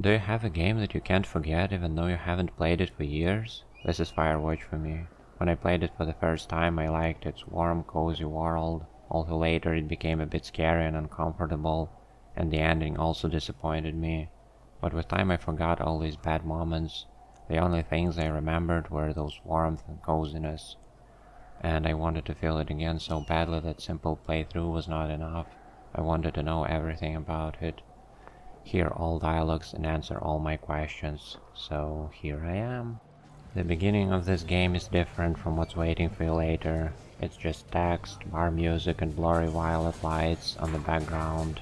Do you have a game that you can't forget even though you haven't played it for years? This is Firewatch for me. When I played it for the first time, I liked its warm, cozy world, although later it became a bit scary and uncomfortable, and the ending also disappointed me. But with time I forgot all these bad moments. The only things I remembered were those warmth and coziness. And I wanted to feel it again so badly that simple playthrough was not enough. I wanted to know everything about it, hear all dialogues and answer all my questions. So here I am. The beginning of this game is different from what's waiting for you later. It's just text, bar music and blurry violet lights on the background.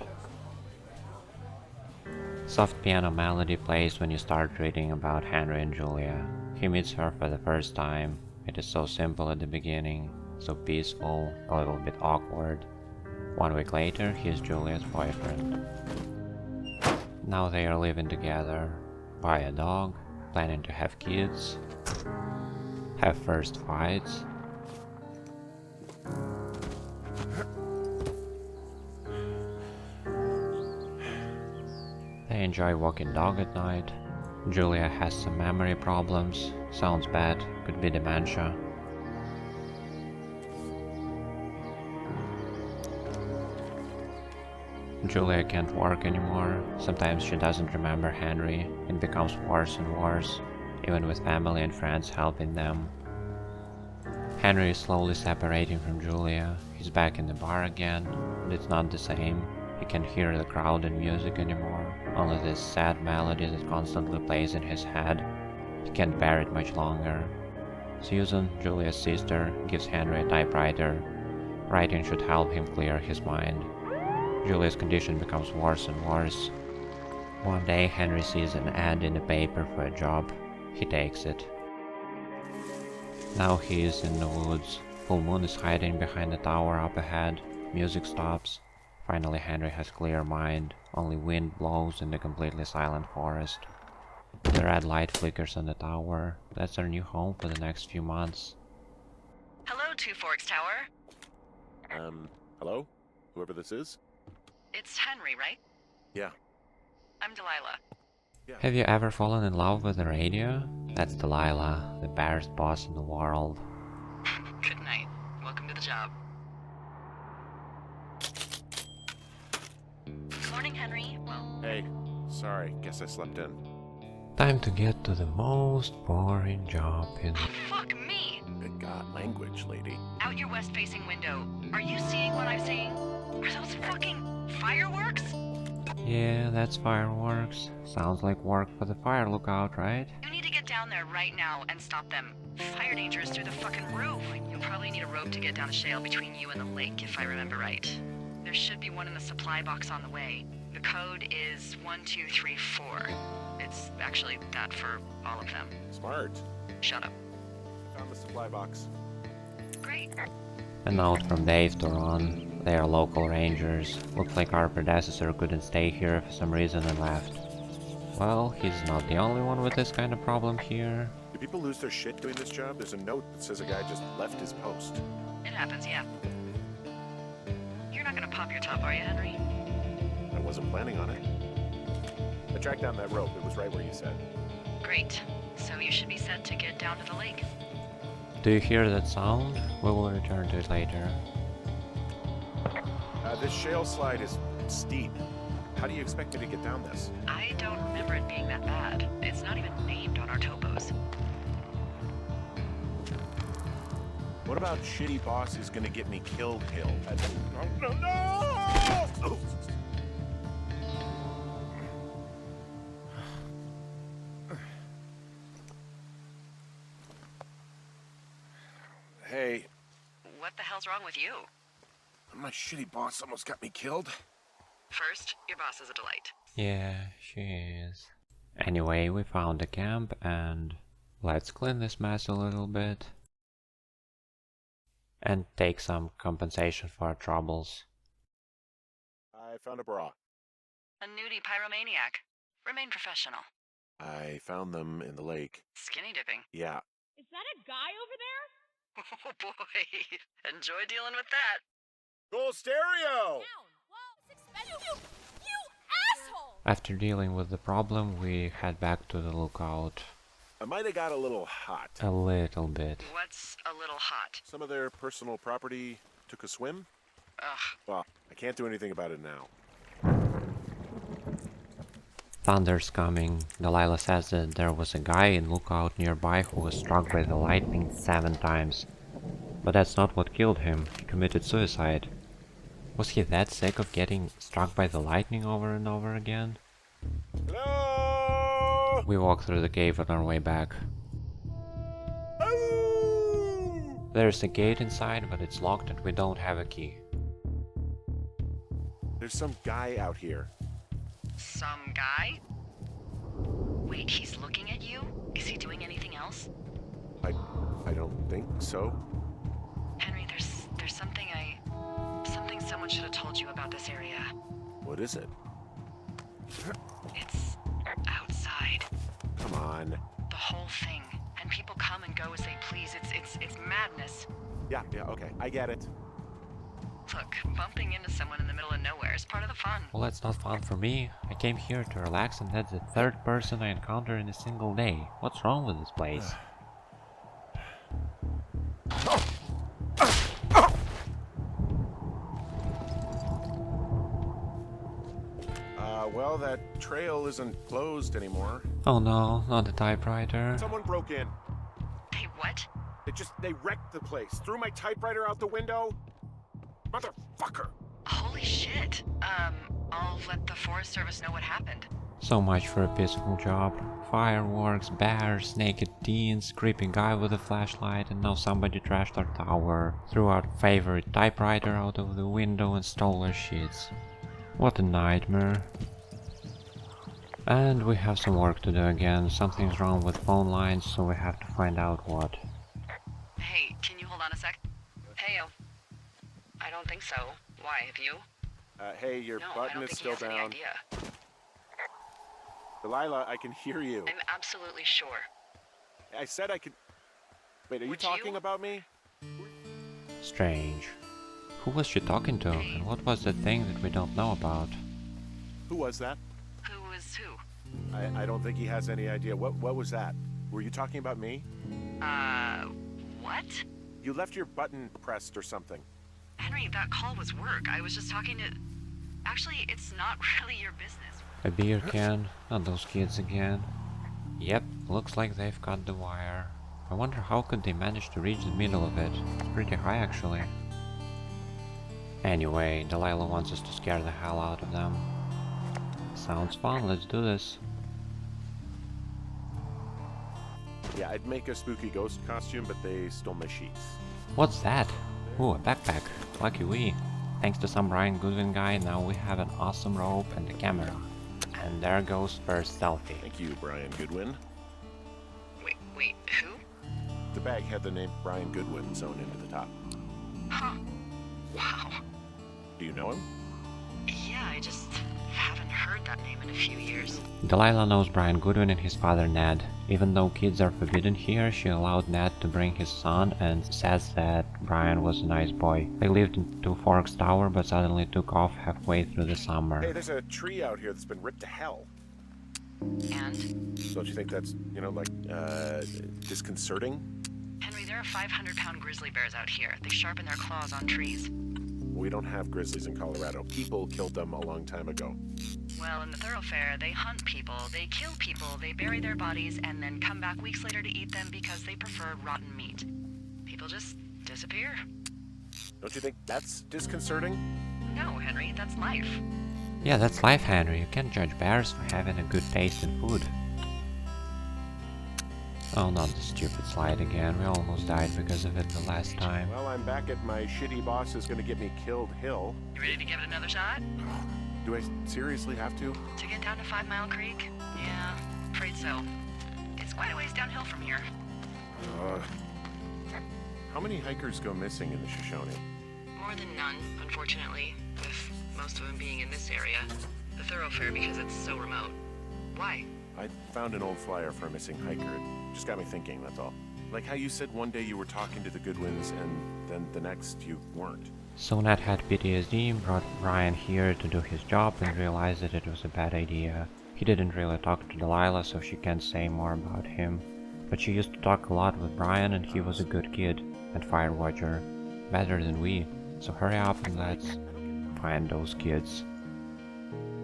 Soft piano melody plays when you start reading about Henry and Julia. He meets her for the first time. It is so simple at the beginning, so peaceful, a little bit awkward. 1 week later, he is Julia's boyfriend. Now they are living together, buy a dog, planning to have kids, have first fights. They enjoy walking dog at night. Julia has some memory problems, sounds bad, could be dementia. Julia can't work anymore, sometimes she doesn't remember Henry, it becomes worse and worse, even with family and friends helping them. Henry is slowly separating from Julia, he's back in the bar again, but it's not the same. He can't hear the crowd and music anymore, only this sad melody that constantly plays in his head. He can't bear it much longer. Susan, Julia's sister, gives Henry a typewriter. Writing should help him clear his mind. Julia's condition becomes worse and worse. One day Henry sees an ad in the paper for a job. He takes it. Now he is in the woods. Full moon is hiding behind the tower up ahead. Music stops. Finally Henry has clear mind. Only wind blows in the completely silent forest. The red light flickers on the tower. That's our new home for the next few months. Hello, Two Forks Tower. Hello? Whoever this is? It's Henry, right? Yeah. I'm Delilah. Yeah. Have you ever fallen in love with the radio? That's Delilah, the baddest boss in the world. Good night. Welcome to the job. Morning, Henry. Well, Hey, sorry, guess I slept in. Time to get to the most boring job in... fuck me! Good God, language, lady. Out your west-facing window. Are you seeing what I'm seeing? Are those fucking fireworks? Yeah, that's fireworks. Sounds like work for the fire lookout, right? You need to get down there right now and stop them. Fire danger is through the fucking roof. You'll probably need a rope to get down the shale between you and the lake, if I remember right. There should be one in the supply box on the way. The code is 1234. It's actually that for all of them. Smart. Shut up. Found the supply box. Great. A note from Dave to Ron. They are local rangers. Looks like our predecessor couldn't stay here for some reason and left. Well, he's not the only one with this kind of problem here. Do people lose their shit doing this job? There's a note that says a guy just left his post. It happens, yeah. You're not gonna pop your top, are you, Henry? I wasn't planning on it. I tracked down that rope. It was right where you said. Great. So you should be set to get down to the lake. Do you hear that sound? We will return to it later. This shale slide is steep. How do you expect me to get down this? I don't remember it being that bad. It's not even named on our topos. What about shitty boss is gonna get me killed hill? No! Oh. Hey, What the hell's wrong with you? my shitty boss almost got me killed. First, your boss is a delight. Yeah, she is. Anyway, we found the camp and let's clean this mess a little bit. And take some compensation for our troubles. I found a bra. A nudie pyromaniac. Remain professional. I found them in the lake. Skinny dipping. Yeah. Is that a guy over there? Oh boy. Enjoy dealing with that. Gold stereo! Down. Whoa, it's expensive. You asshole! After dealing with the problem, we head back to the lookout. I might have got a little hot. A little bit. What's a little hot? Some of their personal property took a swim? Ugh. Well, I can't do anything about it now. Thunder's coming. Delilah says that there was a guy in lookout nearby who was struck by the lightning 7 times. But that's not what killed him. He committed suicide. Was he that sick of getting struck by the lightning over and over again? Hello? We walk through the cave on our way back. Oh! There's a gate inside, but it's locked and we don't have a key. There's some guy out here. Some guy? Wait, he's looking at you? Is he doing anything else? I don't think so. Henry, there's something someone should have told you about this area. What is it? It's outside. Come on. The whole thing. And people come and go as they please. It's madness. Yeah, okay, I get it. Look, bumping into someone in the middle of nowhere is part of the fun. Well, that's not fun for me. I came here to relax and that's the 3rd person I encounter in a single day. What's wrong with this place? Well, that trail isn't closed anymore. Oh no, not the typewriter. Someone broke in. Hey, what? They wrecked the place. Threw my typewriter out the window. Motherfucker! Holy shit. I'll let the Forest Service know what happened. So much for a peaceful job. Fireworks, bears, naked teens, creepy guy with a flashlight, and now somebody trashed our tower, threw our favorite typewriter out of the window and stole our sheets. What a nightmare. And we have some work to do again. Something's wrong with phone lines, so we have to find out what. Hey, can you hold on a sec? Heyo. I don't think so. Why, have you? Hey, your No, I button don't is think still he has any down. idea. Delilah, I can hear you. I'm absolutely sure. I said I could... Wait, are you Would talking you? about me? Strange. Who was she talking to, and what was the thing that we don't know about? Who was that? Who is who? I don't think he has any idea. What was that? Were you talking about me? What? You left your button pressed or something. Henry, that call was work. I was just talking to... Actually, it's not really your business. A beer can? Not those kids again. Yep, looks like they've cut the wire. I wonder how could they manage to reach the middle of it. It's pretty high actually. Anyway, Delilah wants us to scare the hell out of them. Sounds fun, let's do this. Yeah, I'd make a spooky ghost costume, but they stole my sheets. What's that? Ooh, a backpack. Lucky we. Thanks to some Brian Goodwin guy, now we have an awesome rope and a camera. And there goes first selfie. Thank you, Brian Goodwin. Wait, who? The bag had the name Brian Goodwin sewn into the top. Huh. Wow. Do you know him? Yeah, I just haven't heard that name in a few years. Delilah knows Brian Goodwin and his father Ned. Even though kids are forbidden here, she allowed Ned to bring his son and says that Brian was a nice boy. They lived in Two Forks Tower but suddenly took off halfway through the summer. Hey, there's a tree out here that's been ripped to hell. And? Don't you think that's, disconcerting? Henry, there are 500-pound grizzly bears out here. They sharpen their claws on trees. We don't have grizzlies in Colorado. People killed them a long time ago. Well, in the thoroughfare, they hunt people, they kill people, they bury their bodies, and then come back weeks later to eat them because they prefer rotten meat. People just disappear. Don't you think that's disconcerting? No, Henry, that's life. Yeah, that's life, Henry. You can't judge bears for having a good taste in food. Oh, not the stupid slide again. We almost died because of it the last time. Well, I'm back at my shitty boss is gonna get me killed hill. You ready to give it another shot? Do I seriously have to? To get down to 5 Mile Creek? Yeah, afraid so. It's quite a ways downhill from here. How many hikers go missing in the Shoshone? More than none, unfortunately, with most of them being in this area. The thoroughfare because it's so remote. Why? I found an old flyer for a missing hiker. It just got me thinking, that's all. Like how you said one day you were talking to the Goodwins and then the next you weren't. So Nat had PTSD, brought Brian here to do his job and realized that it was a bad idea. He didn't really talk to Delilah, so she can't say more about him. But she used to talk a lot with Brian and he was a good kid and Firewatcher. Better than we. So hurry up and let's find those kids.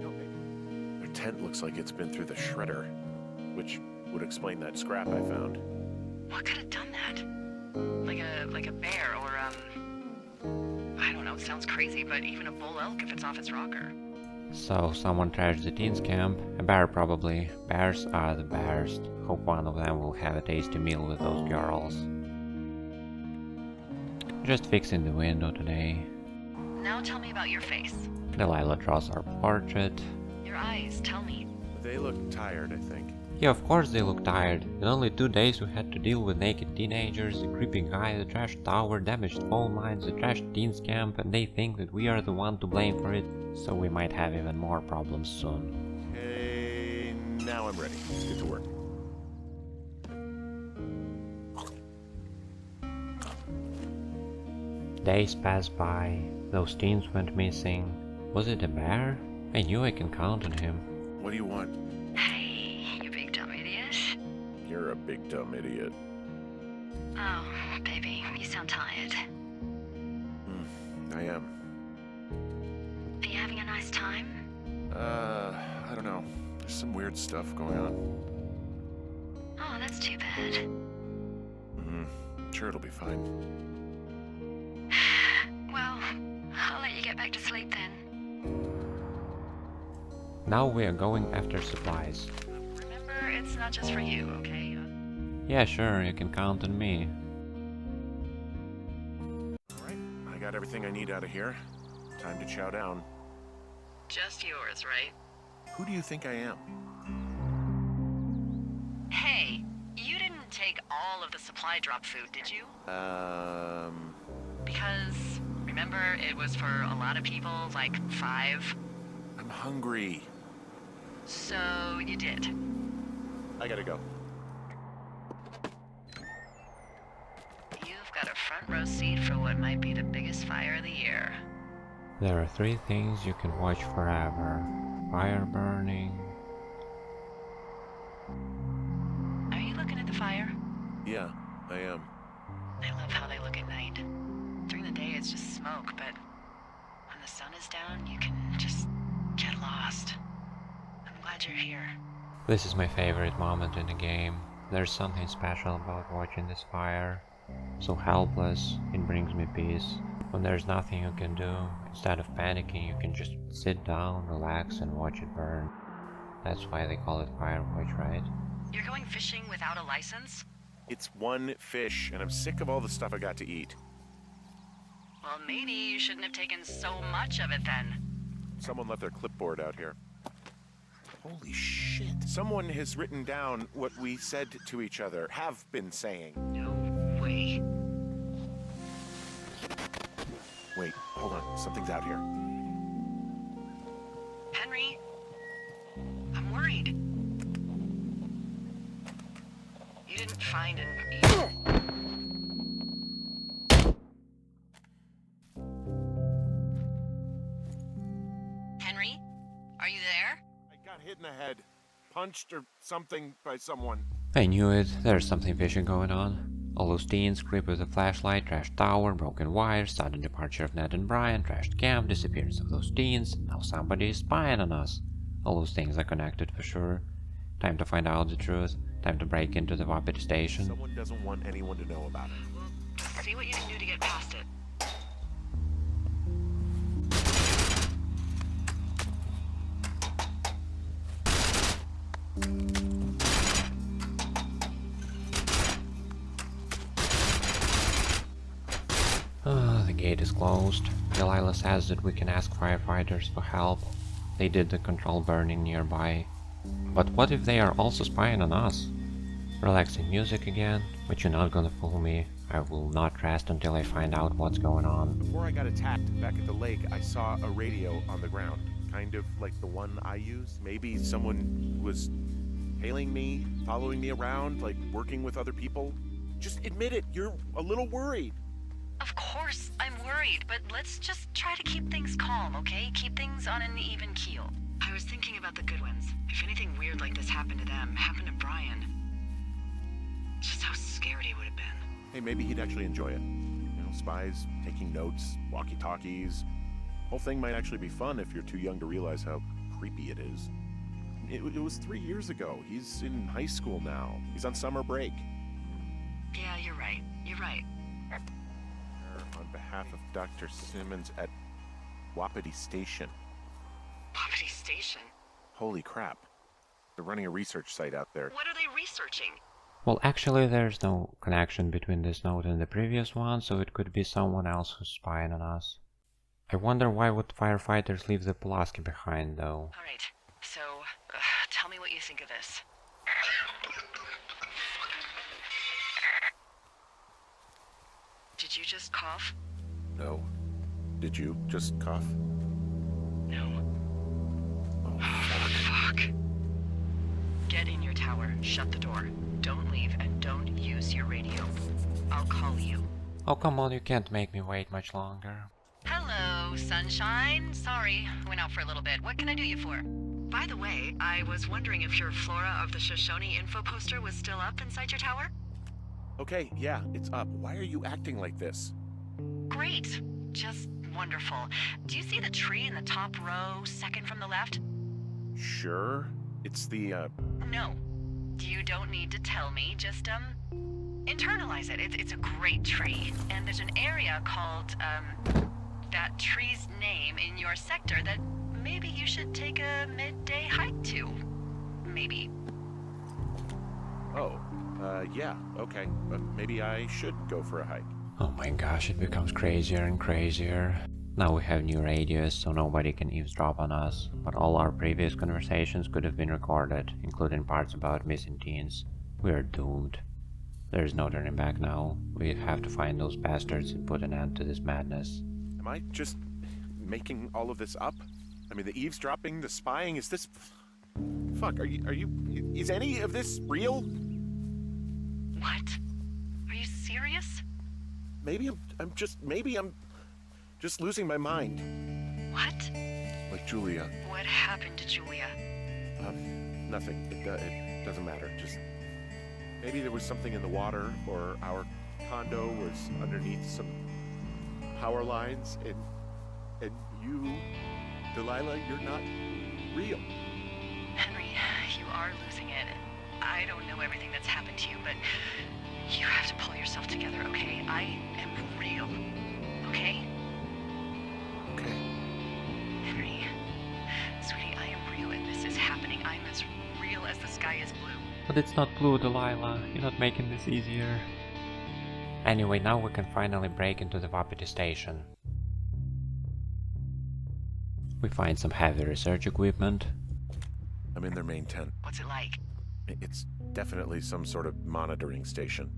Their tent looks like it's been through the shredder, which would explain that scrap I found. What could have done that? Like a bear or I don't know, it sounds crazy, but even a bull elk if it's off its rocker. So someone trashed the teens camp. A bear probably. Bears are the best. Hope one of them will have a tasty meal with those girls. Just fixing the window today. Now tell me about your face. Delilah draws our portrait. Your eyes, tell me. They look tired, I think. Yeah, of course they look tired. In only 2 days we had to deal with naked teenagers, a creepy guy, the trashed tower, damaged phone lines, a trashed teens camp, and they think that we are the one to blame for it, so we might have even more problems soon. Okay, now I'm ready. Let's get to work. Days passed by. Those teens went missing. Was it a bear? I knew I can count on him. What do you want? Hey, you big dumb idiot. You're a big dumb idiot. Oh, baby, you sound tired. I am. Are you having a nice time? I don't know. There's some weird stuff going on. Oh, that's too bad. Sure, it'll be fine. Well, I'll let you get back to sleep then. Now we are going after supplies. Remember, it's not just for you, okay? Yeah, sure, you can count on me. Alright, I got everything I need out of here. Time to chow down. Just yours, right? Who do you think I am? Hey, you didn't take all of the supply drop food, did you? Because, remember, it was for a lot of people, like 5. I'm hungry. So, you did. I gotta go. You've got a front row seat for what might be the biggest fire of the year. There are 3 things you can watch forever. Fire burning. Are you looking at the fire? Yeah, I am. I love how they look at night. During the day it's just smoke, but when the sun is down, you can just get lost. I'm glad you're here. This is my favorite moment in the game. There's something special about watching this fire. So helpless, it brings me peace. When there's nothing you can do, instead of panicking, you can just sit down, relax, and watch it burn. That's why they call it Firewatch, right? You're going fishing without a license? It's one fish, and I'm sick of all the stuff I got to eat. Well, maybe you shouldn't have taken so much of it then. Someone left their clipboard out here. Holy shit. Someone has written down what we said to each other, have been saying. No way. Wait, hold on. Something's out here. Henry? I'm worried. You didn't find an eagle. Henry? Are you there? I got hit in the head. Punched or something by someone. I knew it. There's something fishy going on. All those teens, creep with a flashlight, trashed tower, broken wires, sudden departure of Ned and Brian, trashed camp, disappearance of those teens, now somebody is spying on us. All those things are connected for sure. Time to find out the truth. Time to break into the Wapiti station. Someone doesn't want anyone to know about it. Well, see what you can do to get past it. The gate is closed. Delilah says that we can ask firefighters for help. They did the control burning nearby. But what if they are also spying on us? Relaxing music again, but you're not gonna fool me. I will not rest until I find out what's going on. Before I got attacked back at the lake, I saw a radio on the ground. Kind of like the one I use. Maybe someone was hailing me, following me around, like working with other people. Just admit it, you're a little worried. Of course I'm worried, but let's just try to keep things calm, okay? Keep things on an even keel. I was thinking about the Goodwins. If anything weird like this happened to them, happened to Brian, just how scared he would have been. Hey, maybe he'd actually enjoy it. You know, spies, taking notes, walkie-talkies. Whole thing might actually be fun if you're too young to realize how creepy it is. It was 3 years ago. He's in high school now. He's on summer break. Yeah, you're right. You're right. On behalf of Dr. Simmons at Wapiti Station. Wapiti Station? Holy crap. They're running a research site out there. What are they researching? Well, actually there's no connection between this note and the previous one, so it could be someone else who's spying on us. I wonder why would firefighters leave the Pulaski behind, though. Alright, so, tell me what you think of this. Did you just cough? No. Did you just cough? No. Oh, Fuck. Get in your tower, shut the door. Don't leave, and don't use your radio. I'll call you. Oh, come on, you can't make me wait much longer. Hello, sunshine. Sorry, went out for a little bit. What can I do you for? By the way, I was wondering if your Flora of the Shoshone info poster was still up inside your tower? Okay, yeah, it's up. Why are you acting like this? Great. Just wonderful. Do you see the tree in the top row, second from the left? Sure. It's the, No. You don't need to tell me, just, internalize it. It's a great tree. And there's an area called, that tree's name in your sector that maybe you should take a midday hike to. Maybe. Oh, yeah, okay. Maybe I should go for a hike. Oh my gosh, it becomes crazier and crazier. Now we have new radios, so nobody can eavesdrop on us, but all our previous conversations could have been recorded, including parts about missing teens. We are doomed. There is no turning back now. We have to find those bastards and put an end to this madness. Am I just making all of this up? I mean, the eavesdropping, the spying, is this... Fuck, is any of this real? What? Are you serious? Maybe I'm just losing my mind. What? Like Julia. What happened to Julia? Nothing. It doesn't matter. Just maybe there was something in the water, or our condo was underneath some power lines, and you, Delilah, you're not real. Henry, you are losing it. I don't know everything that's happened to you, but you have to pull yourself together, okay? I am real. Okay? Okay. Henry, sweetie, I am real and this is happening. I'm as real as the sky is blue. But it's not blue, Delilah. You're not making this easier. Anyway, now we can finally break into the Wapiti station. We find some heavy research equipment. I'm in their main tent. What's it like? It's definitely some sort of monitoring station.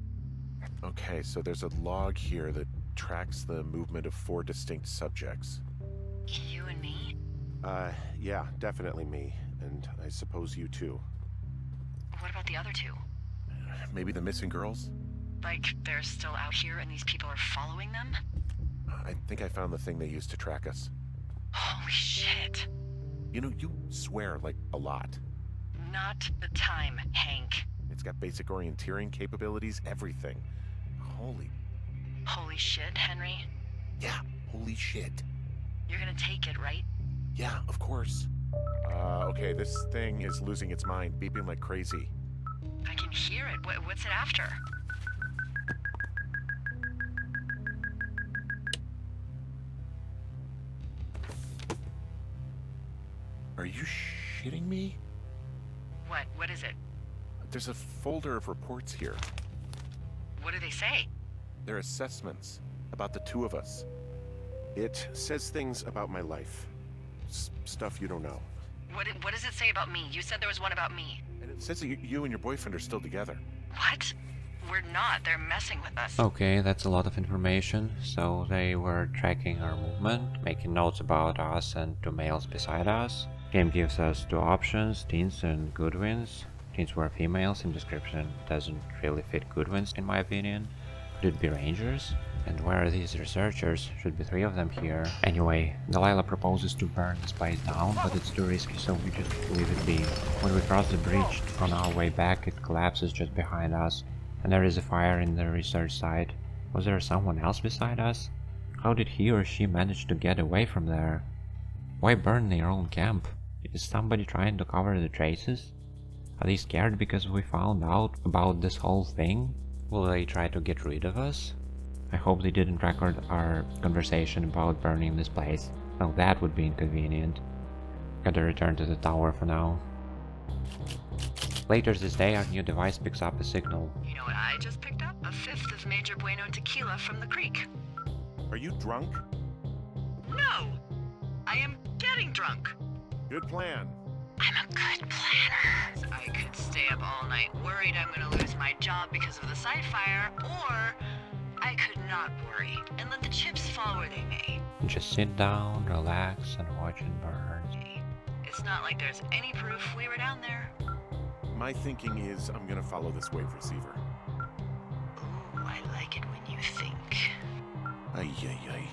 Okay, so there's a log here that tracks the movement of 4 distinct subjects. You and me? Yeah, definitely me. And I suppose you too. What about the other 2? Maybe the missing girls? Like, they're still out here and these people are following them? I think I found the thing they used to track us. Holy shit. You know, you swear, like, a lot. Not the time, Hank. It's got basic orienteering capabilities, everything. Holy shit, Henry. Yeah, holy shit. You're gonna take it, right? Yeah, of course. Okay, this thing is losing its mind, beeping like crazy. I can hear it. What's it after? Are you shitting me? What is it? There's a folder of reports here. What do they say? They're assessments about the 2 of us. It says things about my life. Stuff you don't know. What does it say about me? You said there was one about me. And it says that you and your boyfriend are still together. What? We're not. They're messing with us. Okay, that's a lot of information. So they were tracking our movement, making notes about us and 2 males beside us. Game gives us 2 options, teens and Goodwins. Teens were females, in description doesn't really fit Goodwins in my opinion. Could it be Rangers? And where are these researchers? Should be 3 of them here. Anyway, Delilah proposes to burn this place down, but it's too risky, so we just leave it be. When we cross the bridge on our way back, it collapses just behind us, and there is a fire in the research site. Was there someone else beside us? How did he or she manage to get away from there? Why burn their own camp? Is somebody trying to cover the traces? Are they scared because we found out about this whole thing? Will they try to get rid of us? I hope they didn't record our conversation about burning this place. Well, that would be inconvenient. Gotta return to the tower for now. Later this day, our new device picks up a signal. You know what I just picked up? A fifth of Major Bueno tequila from the creek. Are you drunk? No! I am getting drunk. Good plan. I'm a good planner. I could stay up all night worried I'm gonna lose my job because of the site fire, or I could not worry and let the chips fall where they may. Just sit down, relax, and watch it burn. It's not like there's any proof we were down there. My thinking is I'm gonna follow this wave receiver. Ooh, I like it when you think. Ay, ay, ay.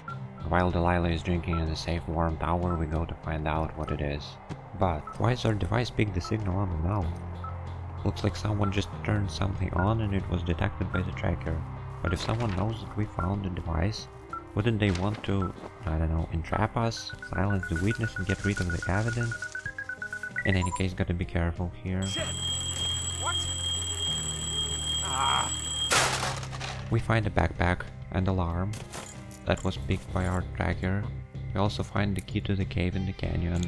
While Delilah is drinking in the safe warm tower, we go to find out what it is. But why is our device pick the signal on and now? Looks like someone just turned something on and it was detected by the tracker. But if someone knows that we found the device, wouldn't they want to, I don't know, entrap us, silence the witness and get rid of the evidence? In any case, gotta be careful here. Shit! What? Ah! We find a backpack and alarm that was picked by our tracker. We also find the key to the cave in the canyon.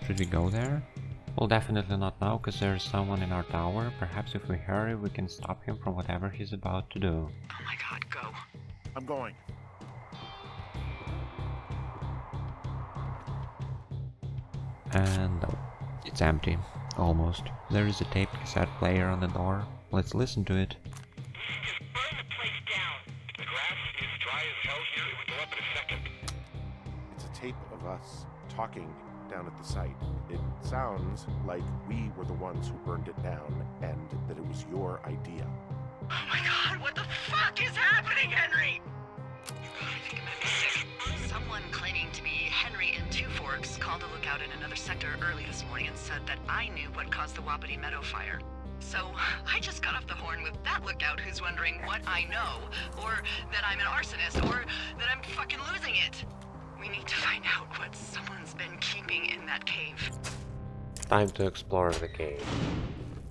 Should we go there? Well, definitely not now, because there's someone in our tower. Perhaps if we hurry, we can stop him from whatever he's about to do. Oh my god, go. I'm going. And no, it's empty. Almost. There is a tape cassette player on the door. Let's listen to it. Just burn the place down. The grass is dry as hell here. It would go up in a second. It's a tape of us talking down at the site. It sounds like we were the ones who burned it down and that it was your idea. Oh my god, what the fuck is happening, Henry? I think I'm gonna be sick. Someone claiming to be Henry in Two Forks called a lookout in another sector early this morning and said that I knew what caused the Wapiti Meadow fire. So I just got off the horn with that lookout who's wondering what I know, or that I'm an arsonist, or that I'm fucking losing it. We need to find out what someone's been keeping in that cave. Time to explore the cave.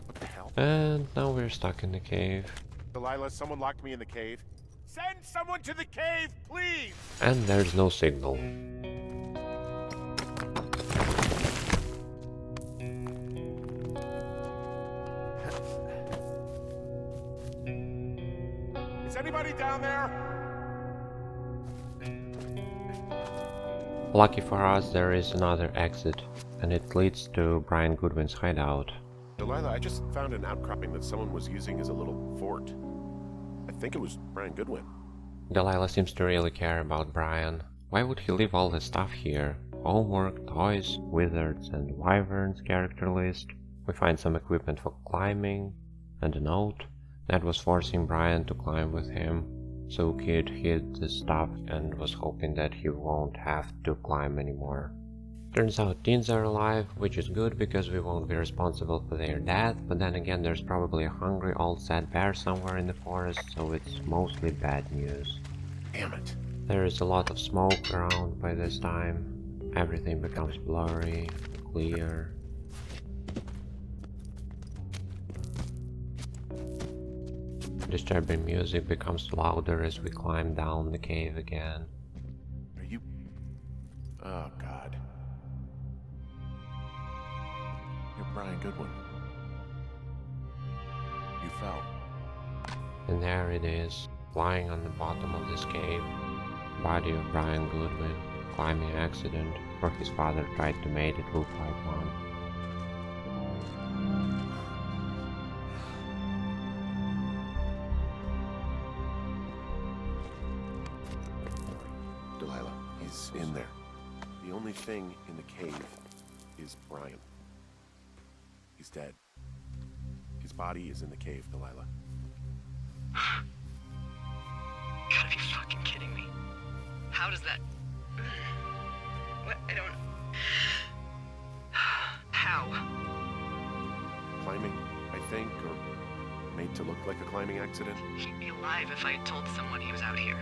What the hell? And now we're stuck in the cave. Delilah, someone locked me in the cave. Send someone to the cave, please! And there's no signal. Is anybody down there? Lucky for us, there is another exit, and it leads to Brian Goodwin's hideout. Delilah, I just found an outcropping that someone was using as a little fort. I think it was Brian Goodwin. Delilah seems to really care about Brian. Why would he leave all the stuff here? Homework, toys, wizards and wyverns character list. We find some equipment for climbing, and a note that was forcing Brian to climb with him. So Kid hid the stuff and was hoping that he won't have to climb anymore. Turns out teens are alive, which is good because we won't be responsible for their death, but then again there's probably a hungry old sad bear somewhere in the forest, so it's mostly bad news. Damn it. There is a lot of smoke around by this time. Everything becomes blurry, clear. Disturbing music becomes louder as we climb down the cave again. Are you... Oh, God. You're Brian Goodwin. You fell. And there it is, lying on the bottom of this cave. Body of Brian Goodwin, climbing accident, where his father tried to make it look like one. Delilah, he's in there. The only thing in the cave is Brian. He's dead. His body is in the cave, Delilah. gotta be fucking kidding me. How does that... What? I don't... How? Climbing, I think, or made to look like a climbing accident. He'd be alive if I had told someone he was out here.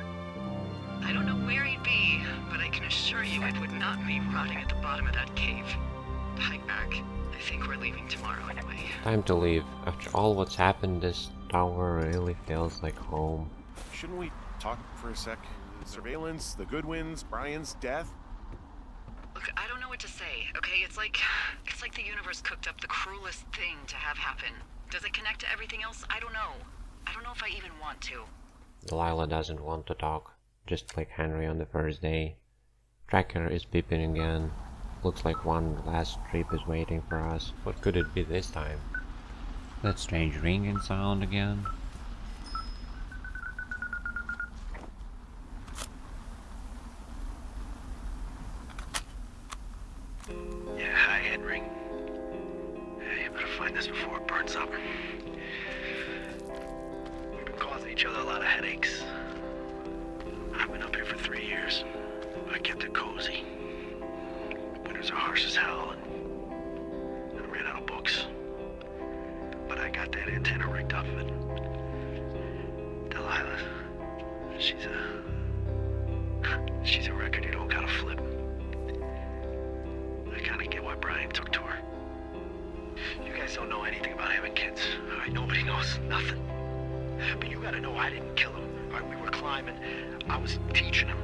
I don't know where he'd be, but I can assure you it would not be rotting at the bottom of that cave. Hike back. I think we're leaving tomorrow anyway. Time to leave. After all what's happened, this tower really feels like home. Shouldn't we talk for a sec? Surveillance, the Goodwins, Brian's death. Look, I don't know what to say, okay? It's like the universe cooked up the cruelest thing to have happen. Does it connect to everything else? I don't know. I don't know if I even want to. Delilah doesn't want to talk, just like Henry on the first day. Tracker is beeping again. Looks like one last trip is waiting for us. What could it be this time? That strange ringing sound again. Yeah, hi, Henry. Hey, you better find this before it burns up. We've been causing each other a lot of headaches. I've been up here for 3 years. I kept it cozy. Winters are harsh as hell, and I ran out of books. But I got that antenna rigged up, and Delilah, she's a record you don't gotta flip. I kinda get why Brian took to her. You guys don't know anything about having kids, alright? Nobody knows nothing. But you gotta know I didn't kill him. Alright, we were climbing. I was teaching him.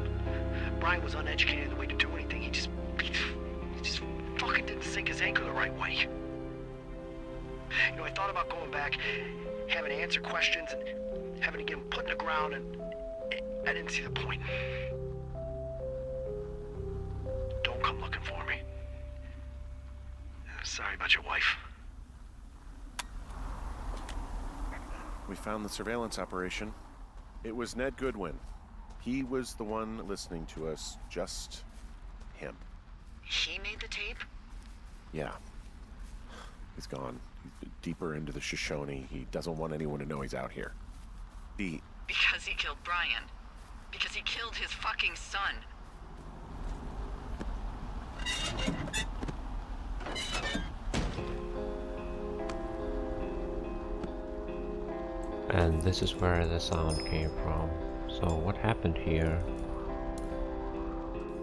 Brian was uneducated in the way to do anything. He just fucking didn't sink his anchor the right way. You know, I thought about going back, having to answer questions, and having to get him put in the ground, and I didn't see the point. Don't come looking for me. Sorry about your wife. We found the surveillance operation. It was Ned Goodwin. He was the one listening to us, just him. He made the tape? Yeah. He's gone. He's deeper into the Shoshone. He doesn't want anyone to know he's out here. Because he killed Brian. Because he killed his fucking son. And this is where the sound came from. So what happened here?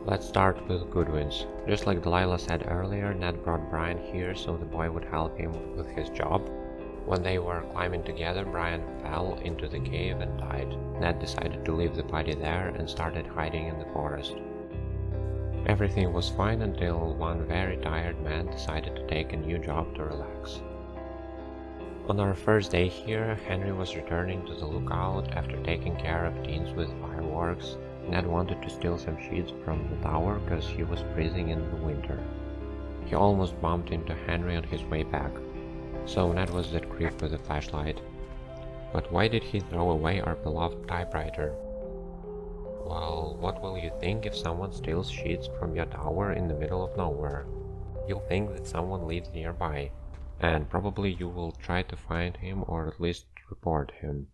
Let's start with Goodwins. Just like Delilah said earlier, Ned brought Brian here so the boy would help him with his job. When they were climbing together, Brian fell into the cave and died. Ned decided to leave the body there and started hiding in the forest. Everything was fine until one very tired man decided to take a new job to relax. On our first day here, Henry was returning to the lookout after taking care of teens with fireworks. Ned wanted to steal some sheets from the tower because he was freezing in the winter. He almost bumped into Henry on his way back. So Ned was that creep with a flashlight. But why did he throw away our beloved typewriter? Well, what will you think if someone steals sheets from your tower in the middle of nowhere? You'll think that someone lives nearby. And probably you will try to find him or at least report him.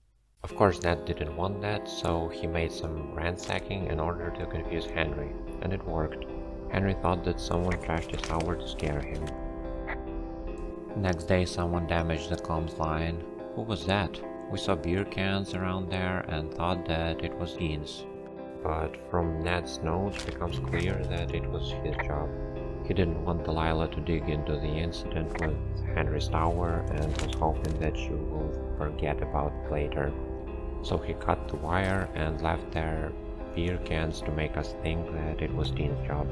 Of course Ned didn't want that, so he made some ransacking in order to confuse Henry, and it worked. Henry thought that someone trashed his tower to scare him. Next day someone damaged the comms line. Who was that? We saw beer cans around there and thought that it was Dean's. But from Ned's notes becomes clear that it was his job. He didn't want Delilah to dig into the incident with Henry's tower and was hoping that she will forget about it later. So he cut the wire and left their beer cans to make us think that it was Dean's job.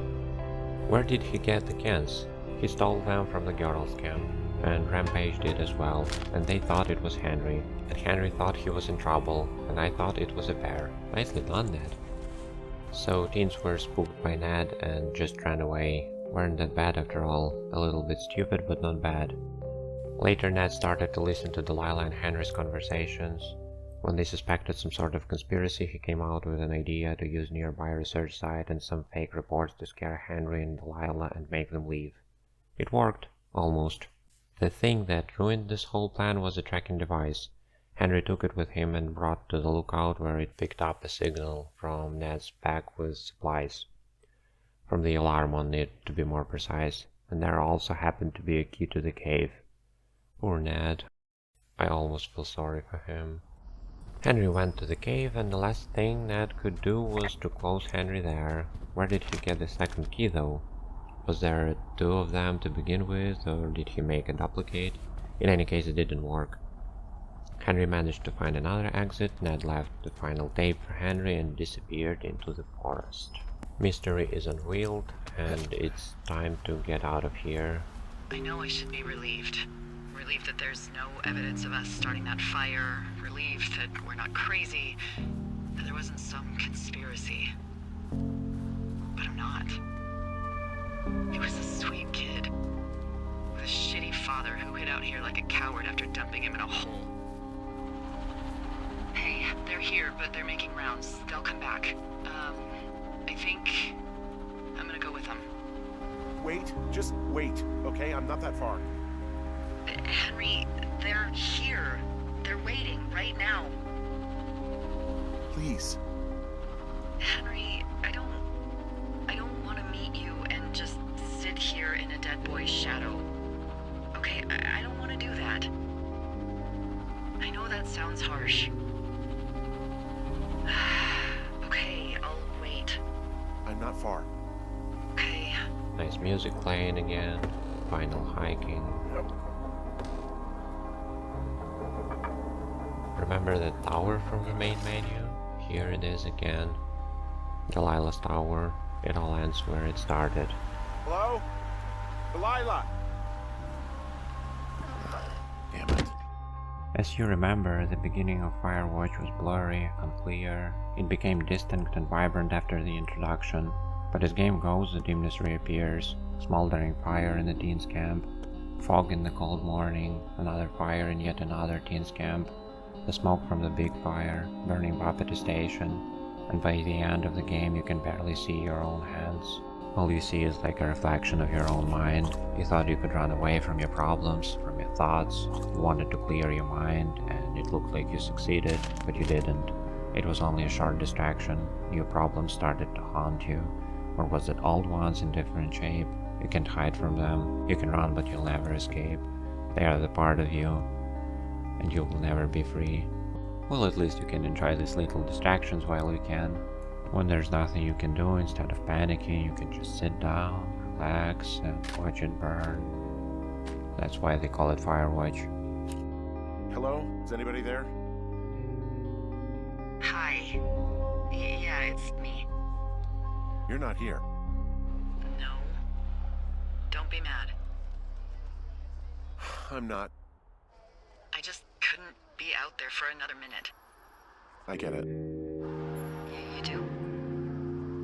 Where did he get the cans? He stole them from the girls' camp, and Rampage did as well, and they thought it was Henry. And Henry thought he was in trouble, and I thought it was a bear. Nicely done, Ned. So teens were spooked by Ned and just ran away. Weren't that bad after all. A little bit stupid, but not bad. Later Ned started to listen to Delilah and Henry's conversations. When they suspected some sort of conspiracy, he came out with an idea to use nearby research site and some fake reports to scare Henry and Delilah and make them leave. It worked. Almost. The thing that ruined this whole plan was a tracking device. Henry took it with him and brought to the lookout, where it picked up a signal from Ned's pack with supplies. From the alarm on it, to be more precise, and there also happened to be a key to the cave. Poor Ned. I almost feel sorry for him. Henry went to the cave, and the last thing Ned could do was to close Henry there. Where did he get the second key, though? Was there two of them to begin with, or did he make a duplicate? In any case, it didn't work. Henry managed to find another exit. Ned left the final tape for Henry and disappeared into the forest. Mystery is unveiled, and it's time to get out of here. I know I should be relieved. Relieved that there's no evidence of us starting that fire. Relieved that we're not crazy. That there wasn't some conspiracy. But I'm not. He was a sweet kid. With a shitty father who hid out here like a coward after dumping him in a hole. Hey, they're here, but they're making rounds. They'll come back. I think I'm gonna go with them. Wait, just wait, okay? I'm not that far. Henry, they're here. They're waiting right now. Please. Henry, I don't want to meet you and just sit here in a dead boy's shadow. Okay, I don't want to do that. I know that sounds harsh. Okay, I'll wait. I'm not far. Okay. Nice music playing again. Final hiking. Remember the tower from the main menu? Here it is again. Delilah's tower. It all ends where it started. Hello? Delilah! Damn it. As you remember, the beginning of Firewatch was blurry, unclear. It became distinct and vibrant after the introduction. But as game goes, the dimness reappears. Smoldering fire in the teens' camp. Fog in the cold morning. Another fire in yet another teens' camp. The smoke from the big fire, burning up at the station. And by the end of the game, you can barely see your own hands. All you see is like a reflection of your own mind. You thought you could run away from your problems, from your thoughts. You wanted to clear your mind, and it looked like you succeeded, but you didn't. It was only a short distraction. New problems started to haunt you. Or was it old ones in different shape? You can't hide from them. You can run, but you'll never escape. They are the part of you, and you will never be free. Well, at least you can enjoy these little distractions while you can. When there's nothing you can do, instead of panicking, you can just sit down, relax, and watch it burn. That's why they call it Firewatch. Hello? Is anybody there? Hi. Yeah, it's me. You're not here. No. Don't be mad. I'm not. I just couldn't be out there for another minute. I get it. You do?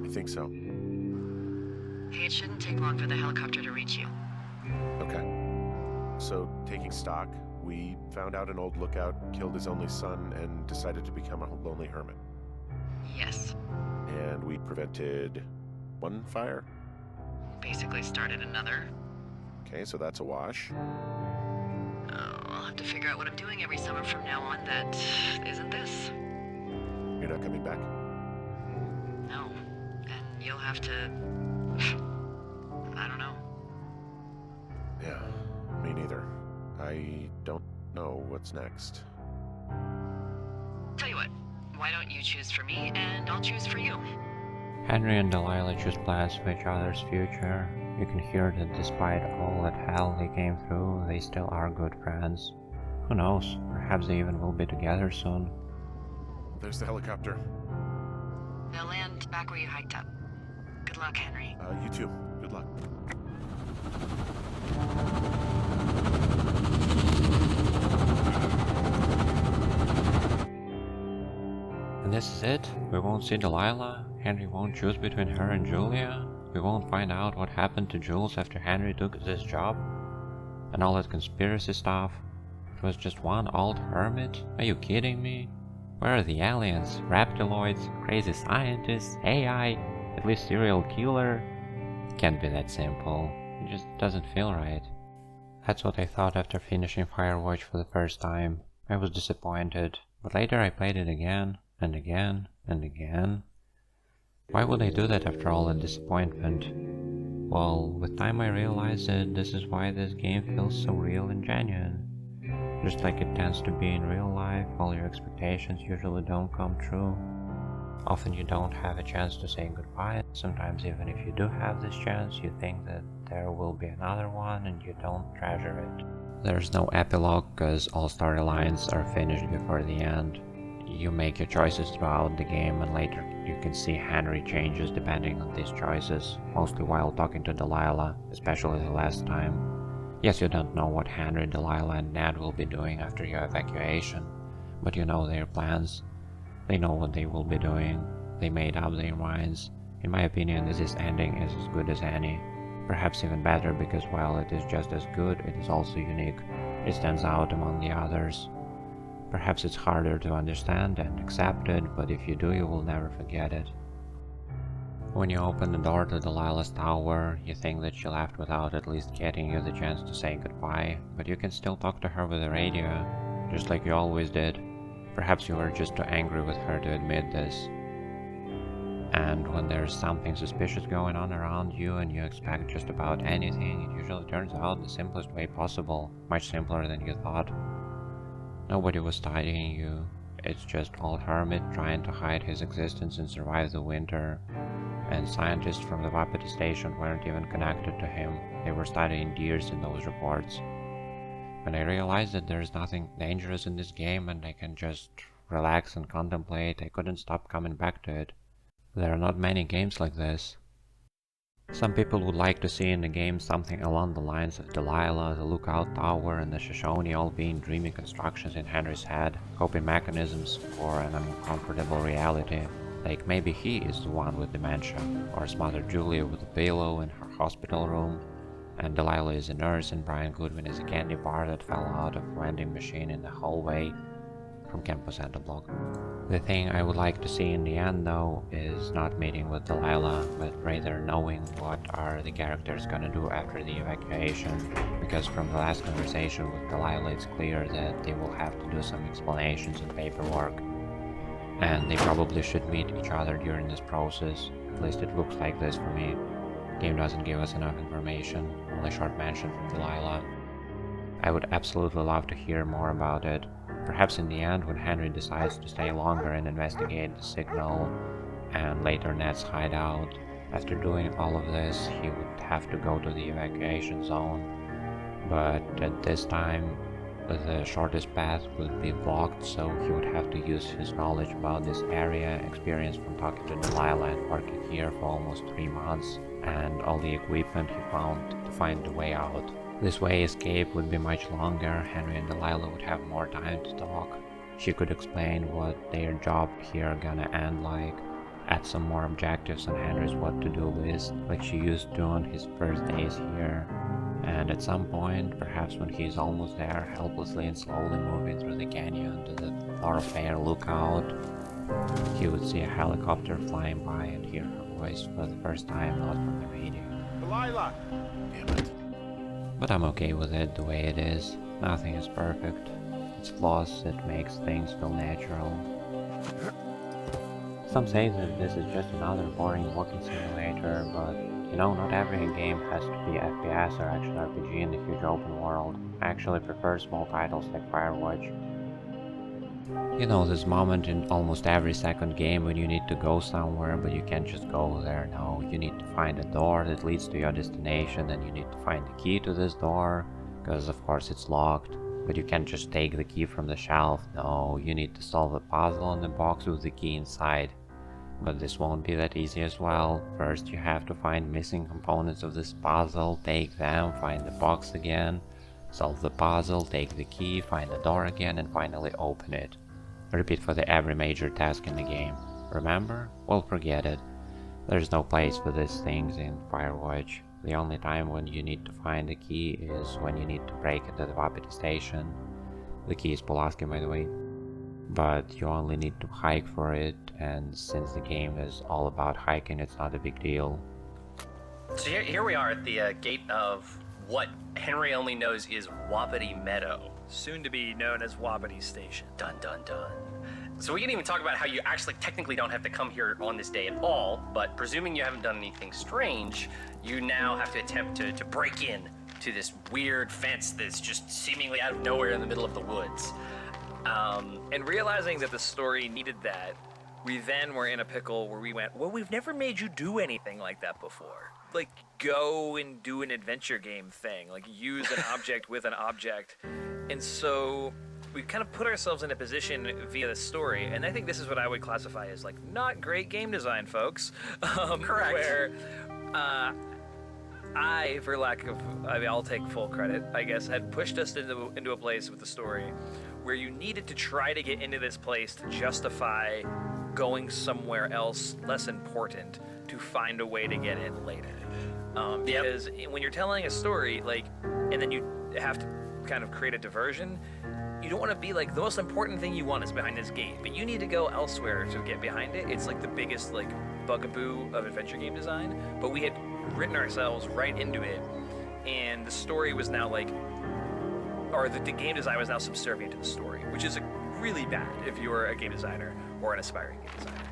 I think so. Hey, it shouldn't take long for the helicopter to reach you. Okay. So, taking stock, we found out an old lookout killed his only son and decided to become a lonely hermit. Yes. And we prevented one fire? Basically started another. Okay, so that's a wash. I'll have to figure out what I'm doing every summer from now on that isn't this. You're not coming back? No. And you'll have to... I don't know. Yeah, me neither. I don't know what's next. Tell you what, why don't you choose for me and I'll choose for you? Henry and Delilah choose plans for each other's future. You can hear that despite all that hell they came through, they still are good friends. Who knows, perhaps they even will be together soon. There's the helicopter. They'll land back where you hiked up. Good luck, Henry. You too. Good luck. And this is it? We won't see Delilah? Henry won't choose between her and Julia? We won't find out what happened to Jules after Henry took this job? And all that conspiracy stuff? It was just one old hermit? Are you kidding me? Where are the aliens, reptiloids, crazy scientists, AI, at least serial killer? It can't be that simple. It just doesn't feel right. That's what I thought after finishing Firewatch for the first time. I was disappointed, but later I played it again, and again, and again. Why would I do that after all that disappointment? Well, with time I realized that this is why this game feels so real and genuine. Just like it tends to be in real life, all your expectations usually don't come true. Often you don't have a chance to say goodbye. Sometimes even if you do have this chance, you think that there will be another one and you don't treasure it. There's no epilogue because all storylines are finished before the end. You make your choices throughout the game and later you can see Henry changes depending on these choices, mostly while talking to Delilah, especially the last time. Yes, you don't know what Henry, Delilah and Ned will be doing after your evacuation, but you know their plans. They know what they will be doing. They made up their minds. In my opinion, this ending is as good as any. Perhaps even better because while it is just as good, it is also unique. It stands out among the others. Perhaps it's harder to understand and accept it, but if you do, you will never forget it. When you open the door to Delilah's tower, you think that she left without at least getting you the chance to say goodbye, but you can still talk to her with the radio, just like you always did. Perhaps you were just too angry with her to admit this. And when there's something suspicious going on around you and you expect just about anything, it usually turns out the simplest way possible, much simpler than you thought. Nobody was studying you. It's just old hermit trying to hide his existence and survive the winter. And scientists from the Wapiti station weren't even connected to him. They were studying deers in those reports. When I realized that there's nothing dangerous in this game and I can just relax and contemplate, I couldn't stop coming back to it. There are not many games like this. Some people would like to see in the game something along the lines of Delilah, the Lookout Tower, and the Shoshone all being dreamy constructions in Henry's head, coping mechanisms for an uncomfortable reality. Like maybe he is the one with dementia, or smothered Julia with a pillow in her hospital room, and Delilah is a nurse and Brian Goodwin is a candy bar that fell out of a vending machine in the hallway from Campo Santo block. The thing I would like to see in the end though is not meeting with Delilah, but rather knowing what are the characters gonna do after the evacuation, because from the last conversation with Delilah it's clear that they will have to do some explanations and paperwork. And they probably should meet each other during this process, at least it looks like this for me. The game doesn't give us enough information, only short mention from Delilah. I would absolutely love to hear more about it. Perhaps in the end when Henry decides to stay longer and investigate the signal and later Ned's hideout. After doing all of this, he would have to go to the evacuation zone. But at this time, the shortest path would be blocked, so he would have to use his knowledge about this area, experience from talking to Delilah and working here for almost 3 months, and all the equipment he found to find the way out. This way escape would be much longer. Henry and Delilah would have more time to talk. She could explain what their job here gonna end like, add some more objectives on Henry's what to do list, like she used to on his first days here. And at some point, perhaps when he's almost there, helplessly and slowly moving through the canyon to the Thorofare lookout, he would see a helicopter flying by and hear her voice for the first time, not from the radio. Delilah! Damn it. But I'm okay with it the way it is. Nothing is perfect. It's flaws that makes things feel natural. Some say that this is just another boring walking simulator, but you know, not every game has to be FPS or action RPG in the huge open world. I actually prefer small titles like Firewatch. You know, this moment in almost every second game when you need to go somewhere, but you can't just go there. No, you need to find a door that leads to your destination, and you need to find the key to this door, because of course it's locked. But you can't just take the key from the shelf. No, you need to solve a puzzle in the box with the key inside. But this won't be that easy as well. First you have to find missing components of this puzzle, take them, find the box again, solve the puzzle, take the key, find the door again, and finally open it. Repeat for every major task in the game. Remember? Well, forget it. There's no place for these things in Firewatch. The only time when you need to find the key is when you need to break into the Wapiti station. The key is Pulaski, by the way. But you only need to hike for it, and since the game is all about hiking, it's not a big deal. So here we are at the gate of what Henry only knows is Wapiti Meadow. soon to be known as Wapiti Station. Dun dun dun. So we can even talk about how you actually technically don't have to come here on this day at all, but presuming you haven't done anything strange, you now have to attempt to break in to this weird fence that's just seemingly out of nowhere in the middle of the woods. And realizing that the story needed that, we then were in a pickle where we went, well, we've never made you do anything like that before. Like, go and do an adventure game thing. Like, use an object with an object. And so we kind of put ourselves in a position via the story, and I think this is what I would classify as, like, not great game design, folks. Correct. Where I, for lack of, I'll take full credit, I guess, had pushed us into a place with the story where you needed to try to get into this place to justify going somewhere else less important to find a way to get in later. Because when you're telling a story, like, and then you have to kind of create a diversion, you don't want to be like, the most important thing you want is behind this gate, but you need to go elsewhere to get behind it. It's like the biggest, like, bugaboo of adventure game design, but we had written ourselves right into it, and the story was now like, or the game design was now subservient to the story, which is really bad if you're a game designer or an aspiring game designer.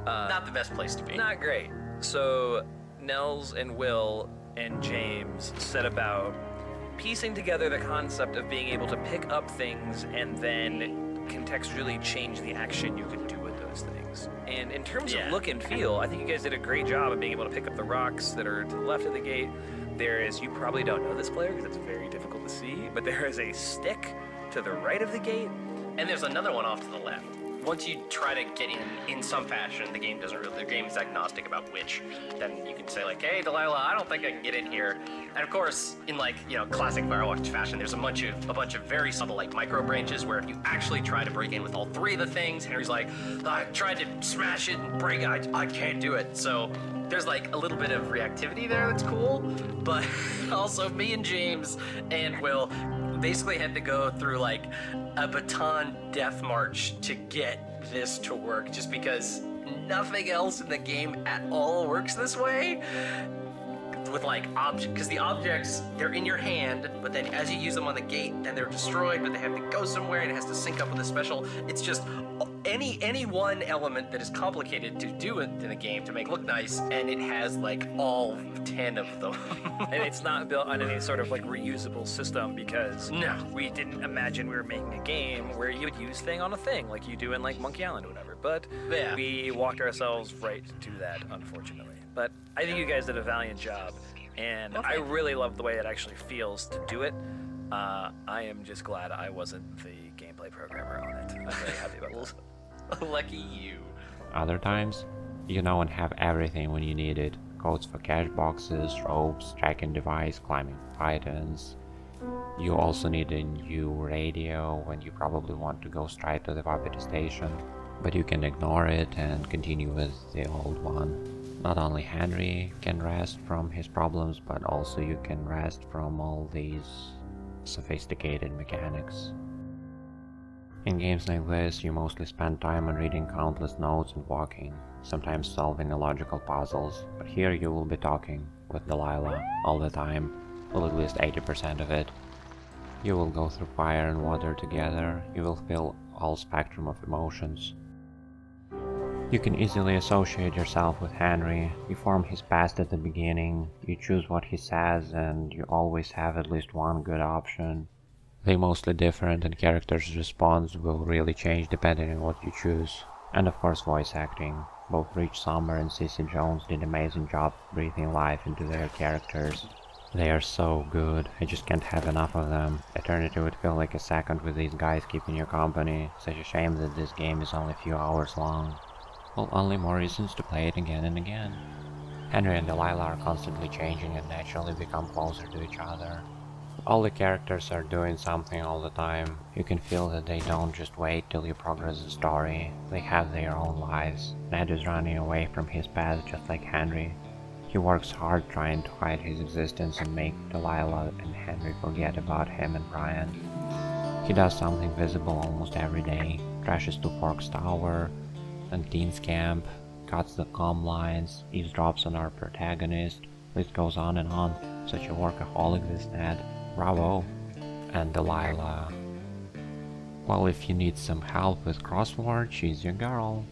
Not the best place to be. Not great. So Nels and Will and James set about piecing together the concept of being able to pick up things and then contextually change the action you can do with those things. And in terms of look and feel, I think you guys did a great job of being able to pick up the rocks that are to the left of the gate. There is, you probably don't know this player because it's very difficult to see, but there is a stick to the right of the gate. And there's another one off to the left. Once you try to get in some fashion, the game doesn't really, the game is agnostic about which. Then you can say like, hey, Delilah, I don't think I can get in here. And of course, in like, you know, classic Firewatch fashion, there's a bunch of very subtle like micro branches where if you actually try to break in with all three of the things, Henry's like, I tried to smash it and break it, I can't do it. So there's like a little bit of reactivity there that's cool, but also me and James and Will basically had to go through like a baton death march to get this to work, just because nothing else in the game at all works this way. With like objects, because the objects, they're in your hand, but then as you use them on the gate, then they're destroyed, but they have to go somewhere and it has to sync up with a special. It's just any one element that is complicated to do it in the game to make look nice, and it has like all 10 of them. And it's not built on any sort of like reusable system, because we didn't imagine we were making a game where you would use thing on a thing like you do in like Monkey Island or whatever. But we walked ourselves right to that, unfortunately. But I think you guys did a valiant job, and I really love the way it actually feels to do it. I am just glad I wasn't the gameplay programmer on it. I'm very happy about this. Lucky you. Other times, you know and have everything when you need it. Codes for cache boxes, ropes, tracking device, climbing pythons. You also need a new radio when you probably want to go straight to the Wapiti station, but you can ignore it and continue with the old one. Not only Henry can rest from his problems, but also you can rest from all these sophisticated mechanics. In games like this, you mostly spend time on reading countless notes and walking, sometimes solving illogical puzzles, but here you will be talking with Delilah all the time, well, at least 80% of it. You will go through fire and water together, you will feel all spectrum of emotions. You can easily associate yourself with Henry, you form his past at the beginning, you choose what he says, and you always have at least one good option. They're mostly different, and characters' response will really change depending on what you choose. And of course voice acting. Both Rich Sommer and Cissy Jones did an amazing job breathing life into their characters. They are so good, I just can't have enough of them. Eternity would feel like a second with these guys keeping you company. Such a shame that this game is only a few hours long. Well, only more reasons to play it again and again. Henry and Delilah are constantly changing and naturally become closer to each other. All the characters are doing something all the time. You can feel that they don't just wait till you progress the story. They have their own lives. Ned is running away from his past just like Henry. He works hard trying to hide his existence and make Delilah and Henry forget about him and Brian. He does something visible almost every day. Crashes to Fork's Tower and Dean's camp, cuts the comm lines, eavesdrops on our protagonist. List goes on and on. Such a workaholic this Ned. Bravo. And Delilah. Well, if you need some help with crossword, she's your girl.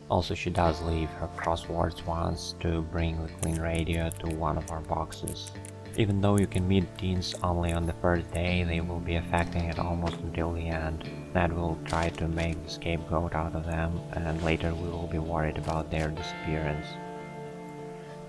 Also, she does leave her crosswords once to bring the clean radio to one of our boxes. Even though you can meet teens only on the first day, they will be affecting it almost until the end. Ned will try to make the scapegoat out of them, and later we will be worried about their disappearance.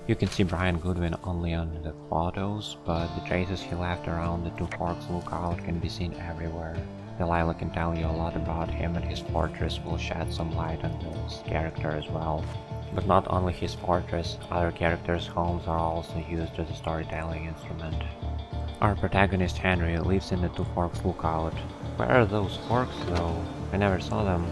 You can see Brian Goodwin only on the photos, but the traces he left around the Two Forks lookout can be seen everywhere. Delilah can tell you a lot about him, and his fortress will shed some light on this character as well. But not only his fortress, other characters' homes are also used as a storytelling instrument. Our protagonist Henry lives in the Two Forks lookout. Where are those forks though? I never saw them.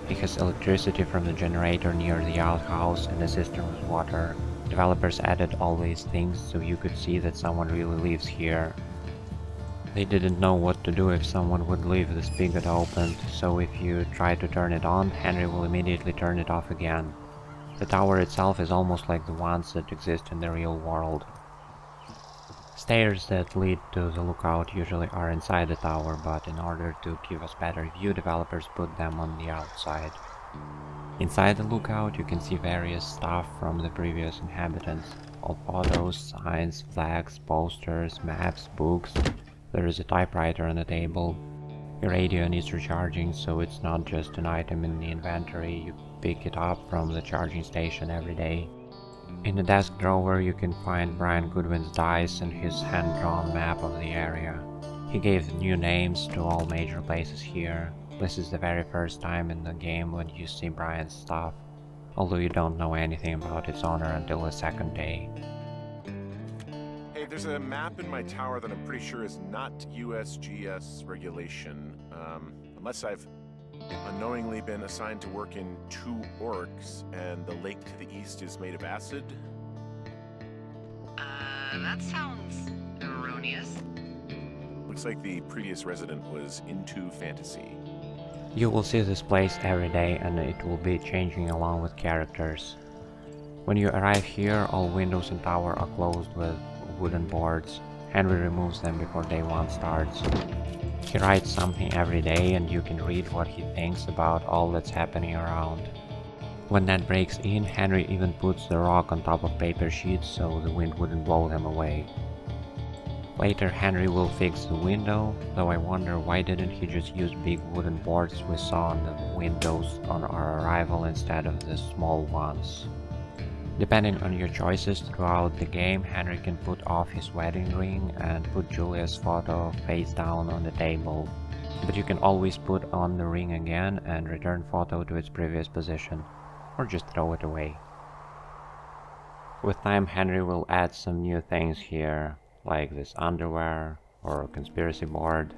He has electricity from the generator near the outhouse and a cistern with water. Developers added all these things so you could see that someone really lives here. They didn't know what to do if someone would leave the spigot opened, so if you try to turn it on, Henry will immediately turn it off again. The tower itself is almost like the ones that exist in the real world. Stairs that lead to the lookout usually are inside the tower, but in order to give us better view, developers put them on the outside. Inside the lookout you can see various stuff from the previous inhabitants. All photos, signs, flags, posters, maps, books. There is a typewriter on the table. Your radio needs recharging, so it's not just an item in the inventory, you pick it up from the charging station every day. In the desk drawer you can find Brian Goodwin's dice and his hand-drawn map of the area. He gave new names to all major places here. This is the very first time in the game when you see Brian's stuff, although you don't know anything about its owner until the second day. Hey, there's a map in my tower that I'm pretty sure is not USGS regulation, unless I've unknowingly been assigned to work in Two Orcs and the lake to the east is made of acid. That sounds erroneous. Looks like the previous resident was into fantasy. You will see this place every day and it will be changing along with characters. When you arrive here, all windows in tower are closed with wooden boards. Henry removes them before day one starts. He writes something every day and you can read what he thinks about all that's happening around. When Ned breaks in, Henry even puts the rock on top of paper sheets so the wind wouldn't blow them away. Later Henry will fix the window, though I wonder why didn't he just use big wooden boards we saw on the windows on our arrival instead of the small ones. Depending on your choices throughout the game, Henry can put off his wedding ring and put Julia's photo face down on the table. But you can always put on the ring again and return photo to its previous position, or just throw it away. With time Henry will add some new things here, like this underwear or a conspiracy board.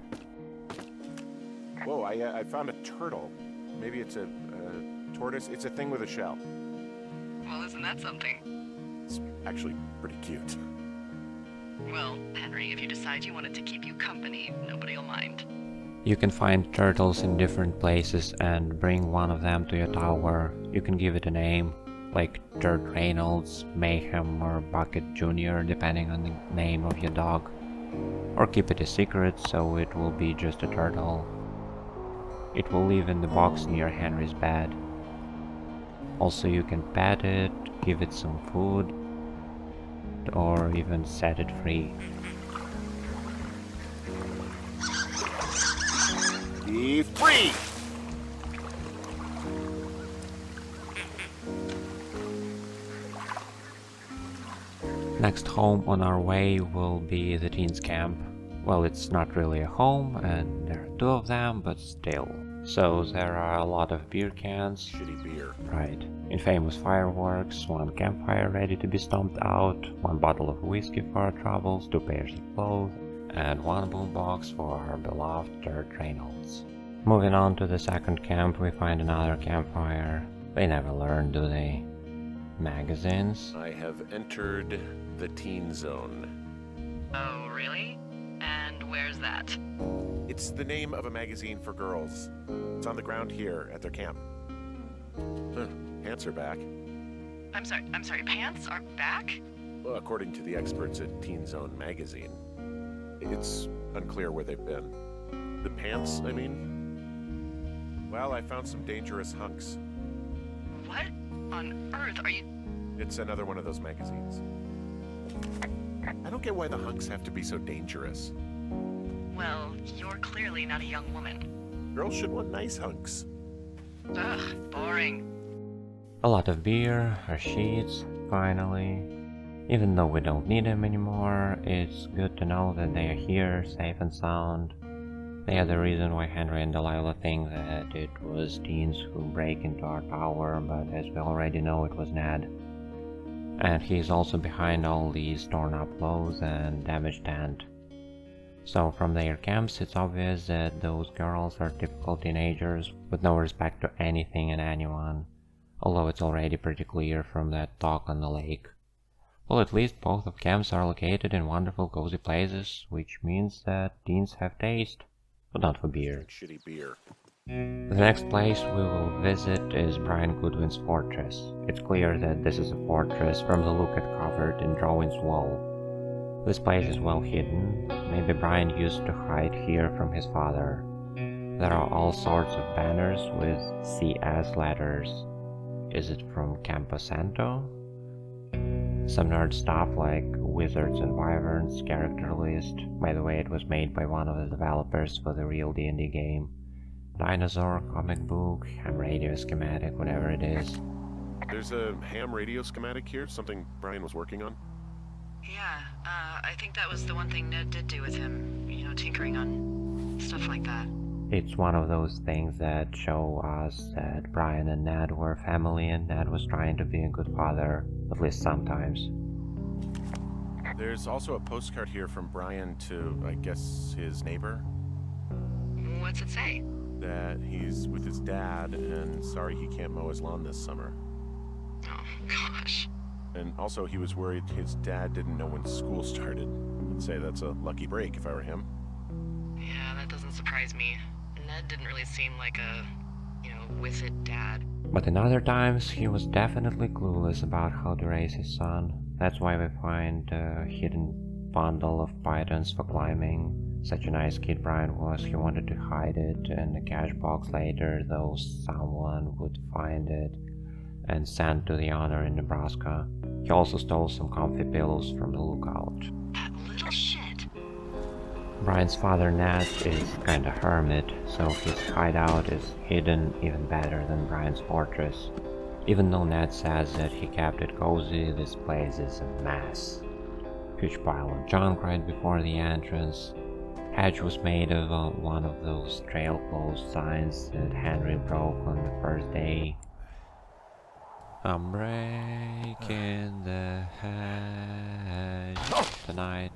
Whoa, I found a turtle. Maybe it's a tortoise. It's a thing with a shell. Well, isn't that something? It's actually pretty cute. Well, Henry, if you decide you want it to keep you company, nobody'll mind. You can find turtles in different places and bring one of them to your tower. You can give it a name, like Dirt Reynolds, Mayhem, or Bucket Jr., depending on the name of your dog. Or keep it a secret, so it will be just a turtle. It will live in the box near Henry's bed. Also, you can pet it, give it some food, or even set it free. Be free! Next home on our way will be the teens camp. Well, it's not really a home, and there are two of them, but still. So there are a lot of beer cans. Shitty beer. Right. Infamous fireworks, one campfire ready to be stomped out, one bottle of whiskey for our troubles, 2 pairs of clothes, and one boombox for our beloved Dirt Reynolds. Moving on to the second camp, we find another campfire. They never learn, do they? Magazines. I have entered the teen zone. Oh, really? And where's that? It's the name of a magazine for girls. It's on the ground here at their camp. Huh, pants are back. I'm sorry, pants are back? Well, according to the experts at Teen Zone magazine. It's unclear where they've been. The pants, I mean? Well, I found some dangerous hunks. What on earth are you... It's another one of those magazines. I don't get why the hunks have to be so dangerous. Well, you're clearly not a young woman. Girls should want nice hunks. Ugh, boring. A lot of beer, our sheets, finally. Even though we don't need them anymore, it's good to know that they are here, safe and sound. They are the reason why Henry and Delilah think that it was teens who break into our tower, but as we already know, it was Ned. And he's also behind all these torn up clothes and damaged tent. So from their camps, it's obvious that those girls are typical teenagers with no respect to anything and anyone, although it's already pretty clear from that talk on the lake. Well, at least both of camps are located in wonderful cozy places, which means that teens have taste, but not for beer. Shitty beer. The next place we will visit is Brian Goodwin's fortress. It's clear that this is a fortress from the look it covered in Drawing's wall. This place is well hidden. Maybe Brian used to hide here from his father. There are all sorts of banners with CS letters. Is it from Campo Santo? Some nerd stuff like Wizards and Wyverns character list. By the way, it was made by one of the developers for the real D&D game. Dinosaur, comic book, ham radio schematic, whatever it is. There's a ham radio schematic here, something Brian was working on. Yeah, I think that was the one thing Ned did do with him. You know, tinkering on stuff like that. It's one of those things that show us that Brian and Ned were family and Ned was trying to be a good father, at least sometimes. There's also a postcard here from Brian to, I guess, his neighbor. What's it say? That he's with his dad and sorry he can't mow his lawn this summer. Oh, gosh. And also he was worried his dad didn't know when school started. I'd say that's a lucky break if I were him. Yeah, that doesn't surprise me. Ned didn't really seem like a, with it dad. But in other times, he was definitely clueless about how to raise his son. That's why we find a hidden bundle of pythons for climbing. Such a nice kid Brian was, he wanted to hide it in a cash box later, though someone would find it and send to the owner in Nebraska. He also stole some comfy pillows from the lookout. That little shit. Brian's father Ned is kinda hermit, so his hideout is hidden even better than Brian's fortress. Even though Ned says that he kept it cozy, this place is a mess. Huge pile of junk right before the entrance. Hatch was made of one of those trail closed signs that Henry broke on the first day. I'm breaking the hedge tonight.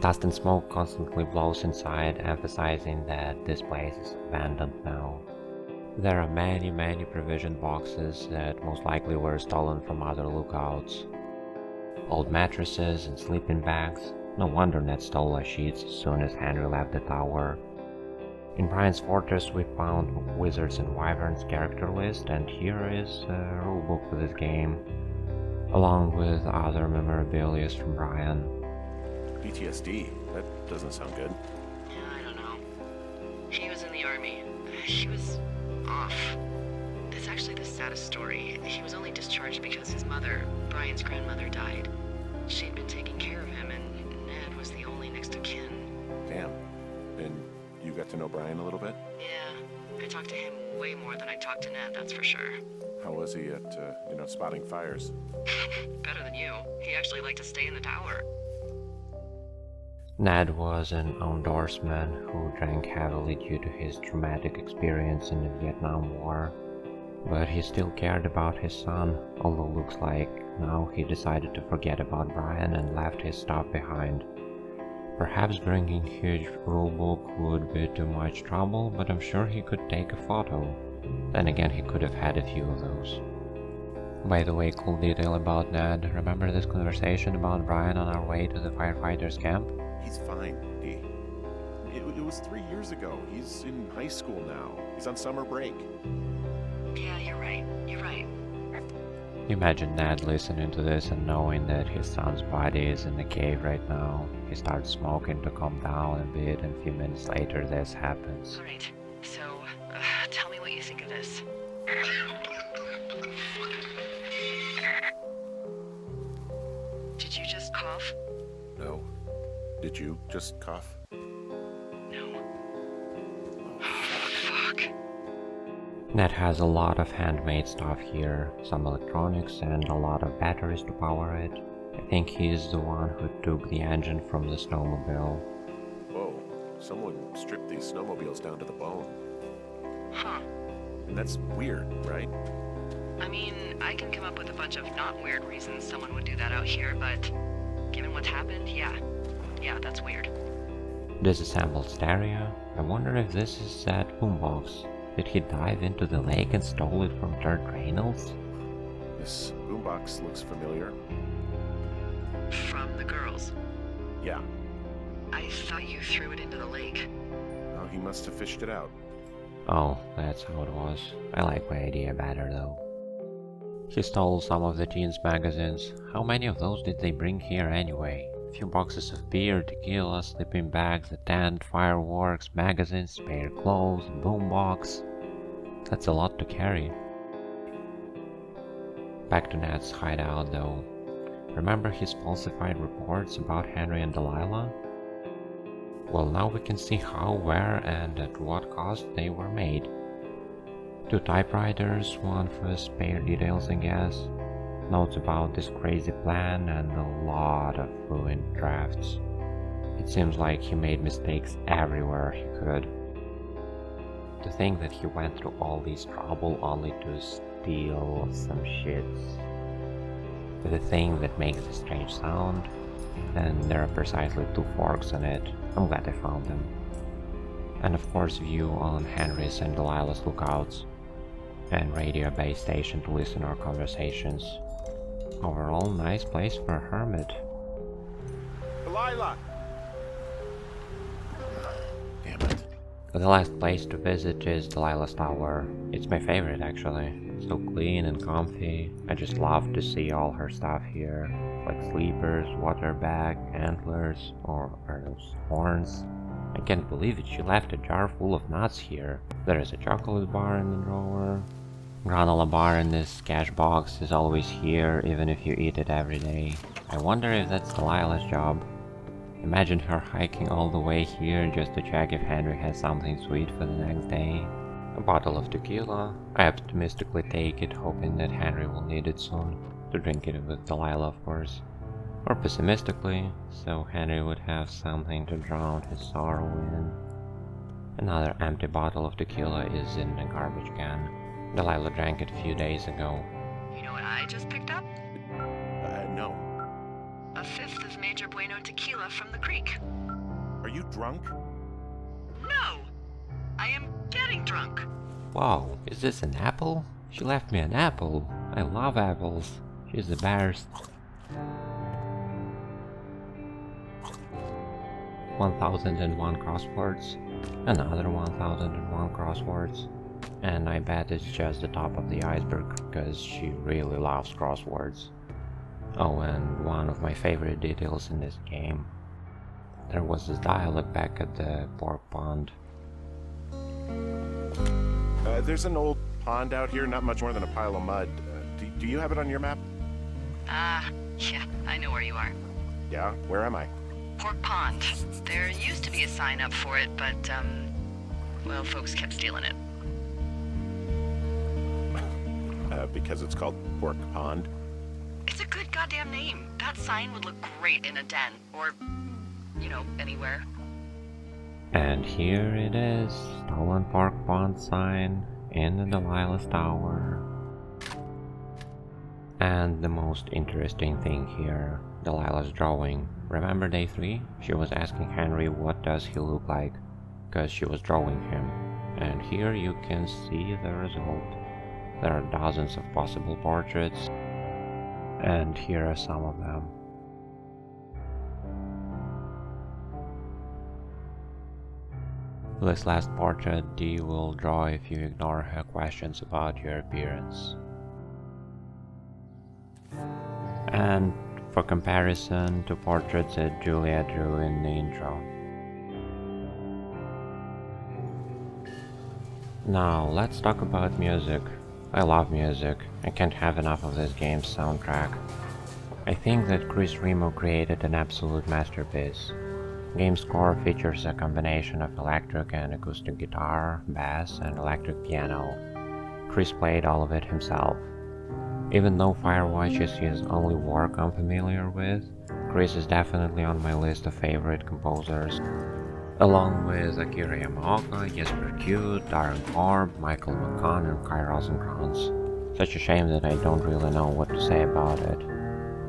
Dust and smoke constantly blows inside, emphasizing that this place is abandoned now. There are many provision boxes that most likely were stolen from other lookouts. Old mattresses and sleeping bags. No wonder Ned stole our sheets as soon as Henry left the tower. In Brian's fortress we found Wizards and Wyverns character list, and here is a rulebook for this game, along with other memorabilia from Brian. PTSD? That doesn't sound good. Yeah, I don't know. He was in the army. He was off. It's actually the saddest story. He was only discharged because his mother, Brian's grandmother, died. She'd been taking care of him, and Ned was the only next of kin. Damn. And you got to know Brian a little bit? Yeah, I talked to him way more than I talked to Ned, that's for sure. How was he at, spotting fires? Better than you. He actually liked to stay in the tower. Ned was an outdoorsman who drank heavily due to his traumatic experience in the Vietnam War, but he still cared about his son, although looks like now he decided to forget about Brian and left his stuff behind. Perhaps bringing huge rulebook would be too much trouble, but I'm sure he could take a photo. Then again, he could have had a few of those. By the way, cool detail about Ned, remember this conversation about Brian on our way to the firefighters camp? He's fine, D. It was 3 years ago. He's in high school now. He's on summer break. Yeah, you're right. You're right. Imagine Ned listening to this and knowing that his son's body is in the cave right now. He starts smoking to calm down a bit, and a few minutes later this happens. Alright, So, tell me what you think of this. Did you just cough? No. Did you just cough? No. Fuck. Ned has a lot of handmade stuff here, some electronics and a lot of batteries to power it. I think he's the one who took the engine from the snowmobile. Whoa, someone stripped these snowmobiles down to the bone. Huh. And that's weird, right? I mean, I can come up with a bunch of not weird reasons someone would do that out here, but given what's happened, yeah. Yeah, that's weird. Disassembled stereo? I wonder if this is that boombox. Did he dive into the lake and stole it from Dirt Reynolds? This boombox looks familiar. From the girls. Yeah. I thought you threw it into the lake. Oh, he must have fished it out. Oh, that's how it was. I like my idea better though. He stole some of the teens' magazines. How many of those did they bring here anyway? A few boxes of beer, tequila, sleeping bags, a tent, fireworks, magazines, spare clothes, boombox. That's a lot to carry. Back to Ned's hideout though. Remember his falsified reports about Henry and Delilah? Well, now we can see how, where, and at what cost they were made. 2 typewriters, one for spare details I guess, notes about this crazy plan, and a lot of ruined drafts. It seems like he made mistakes everywhere he could. To think that he went through all this trouble only to steal some shits. With a thing that makes a strange sound, and there are precisely 2 forks on it. I'm glad I found them. And of course view on Henry's and Delilah's lookouts, and radio base station to listen our conversations. Overall, nice place for a hermit. Delilah! Damn it. The last place to visit is Delilah's Tower. It's my favorite actually. So clean and comfy. I just love to see all her stuff here. Like sleepers, water bag, antlers, or are those horns? I can't believe it, she left a jar full of nuts here. There is a chocolate bar in the drawer. Granola bar in this cash box is always here, even if you eat it every day. I wonder if that's Delilah's job. Imagine her hiking all the way here just to check if Henry has something sweet for the next day. A bottle of tequila. I optimistically take it, hoping that Henry will need it soon. To drink it with Delilah, of course. Or pessimistically, so Henry would have something to drown his sorrow in. Another empty bottle of tequila is in a garbage can. Delilah drank it a few days ago. You know what I just picked up? No. A 5th of Major Bueno tequila from the creek. Are you drunk? No! I am getting drunk. Wow, is this an apple? She left me an apple. I love apples. She's the best. 1001 crosswords. Another 1001 crosswords. And I bet it's just the top of the iceberg, because she really loves crosswords. Oh, and one of my favorite details in this game. There was this dialogue back at the pork pond. There's an old pond out here, not much more than a pile of mud. Do you have it on your map? Yeah, I know where you are. Yeah? Where am I? Pork Pond. There used to be a sign up for it, but, well, folks kept stealing it. Because it's called Pork Pond. It's a good goddamn name. That sign would look great in a den, or, you know, anywhere. And here it is, stolen pork pond sign in the Delilah's Tower. And the most interesting thing here, Delilah's drawing. Remember day 3? She was asking Henry what does he look like, because she was drawing him. And here you can see the result. There are dozens of possible portraits, and here are some of them. This last portrait Dee will draw if you ignore her questions about your appearance. And for comparison to portraits that Julia drew in the intro. Now, let's talk about music. I love music. I can't have enough of this game's soundtrack. I think that Chris Remo created an absolute masterpiece. Game's score features a combination of electric and acoustic guitar, bass, and electric piano. Chris played all of it himself. Even though Firewatch is his only work I'm familiar with, Chris is definitely on my list of favorite composers, along with Akira Yamaoka, Jesper Q, Darren Korb, Michael McCann, and Kai Rosenkrantz. Such a shame that I don't really know what to say about it.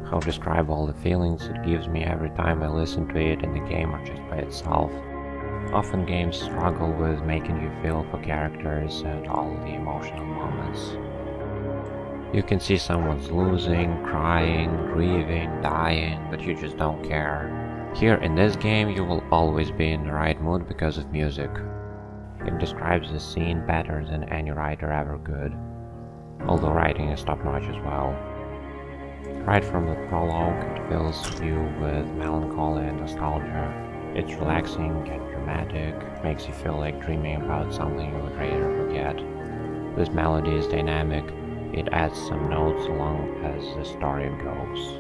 How describe all the feelings it gives me every time I listen to it in the game or just by itself. Often games struggle with making you feel for characters and all the emotional moments. You can see someone's losing, crying, grieving, dying, but you just don't care. Here in this game you will always be in the right mood because of music. It describes the scene better than any writer ever could, although writing is top-notch as well. Right from the prologue, it fills you with melancholy and nostalgia. It's relaxing and dramatic, makes you feel like dreaming about something you would rather forget. This melody is dynamic, it adds some notes along as the story goes.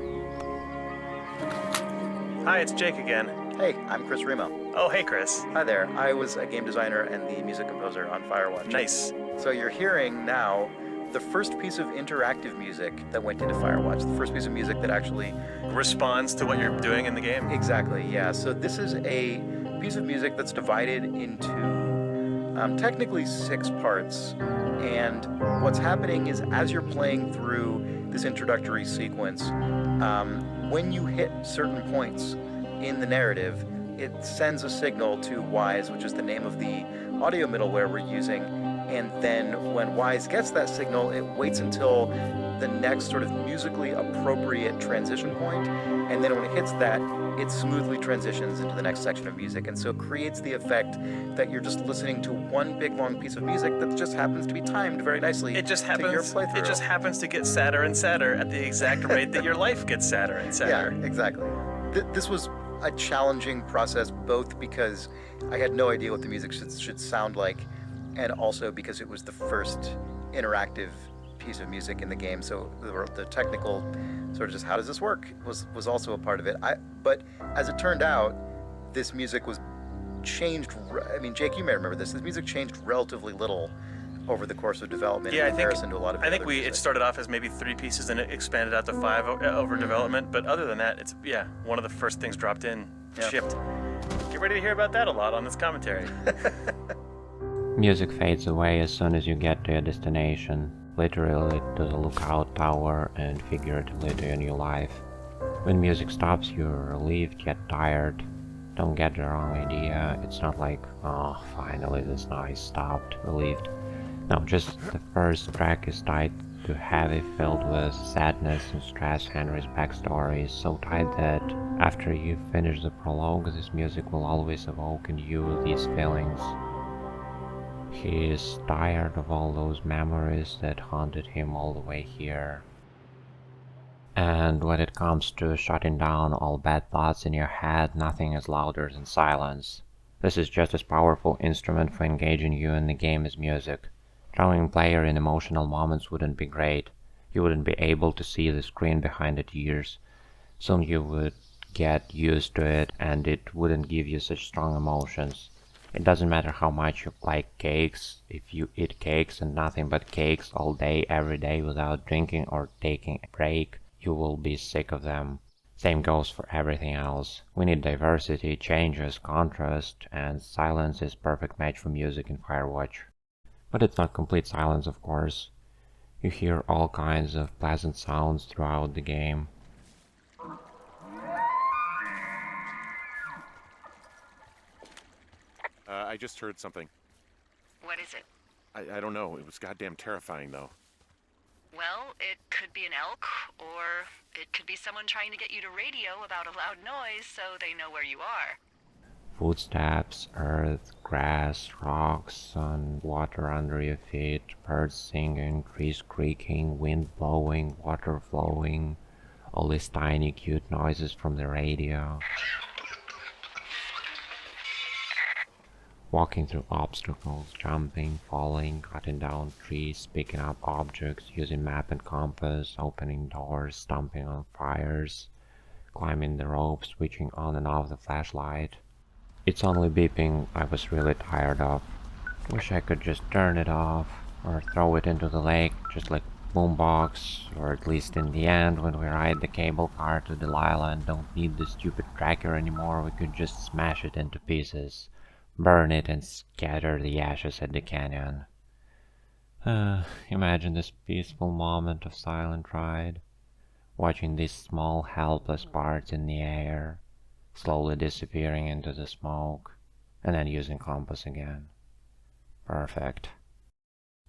Hi, it's Jake again. Hey, I'm Chris Remo. Oh, hey, Chris. Hi there. I was a game designer and the music composer on Firewatch. Nice. So you're hearing now the first piece of interactive music that went into Firewatch, the first piece of music that actually Responds to what you're doing in the game? Exactly, yeah. So this is a piece of music that's divided into technically 6 parts. And what's happening is as you're playing through this introductory sequence, when you hit certain points in the narrative, it sends a signal to Wise, which is the name of the audio middleware we're using. And then when Wise gets that signal, it waits until the next sort of musically appropriate transition point, and then when it hits that, it smoothly transitions into the next section of music, and so it creates the effect that you're just listening to one big long piece of music that just happens to be timed very nicely It just to your happens. playthrough. It just happens to get sadder and sadder at the exact rate that your life gets sadder and sadder. Yeah, exactly. This was a challenging process, both because I had no idea what the music should sound like, and also because it was the first interactive piece of music in the game, so the technical sort of just how does this work was also a part of it. But as it turned out, this music was changed. I mean, Jake, you may remember this. This music changed relatively little over the course of development in comparison to a lot of. I think it started off as maybe 3 pieces and it expanded out to 5 over development. But other than that, it's one of the first things dropped in, shipped. Get ready to hear about that a lot on this commentary. Music fades away as soon as you get to your destination, literally to the lookout tower and figuratively to your new life. When music stops, you're relieved yet tired. Don't get the wrong idea, it's not like, oh, finally this noise stopped, relieved. No, just the first track is tied to heavy, filled with sadness and stress. Henry's backstory is so tight that after you finish the prologue, this music will always evoke in you these feelings. He is tired of all those memories that haunted him all the way here. And when it comes to shutting down all bad thoughts in your head, nothing is louder than silence. This is just as powerful instrument for engaging you in the game as music. Drawing player in emotional moments wouldn't be great. You wouldn't be able to see the screen behind the tears. Soon you would get used to it and it wouldn't give you such strong emotions. It doesn't matter how much you like cakes, if you eat cakes and nothing but cakes all day, every day without drinking or taking a break, you will be sick of them. Same goes for everything else. We need diversity, changes, contrast, and silence is perfect match for music in Firewatch. But it's not complete silence, of course. You hear all kinds of pleasant sounds throughout the game. I just heard something. What is it? I don't know. It was goddamn terrifying, though. Well, it could be an elk, or it could be someone trying to get you to radio about a loud noise so they know where you are. Footsteps, earth, grass, rocks, sun, water under your feet, birds singing, trees creaking, wind blowing, water flowing, all these tiny cute noises from the radio. walking through obstacles, jumping, falling, cutting down trees, picking up objects, using map and compass, opening doors, stomping on fires, climbing the rope, switching on and off the flashlight. It's only beeping I was really tired of. Wish I could just turn it off, or throw it into the lake, just like Boombox, or at least in the end, when we ride the cable car to Delilah and don't need the stupid tracker anymore, we could just smash it into pieces, burn it and scatter the ashes at the canyon. Imagine this peaceful moment of silent ride, watching these small helpless parts in the air, slowly disappearing into the smoke, and then using compass again. Perfect.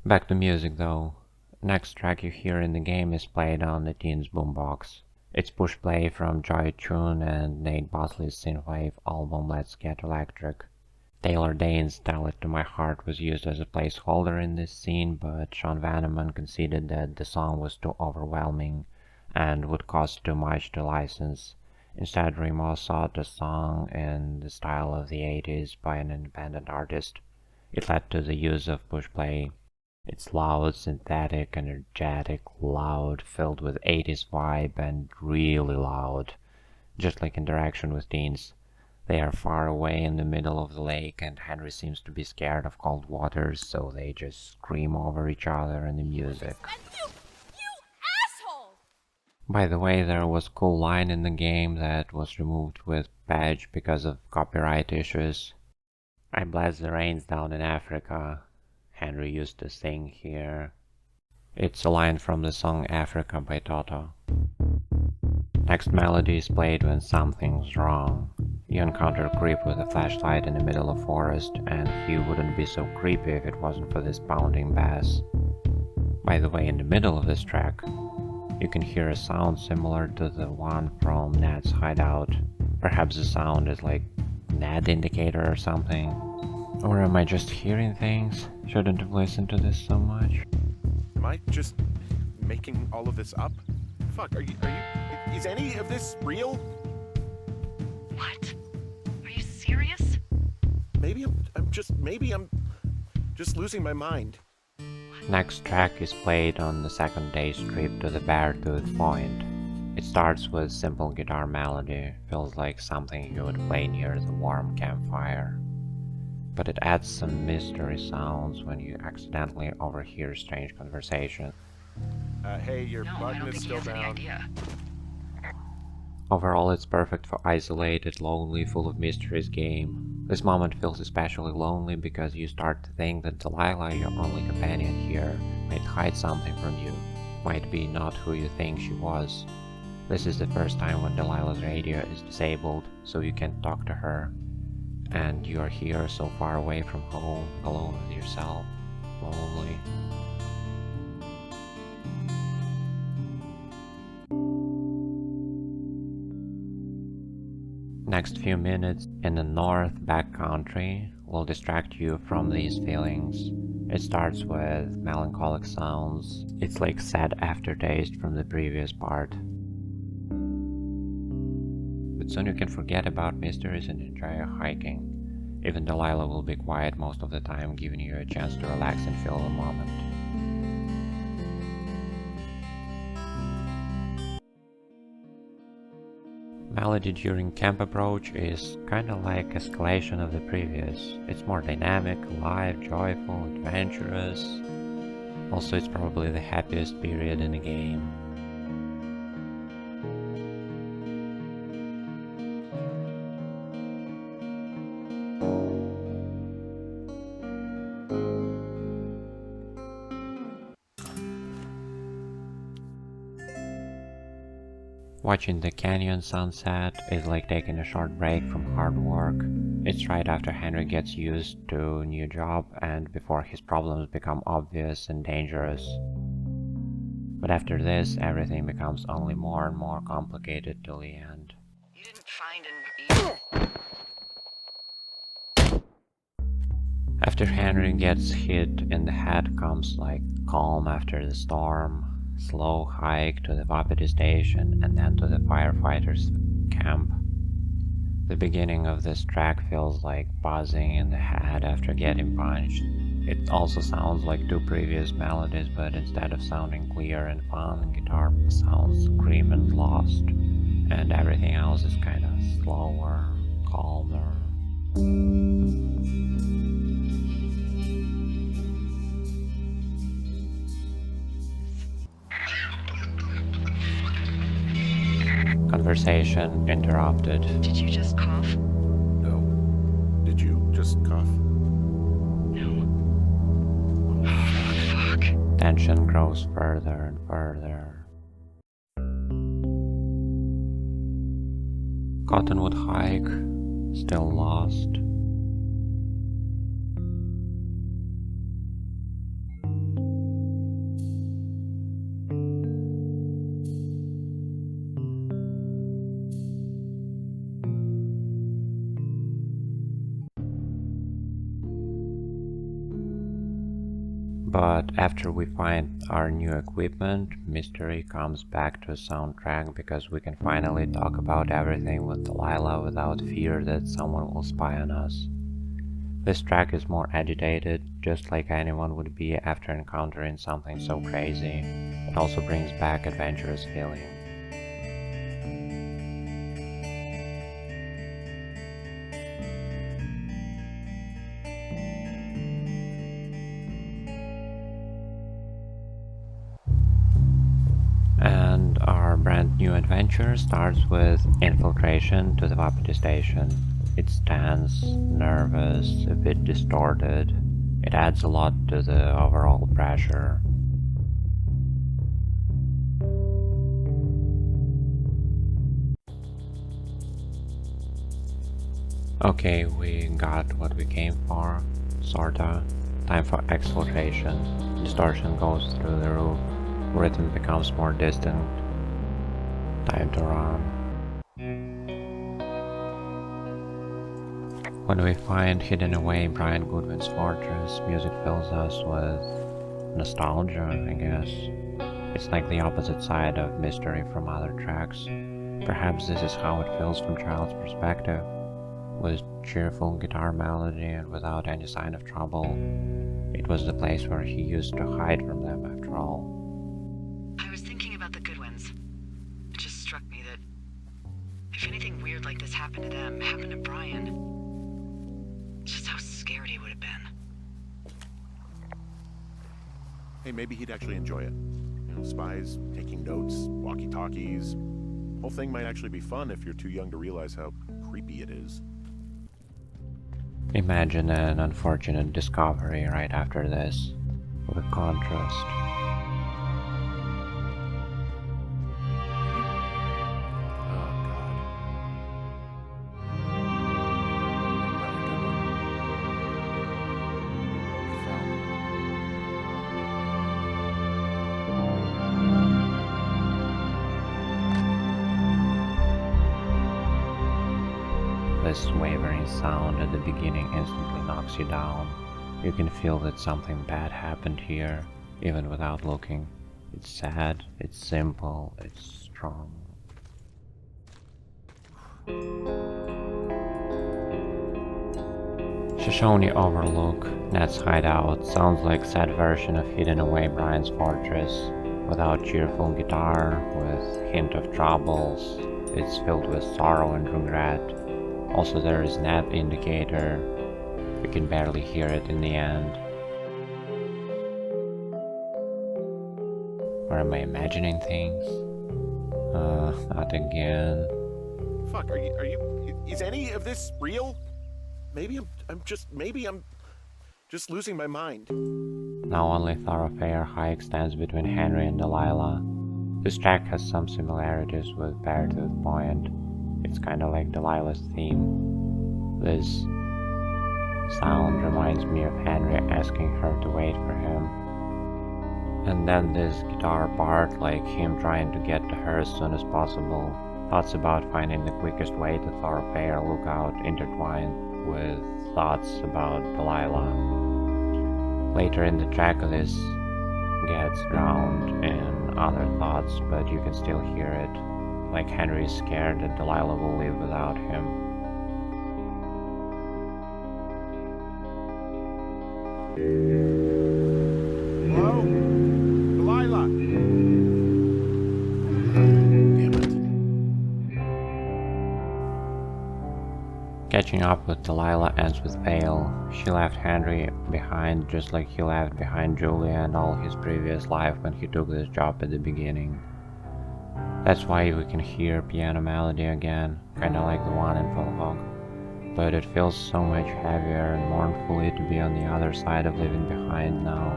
Back to music though. Next track you hear in the game is played on the Teens boombox. It's push play from Joy Tune and Nate Bosley's synthwave album Let's Get Electric. Taylor Dane's Tell It To My Heart was used as a placeholder in this scene, but Sean Vanneman conceded that the song was too overwhelming and would cost too much to license. Instead, Remo sought a song in the style of the 80s by an independent artist. It led to the use of push play. It's loud, synthetic, energetic, loud, filled with 80s vibe, and really loud. Just like interaction with teens. They are far away in the middle of the lake, and Henry seems to be scared of cold waters, so they just scream over each other in the music. You asshole! By the way, there was a cool line in the game that was removed with patch because of copyright issues. I bless the rains down in Africa. Henry used to sing here. It's a line from the song Africa by Toto. Next melody is played when something's wrong. You encounter a creep with a flashlight in the middle of forest, and he wouldn't be so creepy if it wasn't for this pounding bass. By the way, in the middle of this track, you can hear a sound similar to the one from Nat's hideout. Perhaps the sound is like Nat indicator or something. Or am I just hearing things? Shouldn't have listened to this so much. Am I just making all of this up? Fuck, is any of this real? What? Are you serious? Maybe I'm just losing my mind. Next track is played on the second day's trip to the Beartooth Point. It starts with simple guitar melody, feels like something you would play near the warm campfire. But it adds some mystery sounds when you accidentally overhear strange conversation. Hey, your No, I button don't is think he still has any down. idea. Overall, it's perfect for isolated, lonely, full of mysteries game. This moment feels especially lonely because you start to think that Delilah, your only companion here, might hide something from you, might be not who you think she was. This is the first time when Delilah's radio is disabled, so you can't talk to her. And you are here so far away from home, alone with yourself, lonely. Next few minutes in the north backcountry will distract you from these feelings. It starts with melancholic sounds. It's like sad aftertaste from the previous part. But soon you can forget about mysteries and enjoy your hiking. Even Delilah will be quiet most of the time, giving you a chance to relax and feel the moment. Melody during camp approach is kinda like escalation of the previous. It's more dynamic, alive, joyful, adventurous. Also, it's probably the happiest period in the game. Watching the canyon sunset is like taking a short break from hard work. It's right after Henry gets used to a new job and before his problems become obvious and dangerous. But after this, everything becomes only more and more complicated till the end. You didn't find an... After Henry gets hit in the head comes like calm after the storm. Slow hike to the Wapiti station and then to the firefighters' camp. The beginning of this track feels like buzzing in the head after getting punched. It also sounds like two previous melodies, but instead of sounding clear and fun, guitar sounds grim and lost, and everything else is kind of slower, calmer. Conversation interrupted. Did you just cough? No. Did you just cough? No. Fuck. Tension grows further and further. Cottonwood Hike, still lost. But after we find our new equipment, mystery comes back to a soundtrack because we can finally talk about everything with Delilah without fear that someone will spy on us. This track is more agitated, just like anyone would be after encountering something so crazy. It also brings back adventurous feeling. And our brand new adventure starts with infiltration to the Wapiti station. It's tense, nervous, a bit distorted. It adds a lot to the overall pressure. Okay, we got what we came for, sorta. Time for exfiltration. Distortion goes through the roof. Rhythm becomes more distant. Time to run. When we find hidden away Brian Goodwin's fortress, music fills us with nostalgia, I guess. It's like the opposite side of mystery from other tracks. Perhaps this is how it feels from Child's perspective, with cheerful guitar melody and without any sign of trouble. It was the place where he used to hide from them after all. I was thinking about the Goodwins. It just struck me that if anything weird like this happened to them, happened to Brian, just how scared he would have been. Hey, maybe he'd actually enjoy it. You know, spies, taking notes, walkie-talkies. Whole thing might actually be fun if you're too young to realize how creepy it is. Imagine an unfortunate discovery right after this. What a contrast. This wavering sound at the beginning instantly knocks you down. You can feel that something bad happened here, even without looking. It's sad, it's simple, it's strong. Shoshone Overlook, Ned's hideout, sounds like sad version of hidden away Brian's fortress. Without cheerful guitar, with hint of troubles, it's filled with sorrow and regret. Also there is Ned indicator, we can barely hear it in the end. Or am I imagining things? Not again. Fuck, are you, is any of this real? Maybe I'm just losing my mind. Now only Thoroughfare Hike stands between Henry and Delilah. This track has some similarities with Beartooth Point. It's kinda like Delilah's theme. This sound reminds me of Henry asking her to wait for him. And then this guitar part, like him trying to get to her as soon as possible. Thoughts about finding the quickest way to Thoroughfare Lookout intertwined with thoughts about Delilah. Later in the track this gets drowned in other thoughts, but you can still hear it. Like Henry is scared that Delilah will leave without him. Hello? Delilah! Damn it. Catching up with Delilah ends with Vale. She left Henry behind just like he left behind Julia and all his previous life when he took this job at the beginning. That's why we can hear piano melody again, kinda like the one in Prologue. But it feels so much heavier and mournfully to be on the other side of leaving behind now.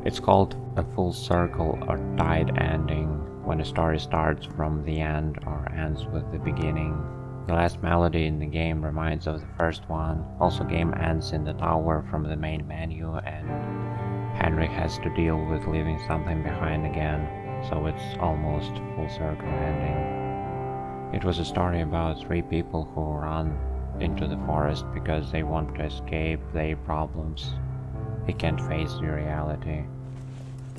It's called a full circle or tied ending, when a story starts from the end or ends with the beginning. The last melody in the game reminds of the first one. Also, game ends in the tower from the main menu and Henry has to deal with leaving something behind again, so it's almost full circle ending. It was a story about 3 people who run into the forest because they want to escape their problems. They can't face the reality.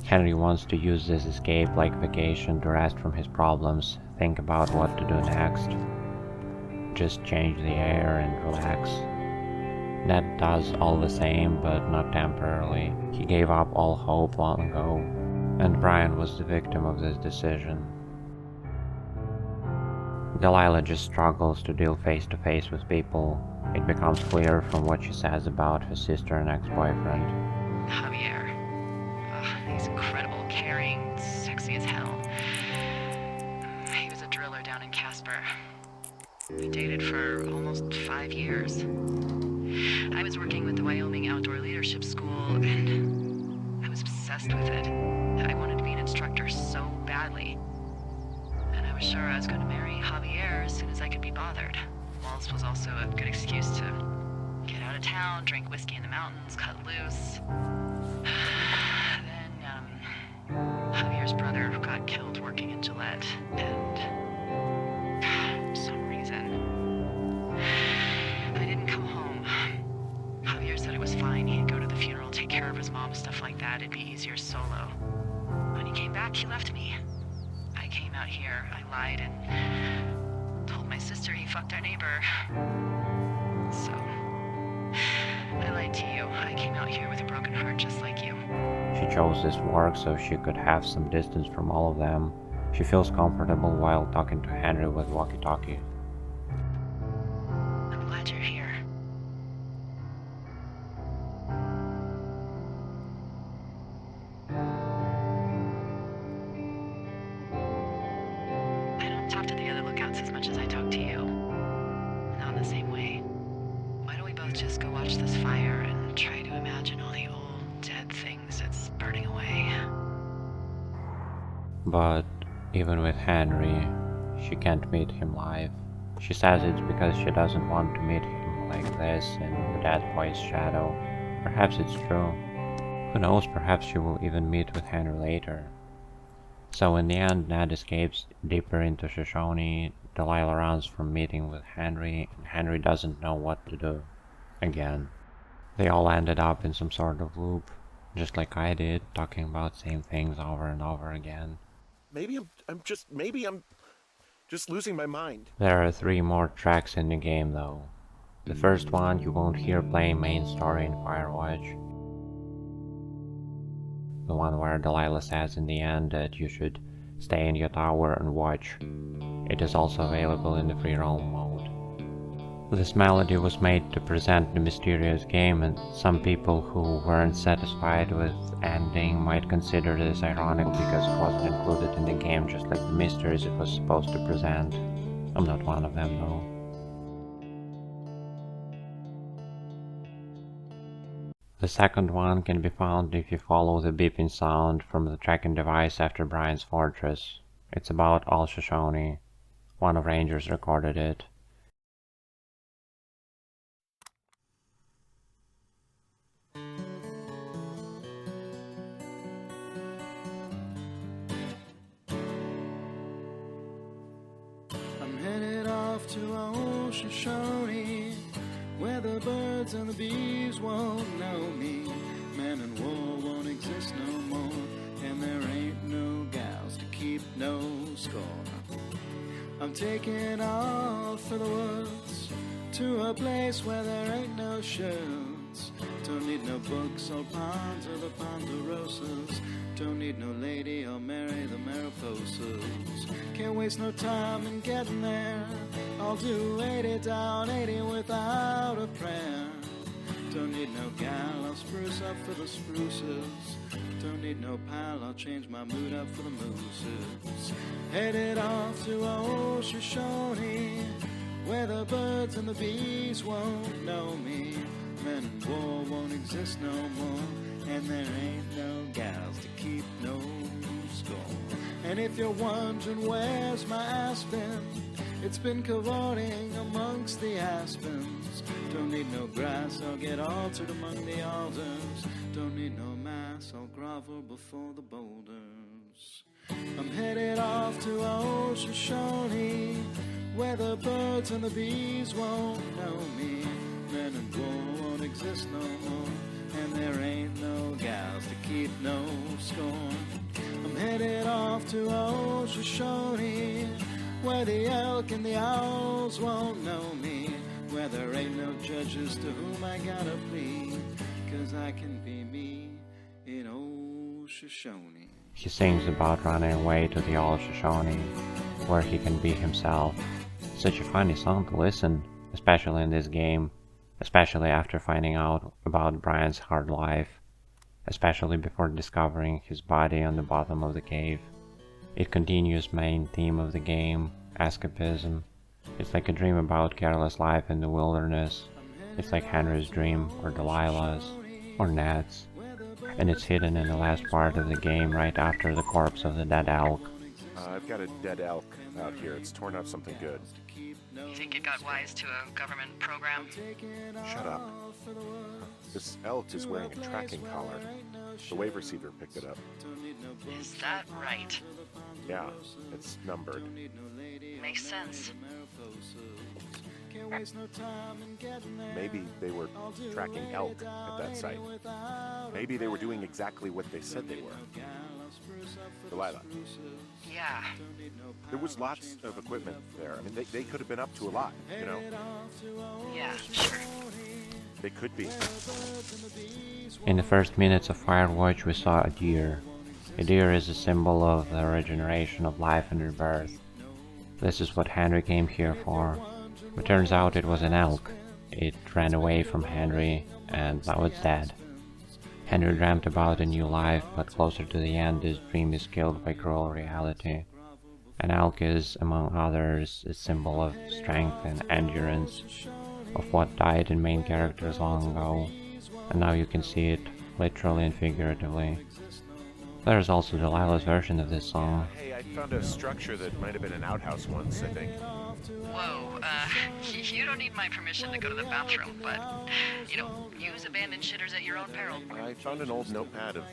Henry wants to use this escape like vacation to rest from his problems, think about what to do next. Just change the air and relax. Ned does all the same, but not temporarily. He gave up all hope long ago, and Brian was the victim of this decision. Delilah just struggles to deal face to face with people. It becomes clear from what she says about her sister and ex-boyfriend. Javier. He's incredible, caring, sexy as hell. He was a driller down in Casper. We dated for almost 5 years. I was working with the Wyoming Outdoor Leadership School, and I was obsessed with it. I wanted to be an instructor so badly. And I was sure I was going to marry Javier as soon as I could be bothered. Walls was also a good excuse to get out of town, drink whiskey in the mountains, cut loose. Then, Javier's brother got killed working in Gillette, and for some reason, I didn't come home. Javier said it was fine. He'd go to the funeral, take care of his mom, stuff like that. It'd be easier solo. When he came back, he left me. I came out here. I lied and told my sister he fucked our neighbor. So, I lied to you. I came out here with a broken heart just like you. She chose this work so she could have some distance from all of them. She feels comfortable while talking to Henry with walkie-talkie. I'm glad you're here. I don't talk to the other lookouts as much as I talk to you. Not in the same way. Why don't we both just go watch this fire and try to imagine all the old, dead things it's burning away? But even with Henry, she can't meet him live. She says it's because she doesn't want to meet him like this in the dead boy's shadow. Perhaps it's true. Who knows, perhaps she will even meet with Henry later. So in the end, Ned escapes deeper into Shoshone, Delilah runs from meeting with Henry, and Henry doesn't know what to do. Again. They all ended up in some sort of loop, just like I did, talking about same things over and over again. Maybe I'm just losing my mind. There are 3 more tracks in the game though. The first one you won't hear playing main story in Firewatch. The one where Delilah says in the end that you should stay in your tower and watch. It is also available in the free roam mode. This melody was made to present the mysterious game, and some people who weren't satisfied with ending might consider this ironic because it wasn't included in the game just like the mysteries it was supposed to present. I'm not one of them though. The second one can be found if you follow the beeping sound from the tracking device after Brian's fortress. It's about all Shoshone. One of Rangers recorded it. I'm headed off to old Shoshone, where the birds and the bees won't know me. Man and war won't exist no more, and there ain't no gals to keep no score. I'm taking off for the woods, to a place where there ain't no shoots, Don't need no books or ponds or the ponderosas. Don't need no lady or marry the Mariposas. Can't waste no time in getting there. I'll do 80 down, 80 without a prayer. Don't need no gal, I'll spruce up for the spruces. Don't need no pal, I'll change my mood up for the mooses. Headed off to old Shoshone, where the birds and the bees won't know me. Men and war won't exist no more, and there ain't no gals to keep no score. And if you're wondering where's my aspen, it's been cavorting amongst the aspens. Don't need no grass, I'll get altered among the alders. Don't need no mass, I'll grovel before the boulders. I'm headed off to old Shoshone, where the birds and the bees won't know me. Men and war won't exist no more, and there ain't no gals to keep no score. I'm headed off to old Shoshone, where the elk and the owls won't know me, where there ain't no judges to whom I gotta plead, 'cause I can be me in old Shoshone. He sings about running away to the old Shoshone, where he can be himself. Such a funny song to listen, especially in this game, especially after finding out about Brian's hard life, especially before discovering his body on the bottom of the cave. It continues main theme of the game, escapism. It's like a dream about careless life in the wilderness. It's like Henry's dream, or Delilah's, or Ned's. And it's hidden in the last part of the game right after the corpse of the dead elk. I've got a dead elk out here. It's torn up something good. You think it got wise to a government program? Shut up. This elk is wearing a tracking collar. The wave receiver picked it up. Is that right? Yeah, it's numbered. Makes sense. Maybe they were tracking elk at that site. Maybe they were doing exactly what they said they were. Delilah. Yeah. There was lots of equipment there. I mean, they could have been up to a lot, you know? Yeah, sure. They could be. In the first minutes of Firewatch we saw a deer. A deer is a symbol of the regeneration of life and rebirth. This is what Henry came here for. But turns out it was an elk. It ran away from Henry, and now it's dead. Henry dreamt about a new life, but closer to the end his dream is killed by cruel reality. An elk is, among others, a symbol of strength and endurance, of what died in main characters long ago, and now you can see it, literally and figuratively. There's also Delilah's version of this song. Hey, I found a structure that might have been an outhouse once, I think. Whoa, you don't need my permission to go to the bathroom, but, use abandoned shitters at your own peril. I found an old notepad of,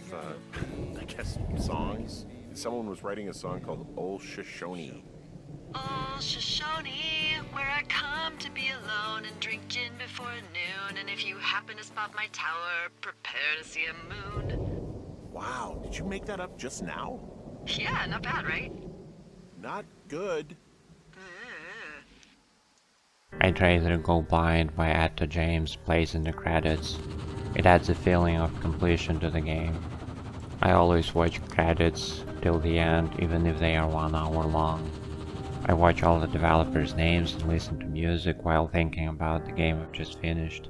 I guess, songs. Someone was writing a song called Old Shoshone. Oh, Shoshone, where I come to be alone and drink gin before noon, and if you happen to spot my tower, prepare to see a moon. Wow, did you make that up just now? Yeah, not bad, right? Not good. I'd rather go blind by Etta James plays in the credits. It adds a feeling of completion to the game. I always watch credits till the end, even if they are 1 hour long. I watch all the developers' names and listen to music while thinking about the game I've just finished.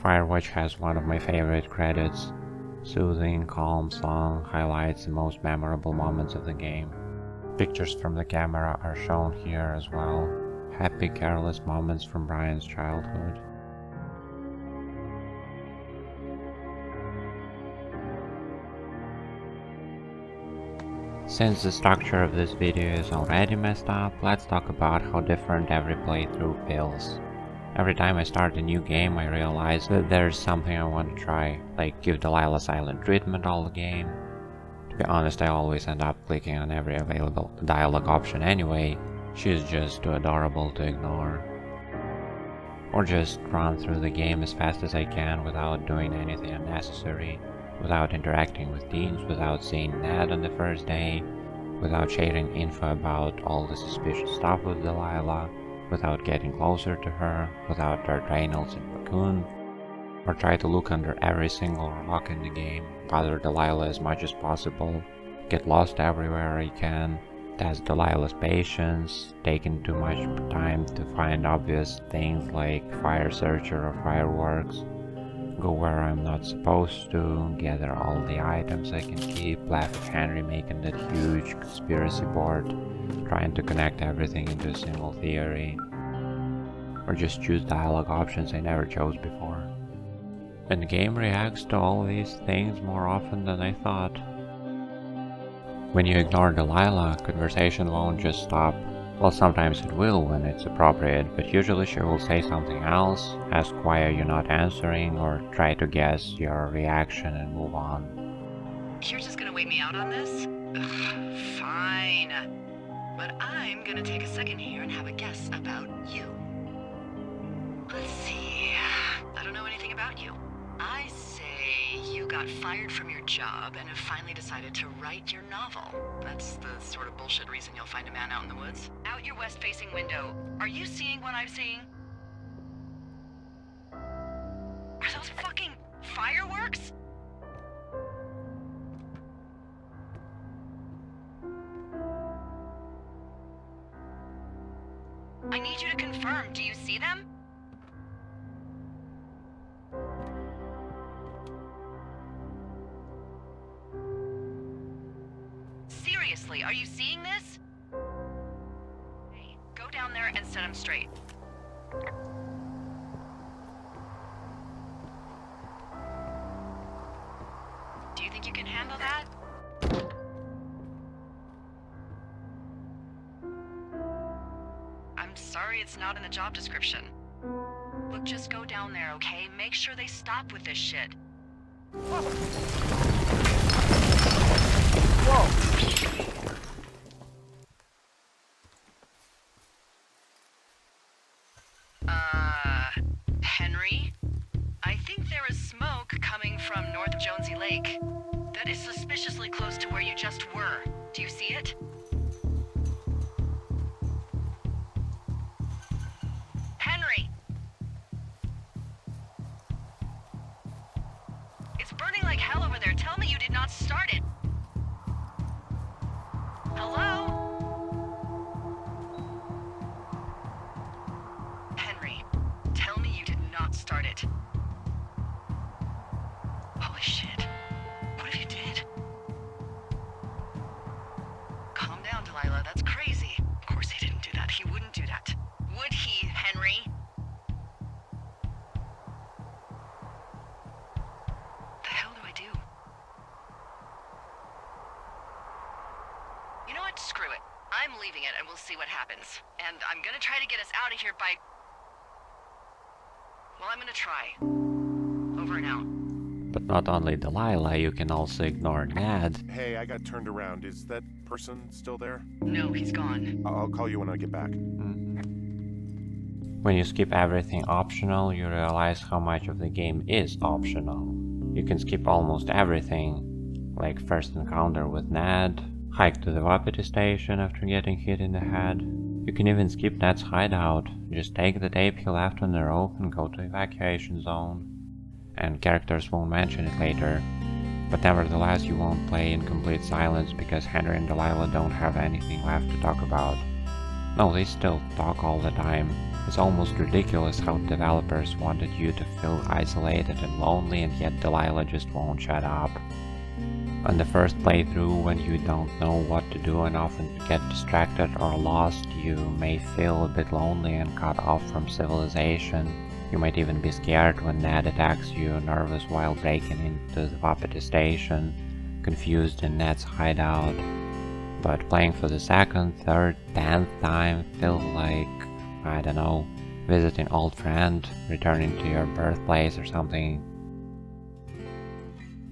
Firewatch has one of my favorite credits. Soothing, calm song highlights the most memorable moments of the game. Pictures from the camera are shown here as well. Happy, careless moments from Brian's childhood. Since the structure of this video is already messed up, let's talk about how different every playthrough feels. Every time I start a new game I realize that there's something I want to try, like give Delilah silent treatment all the game. To be honest, I always end up clicking on every available dialogue option anyway. She's just too adorable to ignore. Or just run through the game as fast as I can without doing anything unnecessary, without interacting with teens, without seeing Ned on the first day, without sharing info about all the suspicious stuff with Delilah, without getting closer to her, without Burt Reynolds and Raccoon. or try to look under every single rock in the game, bother Delilah as much as possible, get lost everywhere I can, test Delilah's patience, taking too much time to find obvious things like fire searcher or fireworks, go where I'm not supposed to, gather all the items I can keep, laugh at Henry making that huge conspiracy board, trying to connect everything into a single theory, or just choose dialogue options I never chose before. And the game reacts to all these things more often than I thought. When you ignore Delilah, conversation won't just stop. Well, sometimes it will when it's appropriate, but usually she will say something else, ask why are you not answering, or try to guess your reaction and move on. You're just gonna wait me out on this? Ugh, fine. But I'm gonna take a second here and have a guess about you. Let's see. I don't know anything about you. I say you got fired from your job and have finally decided to write your novel. That's the sort of bullshit reason you'll find a man out in the woods. Out your west-facing window, are you seeing what I'm seeing? Are those fucking fireworks? I need you to confirm. Do you see them? Seriously, are you seeing this? Hey, go down there and set them straight. Do you think you can handle that? I'm sorry it's not in the job description. Look, just go down there, okay? Make sure they stop with this shit. Henry? I think there is smoke coming from north of Jonesy Lake. That is suspiciously close to where you just were. Do you see it? Henry! It's burning like hell over there. Tell me you did not start it. Hello? Henry, tell me you did not start it. Holy shit. What if you did? Calm down, Delilah. That's crazy. Of course he didn't do that. He wouldn't do that. Would he, Henry? The hell do I do? You know what? Screw it. I'm leaving it and we'll see what happens. And I'm gonna try to get us out of here by... Well, I'm gonna try. Over and out. But not only Delilah, you can also ignore Ned. Hey, I got turned around. Is that person still there? No, he's gone. I'll call you when I get back. When you skip everything optional, you realize how much of the game is optional. You can skip almost everything, like first encounter with Ned, hike to the Wapiti station after getting hit in the head. You can even skip Ned's hideout, just take the tape he left on the rope and go to evacuation zone. And characters won't mention it later, but nevertheless you won't play in complete silence because Henry and Delilah don't have anything left to talk about. No, they still talk all the time. It's almost ridiculous how developers wanted you to feel isolated and lonely, and yet Delilah just won't shut up. On the first playthrough, when you don't know what to do and often get distracted or lost, you may feel a bit lonely and cut off from civilization. You might even be scared when Ned attacks you, nervous while breaking into the Wapiti station, confused in Ned's hideout. But playing for the second, third, 10th time feels like, I don't know, visiting old friend, returning to your birthplace or something.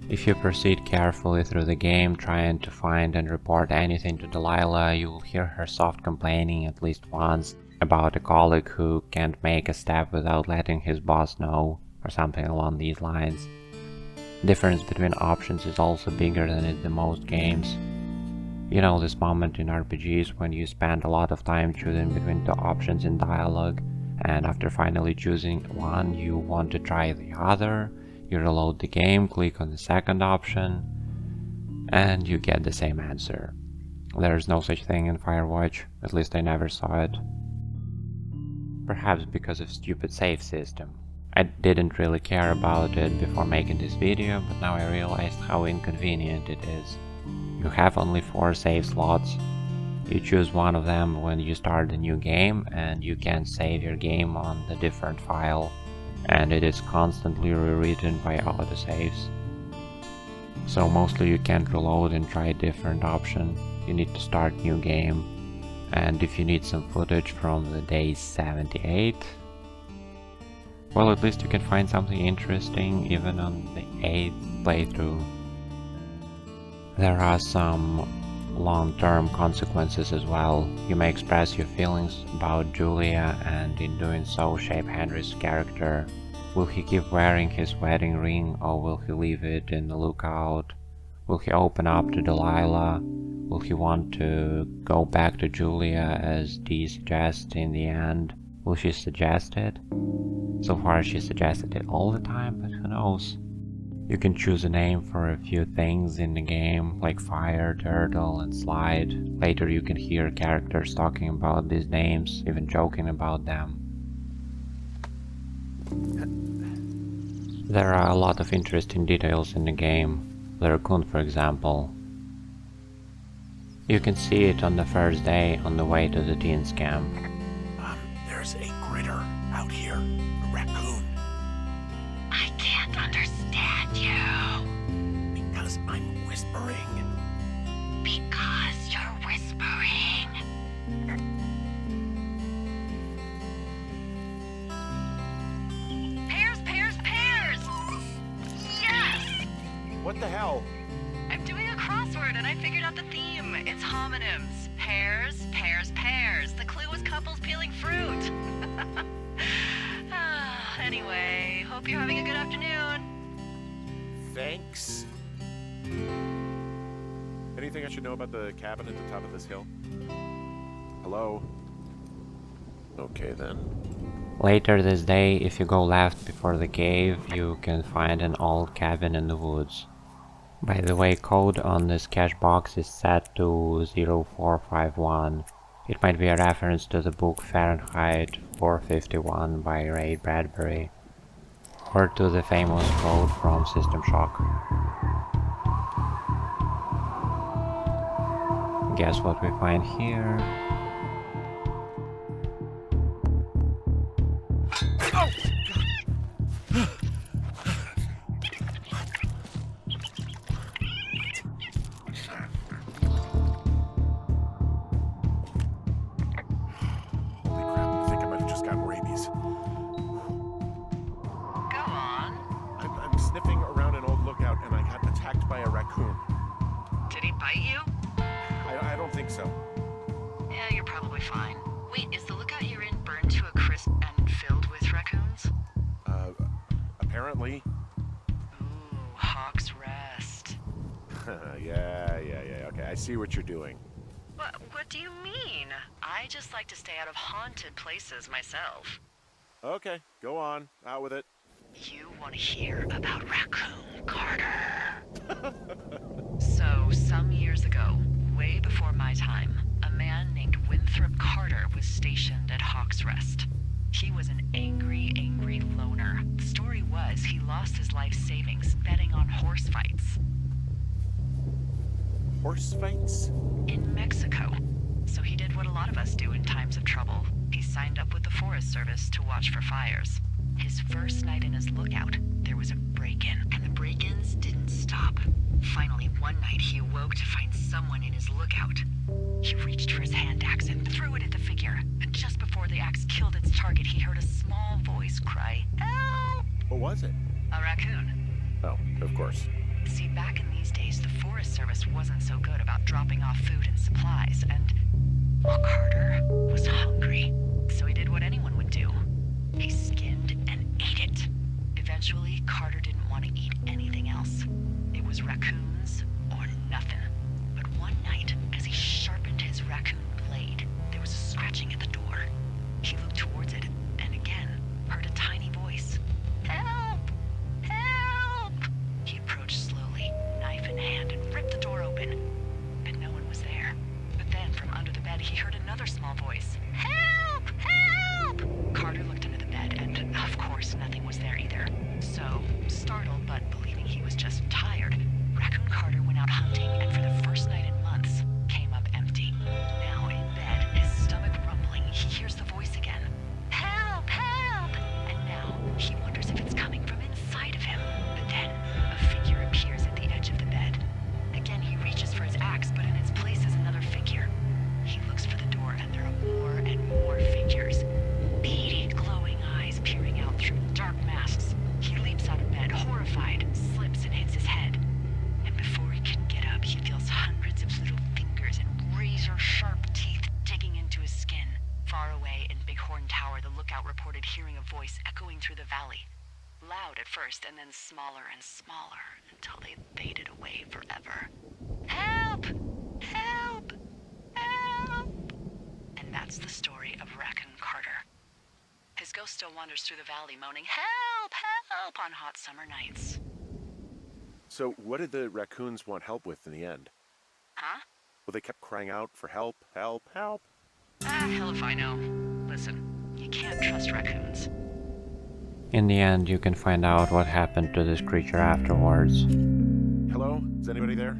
If you proceed carefully through the game, trying to find and report anything to Delilah, you will hear her soft complaining at least once about a colleague who can't make a step without letting his boss know, or something along these lines. Difference between options is also bigger than in most games. You know this moment in RPGs when you spend a lot of time choosing between the options in dialogue, and after finally choosing one you want to try the other, you reload the game, click on the second option, and you get the same answer. There's no such thing in Firewatch, at least I never saw it. Perhaps because of stupid save system. I didn't really care about it before making this video, but now I realized how inconvenient it is. You have only 4 save slots. You choose one of them when you start a new game, and you can save your game on the different file, and it is constantly rewritten by autosaves. So mostly you can't reload and try a different option. You need to start new game, and if you need some footage from the day 78, well, at least you can find something interesting even on the 8th playthrough. There are some long-term consequences as well. You may express your feelings about Julia, and in doing so shape Henry's character. Will he keep wearing his wedding ring, or will he leave it in the lookout? Will he open up to Delilah? Will he want to go back to Julia as Dee suggests in the end? Will she suggest it? So far she suggested it all the time, but who knows? You can choose a name for a few things in the game, like Fire, Turtle, and Slide. Later you can hear characters talking about these names, even joking about them. There are a lot of interesting details in the game. The raccoon, for example. You can see it on the first day on the way to the teens camp. There's a critter out here. A raccoon. I can't understand you. Because I'm whispering. Because you're whispering. Pears, pears, pears! Yes! What the hell? I'm doing a crossword and I figured out the theme. It's homonyms. Pears, pears, pears. The clue was couples peeling fruit. Anyway, hope you're having a good afternoon. Thanks. Anything I should know about the cabin at the top of this hill? Hello? Okay then. Later this day, if you go left before the cave, you can find an old cabin in the woods. By the way, code on this cache box is set to 0451. It might be a reference to the book Fahrenheit 451 by Ray Bradbury, or to the famous quote from System Shock. Guess what we find here? Apparently. Ooh, Hawk's Rest. Yeah. Okay, I see what you're doing. What do you mean? I just like to stay out of haunted places myself. Okay, go on. Out with it. You want to hear about Raccoon Carter? So, some years ago, way before my time, a man named Winthrop Carter was stationed at Hawk's Rest. He was an angry loner. The story was he lost his life savings betting on horse fights. Horse fights? In Mexico. So he did what a lot of us do in times of trouble. He signed up with the Forest Service to watch for fires. His first night in his lookout, there was a break-in, and the break-ins didn't stop. Finally, one night he awoke to find someone in his lookout. He reached for his hand axe and threw it at the figure. And just before the axe killed its target, he heard a small voice cry, "Help!" What was it? A raccoon. Oh, of course. See, back in these days, the Forest Service wasn't so good about dropping off food and supplies, and well, Carter was hungry. So he did what anyone would do. He skinned and ate it. Eventually, Carter didn't want to eat anything else. It was raccoons or nothing. But one night, as he sharpened his raccoon blade, there was a scratching at the door. He looked towards it, and Loud at first, and then smaller and smaller, until they faded away forever. Help! Help! Help! And that's the story of Raccoon Carter. His ghost still wanders through the valley moaning, "Help! Help!" on hot summer nights. So what did the raccoons want help with in the end? Huh? Well, they kept crying out for help, help, help. Ah, hell if I know. Listen, you can't trust raccoons. In the end, you can find out what happened to this creature afterwards. Hello? Is anybody there?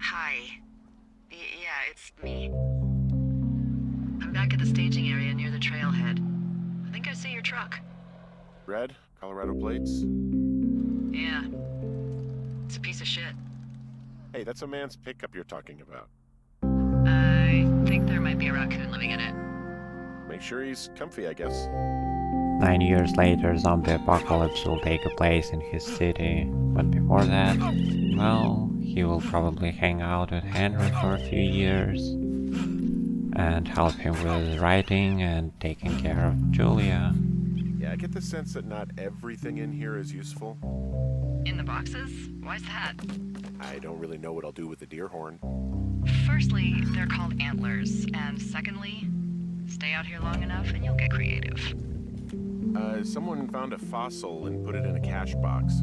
Hi. Yeah, it's me. I'm back at the staging area near the trailhead. I think I see your truck. Red? Colorado plates? Yeah. It's a piece of shit. Hey, that's a man's pickup you're talking about. I think there might be a raccoon living in it. Make sure he's comfy, I guess. 9 years later, zombie apocalypse will take place in his city, but before that, well, he will probably hang out with Henry for a few years and help him with writing and taking care of Julia. Yeah, I get the sense that not everything in here is useful. In the boxes? Why's that? I don't really know what I'll do with the deer horn. Firstly, they're called antlers, and secondly, stay out here long enough and you'll get creative. Someone found a fossil and put it in a cash box.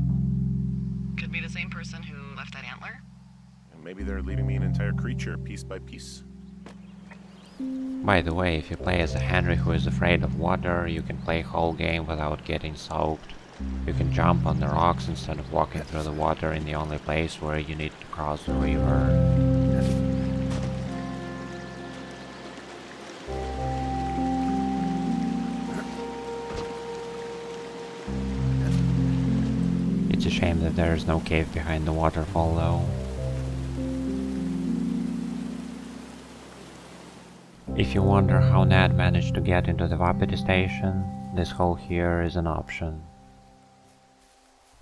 Could be the same person who left that antler. And maybe they're leaving me an entire creature, piece by piece. By the way, if you play as a Henry who is afraid of water, you can play whole game without getting soaked. You can jump on the rocks instead of walking through the water in the only place where you need to cross the river. It's a shame that there is no cave behind the waterfall though. If you wonder how Ned managed to get into the Wapiti station, this hole here is an option.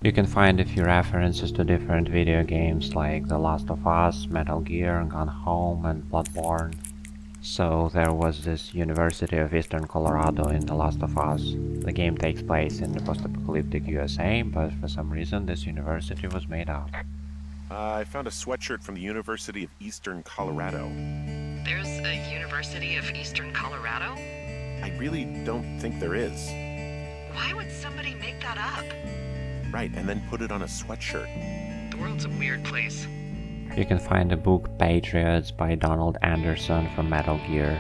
You can find a few references to different video games like The Last of Us, Metal Gear, Gone Home, and Bloodborne. So there was this University of Eastern Colorado in The Last of Us. The game takes place in the post-apocalyptic USA, but for some reason this university was made up. I found a sweatshirt from the University of Eastern Colorado. There's a University of Eastern Colorado? I really don't think there is. Why would somebody make that up? Right, and then put it on a sweatshirt. The world's a weird place. You can find the book Patriots by Donald Anderson from Metal Gear.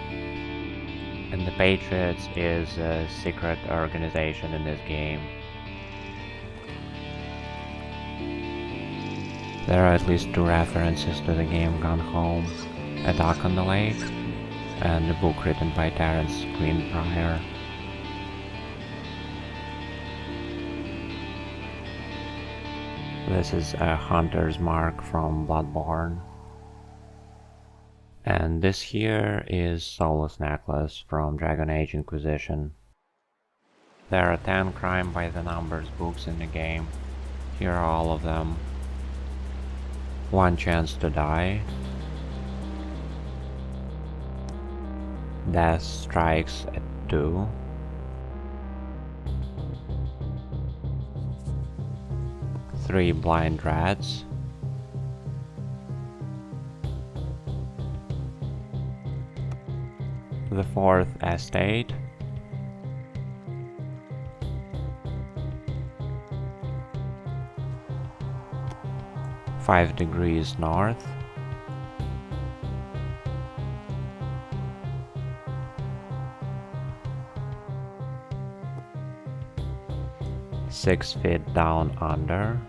And the Patriots is a secret organization in this game. There are at least 2 references to the game Gone Home, A Dock on the Lake, and a book written by Terence Quinn Pryor. This is a hunter's mark from Bloodborne. And this here is Solus Necklace from Dragon Age Inquisition. There are 10 crime by the numbers books in the game. Here are all of them. 1 chance to die. Death strikes at 2. Three blind rats. The 4th estate. Five degrees north. Six feet down under.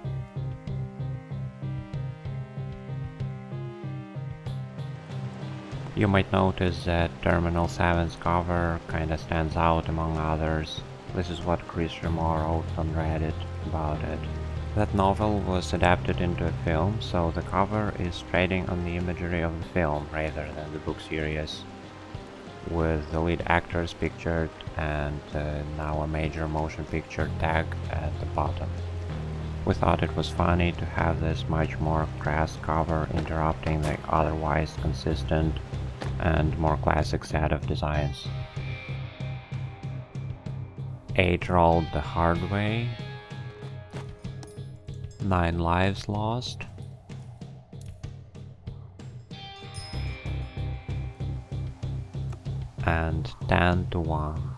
You might notice that Terminal 7's cover kinda stands out among others. This is what Chris Remore wrote on Reddit about it. That novel was adapted into a film, so the cover is trading on the imagery of the film rather than the book series, with the lead actors pictured and now a major motion picture tag at the bottom. We thought it was funny to have this much more crass cover interrupting the otherwise consistent and more classic set of designs. 8 rolled the hard way. 9 lives lost. And 10 to 1.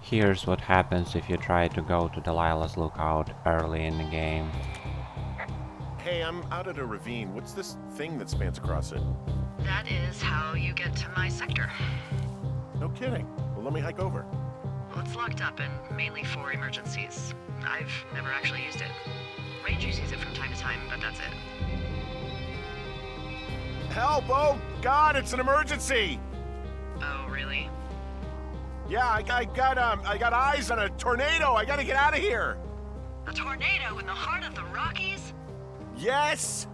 Here's what happens if you try to go to Delilah's lookout early in the game. Hey, I'm out at a ravine. What's this thing that spans across it? That is how you get to my sector. No kidding. Well, let me hike over. Well, it's locked up and mainly for emergencies. I've never actually used it. Rangers use it from time to time, but that's it. Help! Oh, God, it's an emergency! Oh, really? Yeah, I got eyes on a tornado. I gotta get out of here. A tornado in the heart of the Rockies? Yes!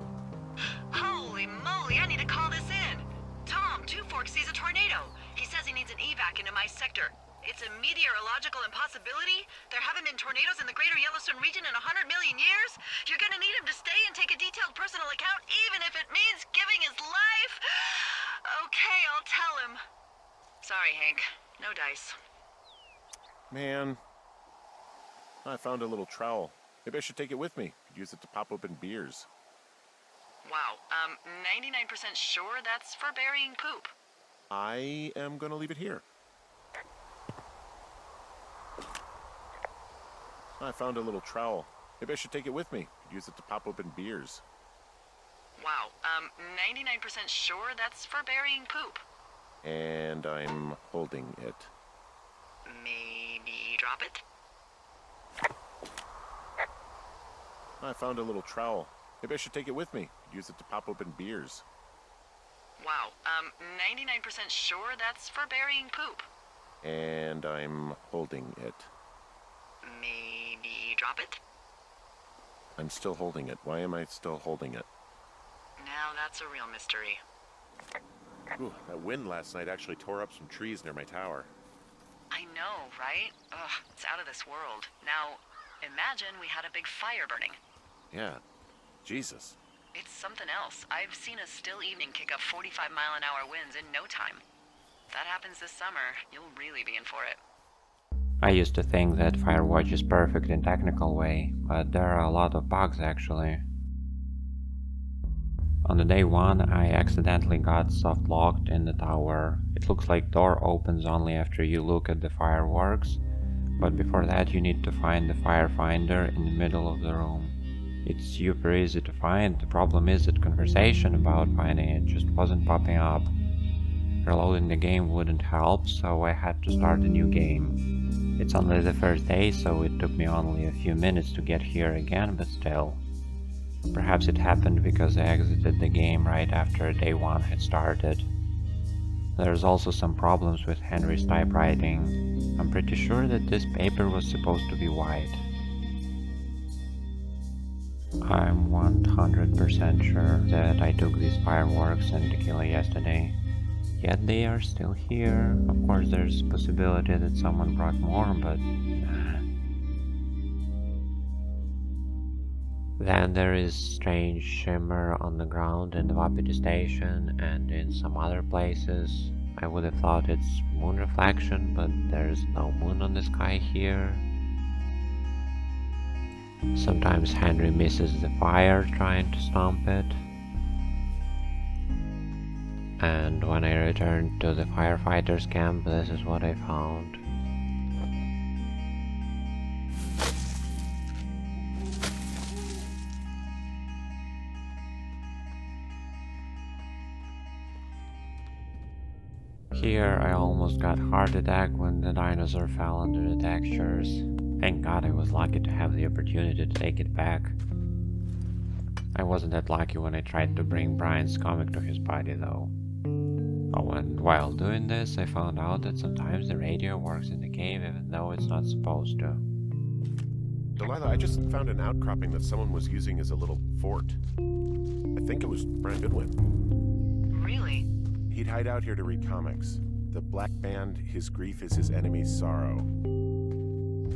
Holy moly, I need to call this in. Tom, Two Forks sees a tornado. He says he needs an evac into my sector. It's a meteorological impossibility. There haven't been tornadoes in the greater Yellowstone region in 100 million years. You're gonna need him to stay and take a detailed personal account, even if it means giving his life. Okay, I'll tell him. Sorry, Hank. No dice. Man. I found a little trowel. Maybe I should take it with me. Could use it to pop open beers. Wow, 99% sure that's for burying poop. I am gonna leave it here. I found a little trowel. Maybe I should take it with me. Could use it to pop open beers. Wow, 99% sure that's for burying poop. And I'm holding it. Maybe drop it? I found a little trowel. Maybe I should take it with me. Could use it to pop open beers. Wow, 99% sure that's for burying poop. And I'm holding it. Maybe drop it? I'm still holding it. Why am I still holding it? Now that's a real mystery. Ooh, that wind last night actually tore up some trees near my tower. I know, right? Ugh, it's out of this world. Now, imagine we had a big fire burning. Yeah. Jesus. It's something else. I've seen a still evening kick up 45-mile-an-hour winds in no time. If that happens this summer, you'll really be in for it. I used to think that Firewatch is perfect in technical way, but there are a lot of bugs actually. On the day 1, I accidentally got soft locked in the tower. It looks like door opens only after you look at the fireworks, but before that you need to find the firefinder in the middle of the room. It's super easy to find. The problem is that conversation about finding it just wasn't popping up. Reloading the game wouldn't help, so I had to start a new game. It's only the first day, so it took me only a few minutes to get here again, but still. Perhaps it happened because I exited the game right after day 1 had started. There's also some problems with Henry's typewriting. I'm pretty sure that this paper was supposed to be white. I'm 100% sure that I took these fireworks and tequila yesterday. Yet they are still here. Of course there's a possibility that someone brought more, but... Then there is strange shimmer on the ground in the Wapiti station and in some other places. I would have thought it's moon reflection, but there's no moon on the sky here. Sometimes Henry misses the fire trying to stomp it. And when I returned to the firefighters camp, this is what I found. Here I almost got heart attack when the dinosaur fell under the textures. Thank God I was lucky to have the opportunity to take it back. I wasn't that lucky when I tried to bring Brian's comic to his body though. Oh, and while doing this, I found out that sometimes the radio works in the cave even though it's not supposed to. Delilah, I just found an outcropping that someone was using as a little fort. I think it was Brian Goodwin. Really? He'd hide out here to read comics. The black band, his grief is his enemy's sorrow.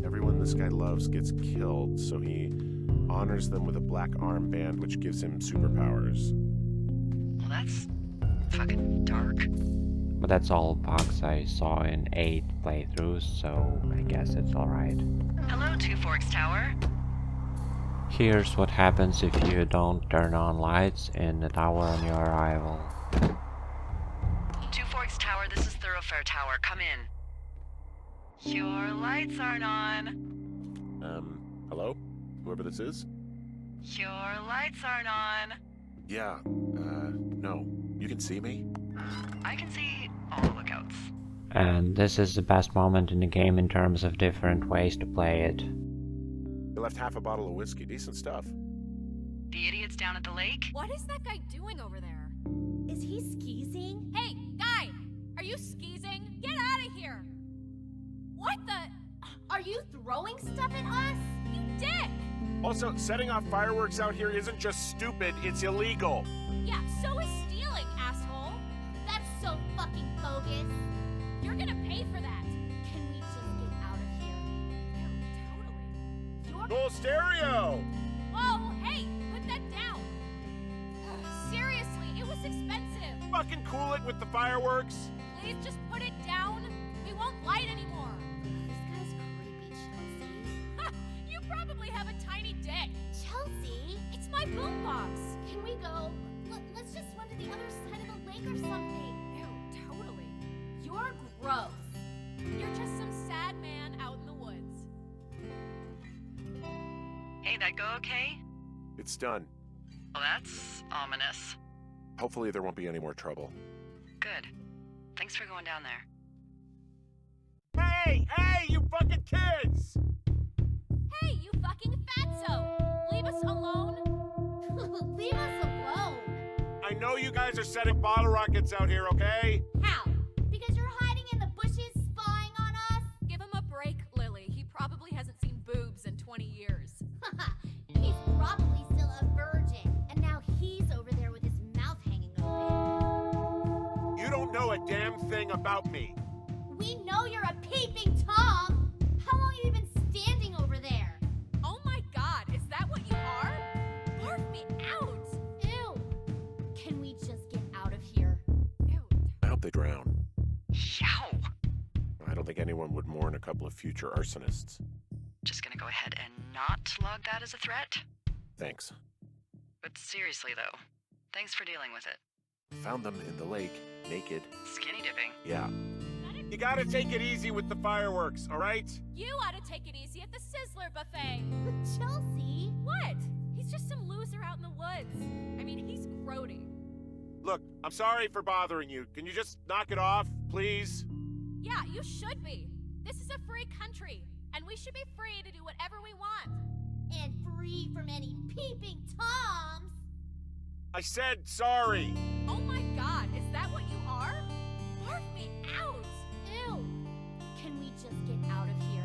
Everyone this guy loves gets killed, so he honors them with a black armband which gives him superpowers. Well, that's fucking dark. But that's all bugs I saw in 8 playthroughs, so I guess it's alright. Hello, Two Forks Tower. Here's what happens if you don't turn on lights in the tower on your arrival. Two Forks Tower, this is Thoroughfare Tower. Come in. Your lights aren't on. Hello? Whoever this is? Your lights aren't on. Yeah, no. You can see me? I can see all the lookouts. And this is the best moment in the game in terms of different ways to play it. They left half a bottle of whiskey. Decent stuff. The idiot's down at the lake? What is that guy doing over there? Is he skeezing? Hey, guy! Are you skeezing? Get out of here! What the? Are you throwing stuff at us? You dick! Also, setting off fireworks out here isn't just stupid, it's illegal. Yeah, so is stealing, asshole! That's so fucking bogus. You're gonna pay for that! Can we just get out of here? Ew, totally. Full stereo! Whoa, hey! Put that down! Seriously, it was expensive! Fucking cool it with the fireworks. Please just put it down! We won't light anymore! This guy's creepy, Chelsea. You probably have a tiny dick! Chelsea? It's my boombox! Can we go? Let's just swim to the other side of the lake or something. Ew, totally. You're gross. You're just some sad man out in the woods. Hey, that go okay? It's done. Well, that's ominous. Hopefully there won't be any more trouble. Good. Thanks for going down there. Hey! Hey, you fucking kids! Hey, you fucking fatso! Leave us alone! Leave us alone. I know you guys are setting bottle rockets out here, okay? How? Because you're hiding in the bushes spying on us? Give him a break, Lily. He probably hasn't seen boobs in 20 years. He's probably still a virgin, and now he's over there with his mouth hanging open. You don't know a damn thing about me. We know you're a peeping Tom. How long have you been standing over there? Oh my god, is that what you are? Barf me out! Ew. Can we just get out of here? Ew. I hope they drown. Yow! I don't think anyone would mourn a couple of future arsonists. Just gonna go ahead and not log that as a threat? Thanks. But seriously, though, thanks for dealing with it. Found them in the lake, naked. Skinny dipping. Yeah. You gotta take it easy with the fireworks, alright? You ought to take it easy at the Sizzler buffet. Chelsea? What? He's just some loser out in the woods. I mean, he's grody. Look, I'm sorry for bothering you. Can you just knock it off, please? Yeah, you should be. This is a free country, and we should be free to do whatever we want. And free from any peeping Toms. I said sorry. Oh my god, is that what you are? Barf me out! Ew. Can we just get out of here?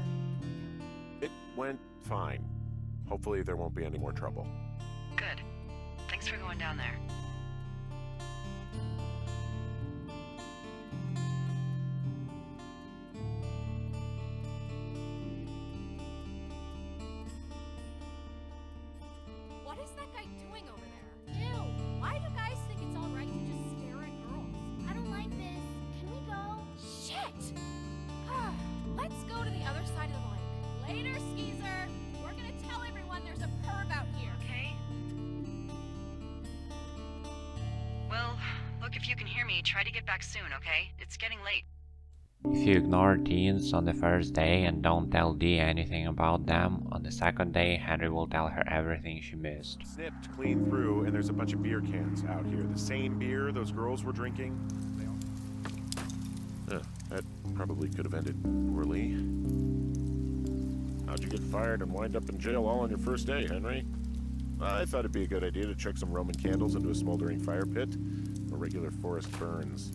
It went fine. Hopefully there won't be any more trouble. Good. Thanks for going down there. What is that guy doing over there? Ew. Why do guys think it's alright to just stare at girls? I don't like this. Can we go? Shit! Let's go to the other side of the lake. Later, Skeezer! We're gonna tell everyone there's a perv out here. Okay? Well, look, if you can hear me, try to get back soon, okay? It's getting late. If you ignore teens on the first day and don't tell Dee anything about them, on the second day Henry will tell her everything she missed. Snipped clean through, and there's a bunch of beer cans out here. The same beer those girls were drinking. That probably could have ended poorly. How'd you get fired and wind up in jail all on your first day, Henry? I thought it'd be a good idea to chuck some Roman candles into a smoldering fire pit, or regular forest burns.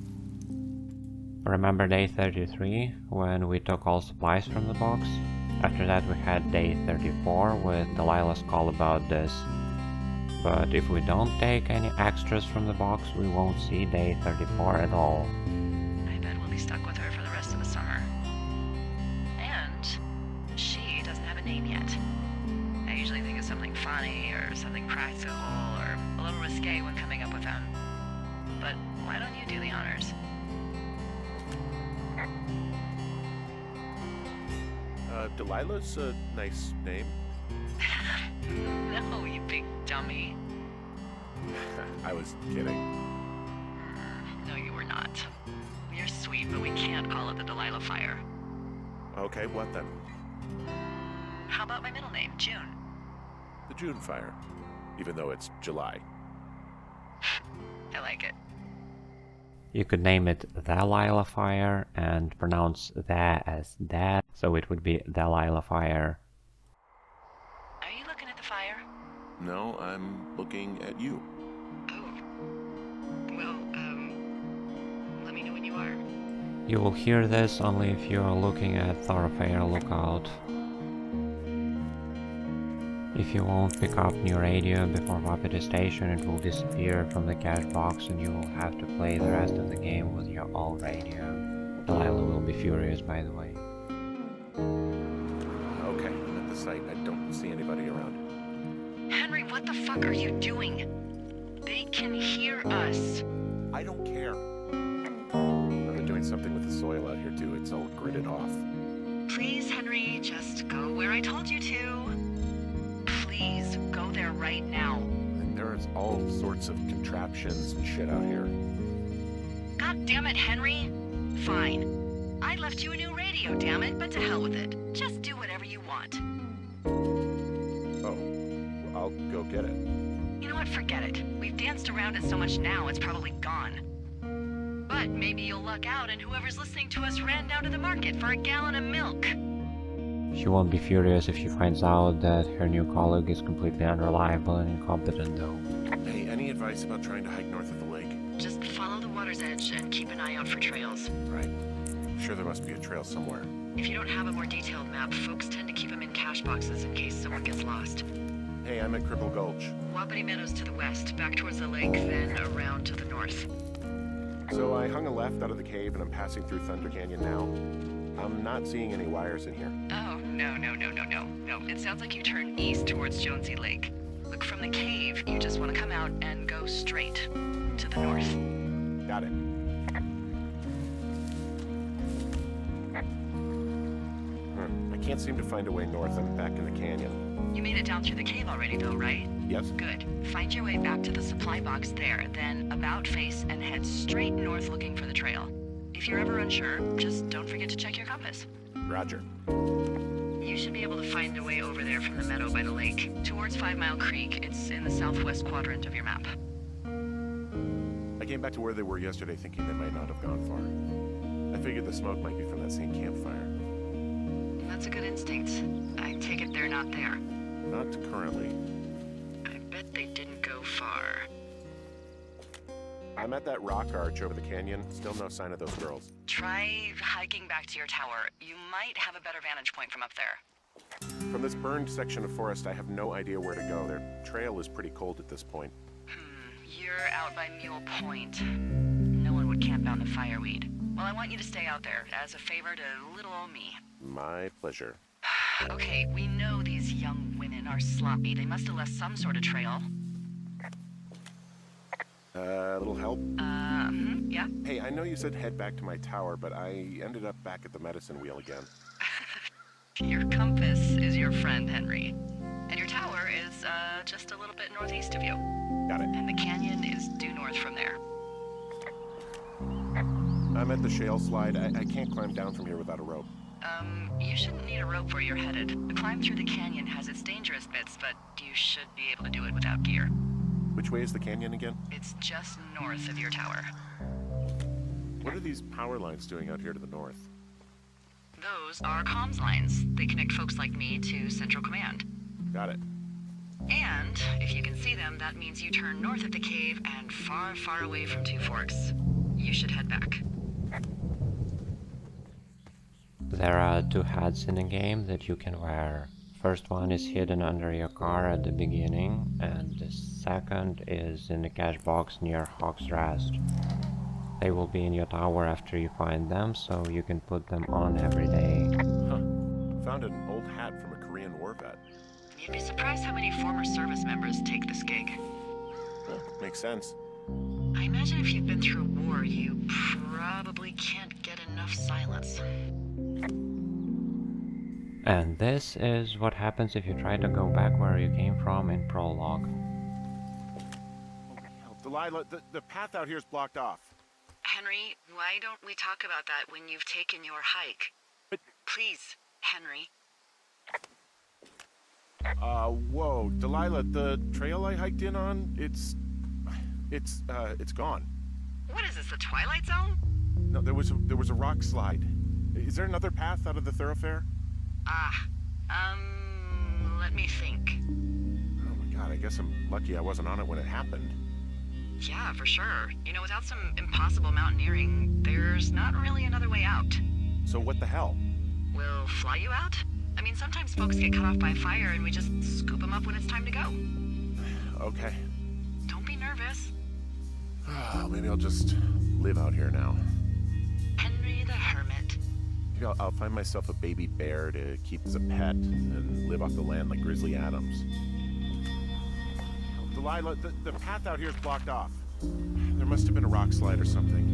Remember day 33, when we took all supplies from the box? After that we had day 34 with Delilah's call about this. But if we don't take any extras from the box, we won't see day 34 at all. I bet we'll be stuck with her for the rest of the summer. And she doesn't have a name yet. I usually think of something funny or something practical or a little risque when coming up with them. but why don't you do the honors? Delilah's a nice name. No, you big dummy. I was kidding. No, you were not. You're sweet, but we can't call it the Delilah Fire. Okay, what then? How about my middle name, June? The June Fire, even though it's July. I like it. You could name it Delilah Fire and pronounce that as that, so it would be Delilah Fire. Are you looking at the fire? No, I'm looking at you. Oh. Well, let me know when you are. You will hear this only if you are looking at THOROFARE lookout. If you won't pick up new radio before Wapiti Station, it will disappear from the cache box and you will have to play the rest of the game with your old radio. Delilah will be furious, by the way. Okay, I'm at the site. I don't see anybody around. Henry, what the fuck are you doing? They can hear us. I don't care. They're doing something with the soil out here too. It's all gridded off. Please, Henry, just go where I told you to. Please, go there right now. And there's all sorts of contraptions and shit out here. God damn it, Henry. Fine. I left you a new radio, damn it, but to hell with it. Just do whatever you want. Oh, I'll go get it. You know what? Forget it. We've danced around it so much now, it's probably gone. But maybe you'll luck out and whoever's listening to us ran down to the market for a gallon of milk. She won't be furious if she finds out that her new colleague is completely unreliable and incompetent, though. Hey, any advice about trying to hike north of the lake? Just follow the water's edge and keep an eye out for trails. Right. Sure there must be a trail somewhere. If you don't have a more detailed map, folks tend to keep them in cache boxes in case someone gets lost. Hey, I'm at Cripple Gulch. Wapiti Meadows to the west, back towards the lake, then around to the north. So I hung a left out of the cave and I'm passing through Thunder Canyon now. I'm not seeing any wires in here. Oh, no. It sounds like you turn east towards Jonesy Lake. Look, from the cave, you just want to come out and go straight to the north. Got it. I can't seem to find a way north. I'm back in the canyon. You made it down through the cave already, though, right? Yes? Good. Find your way back to the supply box there, then about face and head straight north looking for the trail. If you're ever unsure, just don't forget to check your compass. Roger. You should be able to find a way over there from the meadow by the lake. Towards 5 Mile Creek, it's in the southwest quadrant of your map. I came back to where they were yesterday thinking they might not have gone far. I figured the smoke might be from that same campfire. That's a good instinct. I take it they're not there. Not currently. I bet they didn't go far. I'm at that rock arch over the canyon. Still no sign of those girls. Try hiking back to your tower. You might have a better vantage point from up there. From this burned section of forest, I have no idea where to go. Their trail is pretty cold at this point. You're out by Mule Point. No one would camp out in the fireweed. Well, I want you to stay out there as a favor to little old me. My pleasure. Okay, we know these young women are sloppy. They must have left some sort of trail. Little help? Yeah? Hey, I know you said head back to my tower, but I ended up back at the medicine wheel again. Your compass is your friend, Henry. And your tower is, just a little bit northeast of you. Got it. And the canyon is due north from there. I'm at the shale slide. I can't climb down from here without a rope. You shouldn't need a rope where you're headed. The climb through the canyon has its dangerous bits, but you should be able to do it without gear. Which way is the canyon again? It's just north of your tower. What are these power lines doing out here to the north? Those are comms lines. They connect folks like me to Central Command. Got it. And if you can see them, that means you turn north of the cave and far, far away from Two Forks. You should head back. There are 2 hats in the game that you can wear. First one is hidden under your car at the beginning, and the second is in the cache box near Hawk's Rest. They will be in your tower after you find them, so you can put them on every day. Huh. Found an old hat from a Korean war vet. You'd be surprised how many former service members take this gig. Huh, makes sense. I imagine if you've been through a war, you probably can't get enough silence. And this is what happens if you try to go back where you came from in prologue. Delilah, the path out here is blocked off. Henry, why don't we talk about that when you've taken your hike? But... Please, Henry. Whoa, Delilah, the trail I hiked in on, it's gone. What is this, the Twilight Zone? No, there was a rock slide. Is there another path out of the thoroughfare? Let me think. Oh my god, I guess I'm lucky I wasn't on it when it happened. Yeah, for sure. You know, without some impossible mountaineering, there's not really another way out. So what the hell? We'll fly you out? I mean, sometimes folks get cut off by fire and we just scoop them up when it's time to go. Okay. Don't be nervous. Maybe I'll just live out here now. Henry the Hermit. Maybe I'll find myself a baby bear to keep as a pet and live off the land like Grizzly Adams. Delilah, the path out here is blocked off. There must have been a rock slide or something.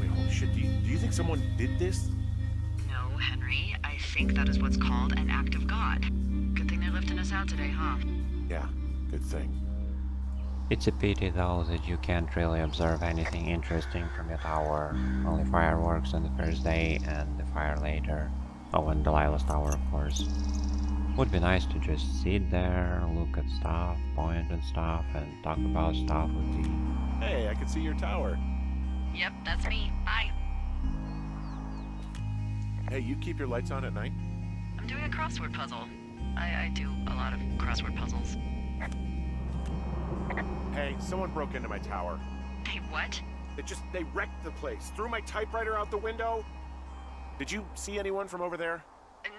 Wait, holy shit, do you think someone did this? No, Henry. I think that is what's called an act of God. Good thing they're lifting us out today, huh? Yeah, good thing. It's a pity though that you can't really observe anything interesting from your tower. Only fireworks on the first day and the fire later. Oh, and Delilah's tower, of course. Would be nice to just sit there, look at stuff, point at stuff, and talk about stuff with the... Hey, I can see your tower. Yep, that's me. Bye. Hey, you keep your lights on at night? I'm doing a crossword puzzle. I do a lot of crossword puzzles. Hey, someone broke into my tower. Hey, what? They wrecked the place. Threw my typewriter out the window. Did you see anyone from over there?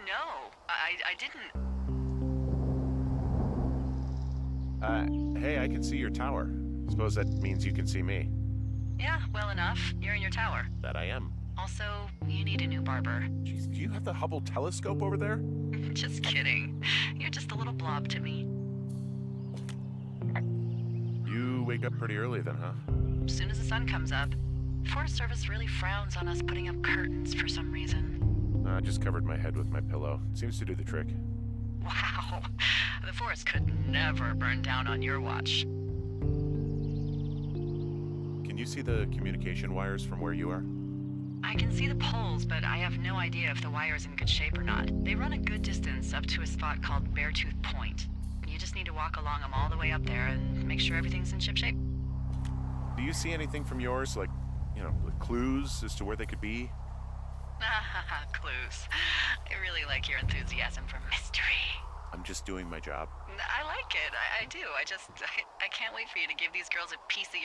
No, I didn't. Hey, I can see your tower. Suppose that means you can see me. Yeah, well enough. You're in your tower. That I am. Also, you need a new barber. Jeez, do you have the Hubble telescope over there? Just kidding. You're just a little blob to me. You wake up pretty early then, huh? As soon as the sun comes up. Forest Service really frowns on us putting up curtains for some reason. I just covered my head with my pillow. Seems to do the trick. Wow. The forest could never burn down on your watch. Can you see the communication wires from where you are? I can see the poles, but I have no idea if the wire's in good shape or not. They run a good distance up to a spot called Beartooth Point. You just need to walk along them all the way up there and make sure everything's in ship shape. Do you see anything from yours, like, clues as to where they could be? Clues. I really like your enthusiasm for mystery. I'm just doing my job. I like it. I do. I can't wait for you to give these girls a piece of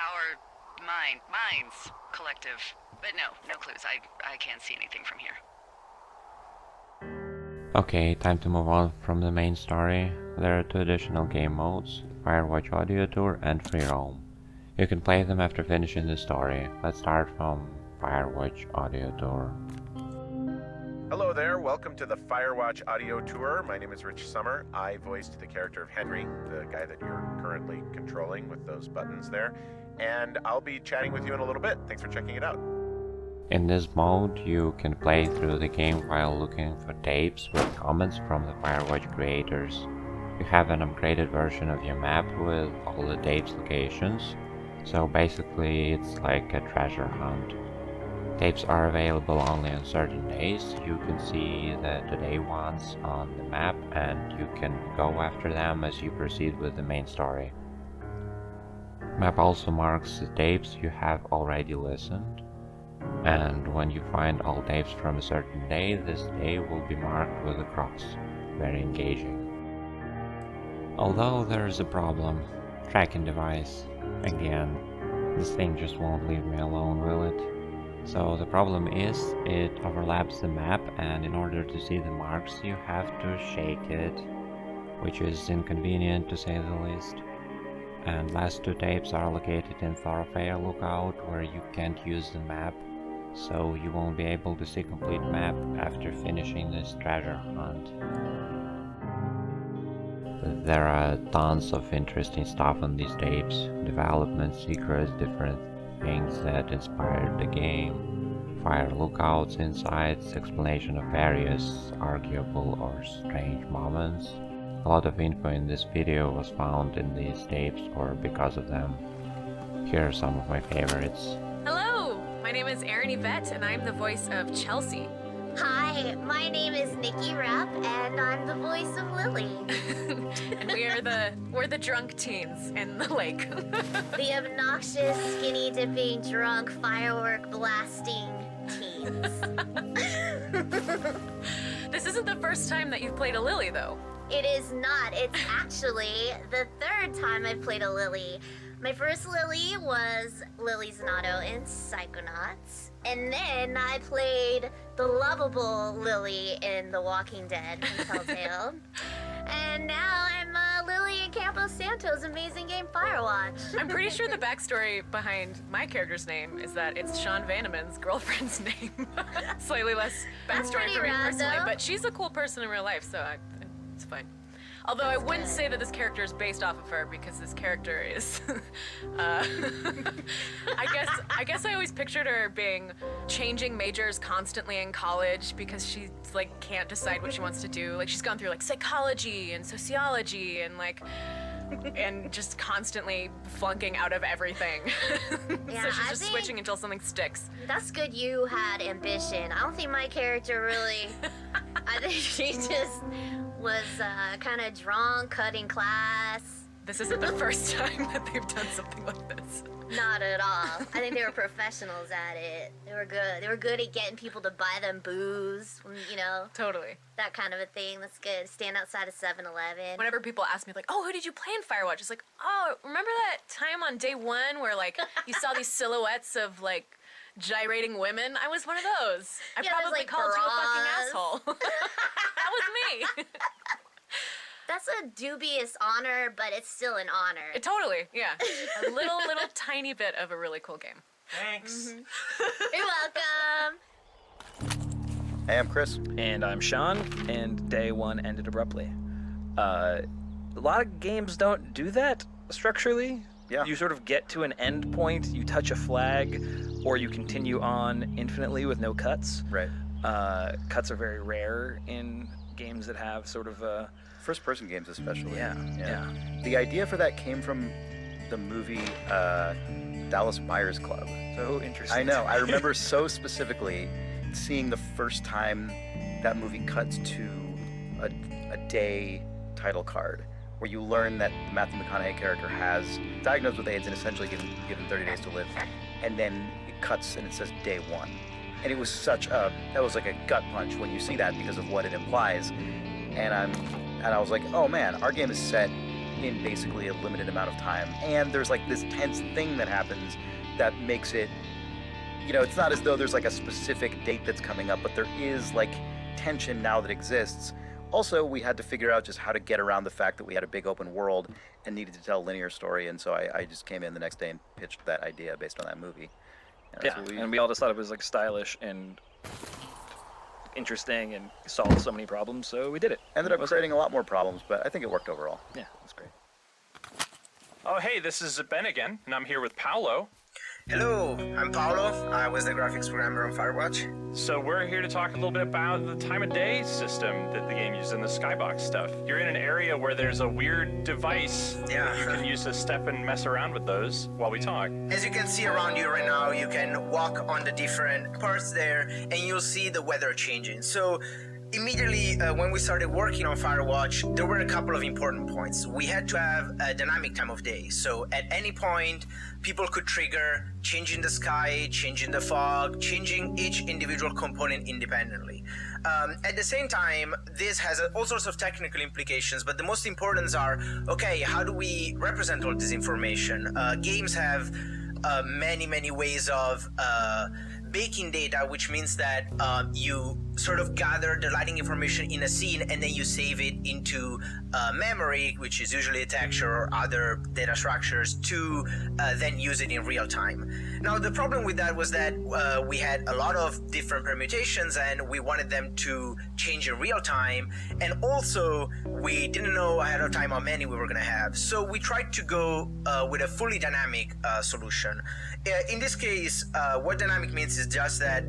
our minds collective. But no clues. I can't see anything from here. Okay, time to move on from the main story. There are 2 additional game modes, Firewatch Audio Tour and Free Roam. You can play them after finishing the story. Let's start from Firewatch Audio Tour. Hello there, welcome to the Firewatch Audio Tour. My name is Rich Summer. I voiced the character of Henry, the guy that you're currently controlling with those buttons there. And I'll be chatting with you in a little bit. Thanks for checking it out. In this mode, you can play through the game while looking for tapes with comments from the Firewatch creators. You have an upgraded version of your map with all the tapes locations, so basically it's like a treasure hunt. Tapes are available only on certain days. You can see the today ones on the map and you can go after them as you proceed with the main story. Map also marks the tapes you have already listened, and when you find all tapes from a certain day, this day will be marked with a cross. Very engaging. Although there is a problem. Tracking device. Again, this thing just won't leave me alone, will it? So the problem is, it overlaps the map, and in order to see the marks you have to shake it, which is inconvenient to say the least. And last 2 tapes are located in THOROFARE lookout, where you can't use the map, so you won't be able to see complete map after finishing this treasure hunt. There are tons of interesting stuff on these tapes, development secrets, different things that inspired the game, fire lookouts, insights, explanation of various arguable or strange moments. A lot of info in this video was found in these tapes or because of them. Here are some of my favorites. Hello, my name is Erin Yvette and I'm the voice of Chelsea. Hi, my name is Nikki Rapp, and I'm the voice of Lily. And we're the drunk teens in the lake. The obnoxious, skinny dipping, drunk, firework blasting teens. This isn't the first time that you've played a Lily, though. It is not. It's actually the third time I've played a Lily. My first Lily was Lily Zanotto in Psychonauts. And then I played the lovable Lily in The Walking Dead from Telltale. And now I'm Lily in Campo Santo's amazing game Firewatch. I'm pretty sure the backstory behind my character's name is that it's Sean Vanneman's girlfriend's name. Slightly less backstory for me personally, but she's a cool person in real life, so it's fine. Although I wouldn't say that this character is based off of her because this character is, I guess I always pictured her being changing majors constantly in college because she like can't decide what she wants to do. Like she's gone through like psychology and sociology and like, and just constantly flunking out of everything. Yeah, so she's just switching until something sticks. That's good you had ambition. I don't think my character really, I think she just was kind of drunk, cutting class. This isn't the first time that they've done something like this. Not at all. I think they were professionals at it. They were good. They were good at getting people to buy them booze, you know. Totally. That kind of a thing. That's good. Stand outside of 7-Eleven. Whenever people ask me like, oh, who did you play in Firewatch? It's like, oh, remember that time on day one where like you saw these silhouettes of like gyrating women? I was one of those. I probably like called you a fucking bras. asshole. That was me. That's a dubious honor, but it's still an honor. Totally, yeah. A little tiny bit of a really cool game. Thanks. Mm-hmm. You're welcome. Hey, I'm Chris. And I'm Sean, and day one ended abruptly. A lot of games don't do that structurally. Yeah. You sort of get to an end point, you touch a flag, or you continue on infinitely with no cuts. Right. Cuts are very rare in games that have sort of a... First-person games especially. Yeah. The idea for that came from the movie Dallas Buyers Club. So interesting. I know. I remember so specifically seeing the first time that movie cuts to a day title card where you learn that the Matthew McConaughey character has diagnosed with AIDS and essentially given 30 days to live. And then it cuts and it says day one. And it was that was like a gut punch when you see that because of what it implies. And I was like, oh man, our game is set in basically a limited amount of time. And there's like this tense thing that happens that makes it, it's not as though there's like a specific date that's coming up, but there is like tension now that exists. Also, we had to figure out just how to get around the fact that we had a big open world and needed to tell a linear story. And so I just came in the next day and pitched that idea based on that movie. And we all just thought it was like stylish and interesting and solved so many problems, so we did it. Ended up creating a lot more problems, but I think it worked overall. Yeah, it was great. Oh, hey, this is Ben again, and I'm here with Paolo. Hello, I'm Paolo. I was the graphics programmer on Firewatch. So we're here to talk a little bit about the time of day system that the game uses and the skybox stuff. You're in an area where there's a weird device that you can use to step and mess around with those while we talk. As you can see around you right now, you can walk on the different parts there and you'll see the weather changing. So immediately when we started working on Firewatch, there were a couple of important points. We had to have a dynamic time of day. So at any point, people could trigger changing the sky, changing the fog, changing each individual component independently. At the same time, this has all sorts of technical implications, but the most important are, okay, how do we represent all this information? Games have many ways of baking data, which means that you sort of gather the lighting information in a scene, and then you save it into memory, which is usually a texture or other data structures, to then use it in real time. Now, the problem with that was that we had a lot of different permutations, and we wanted them to change in real time, and also we didn't know ahead of time how many we were going to have. So we tried to go with a fully dynamic solution. In this case, what dynamic means is just that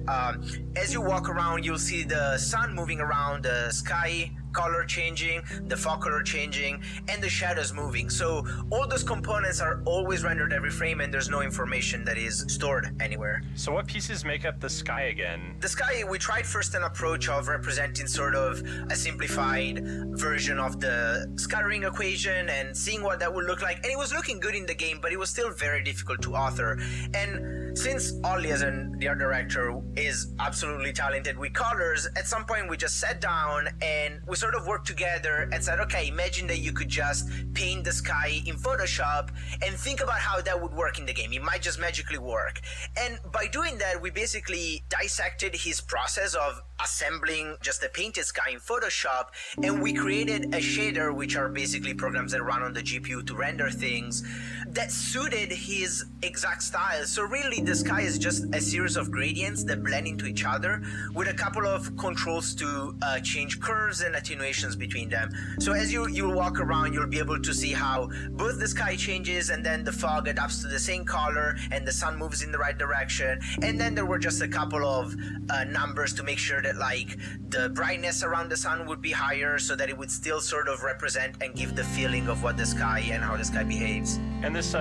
as you walk around, you'll see the sun moving around, the sky color changing, the fog color changing, and the shadows moving. So all those components are always rendered every frame, and there's no information that is stored anywhere. So what pieces make up the sky again? The sky, we tried first an approach of representing sort of a simplified version of the scattering equation and seeing what that would look like. And it was looking good in the game, but it was still very difficult to author. And since Ollie, as the art director, is absolutely talented with colors, at some point we just sat down and we sort of worked together and said, okay, imagine that you could just paint the sky in Photoshop and think about how that would work in the game. It might just magically work. And by doing that, we basically dissected his process of assembling just a painted sky in Photoshop, and we created a shader, which are basically programs that run on the GPU to render things, that suited his exact style. So really, the sky is just a series of gradients that blend into each other with a couple of controls to change curves and attenuations between them. So as you walk around, you'll be able to see how both the sky changes and then the fog adapts to the same color and the sun moves in the right direction. And then there were just a couple of numbers to make sure that like the brightness around the sun would be higher so that it would still sort of represent and give the feeling of what the sky and how the sky behaves. And this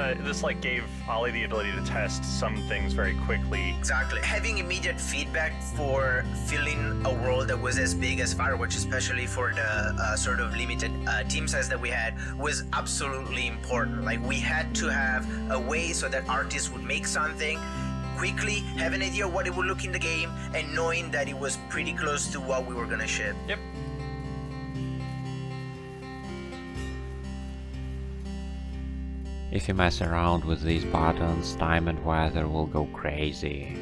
like gave Ollie the ability to test some things very quickly. Exactly. Having immediate feedback for filling a world that was as big as Firewatch, especially for the sort of limited team size that we had, was absolutely important. Like, we had to have a way so that artists would make something quickly, have an idea of what it would look in the game, and knowing that it was pretty close to what we were gonna ship. Yep. If you mess around with these buttons, time and weather will go crazy.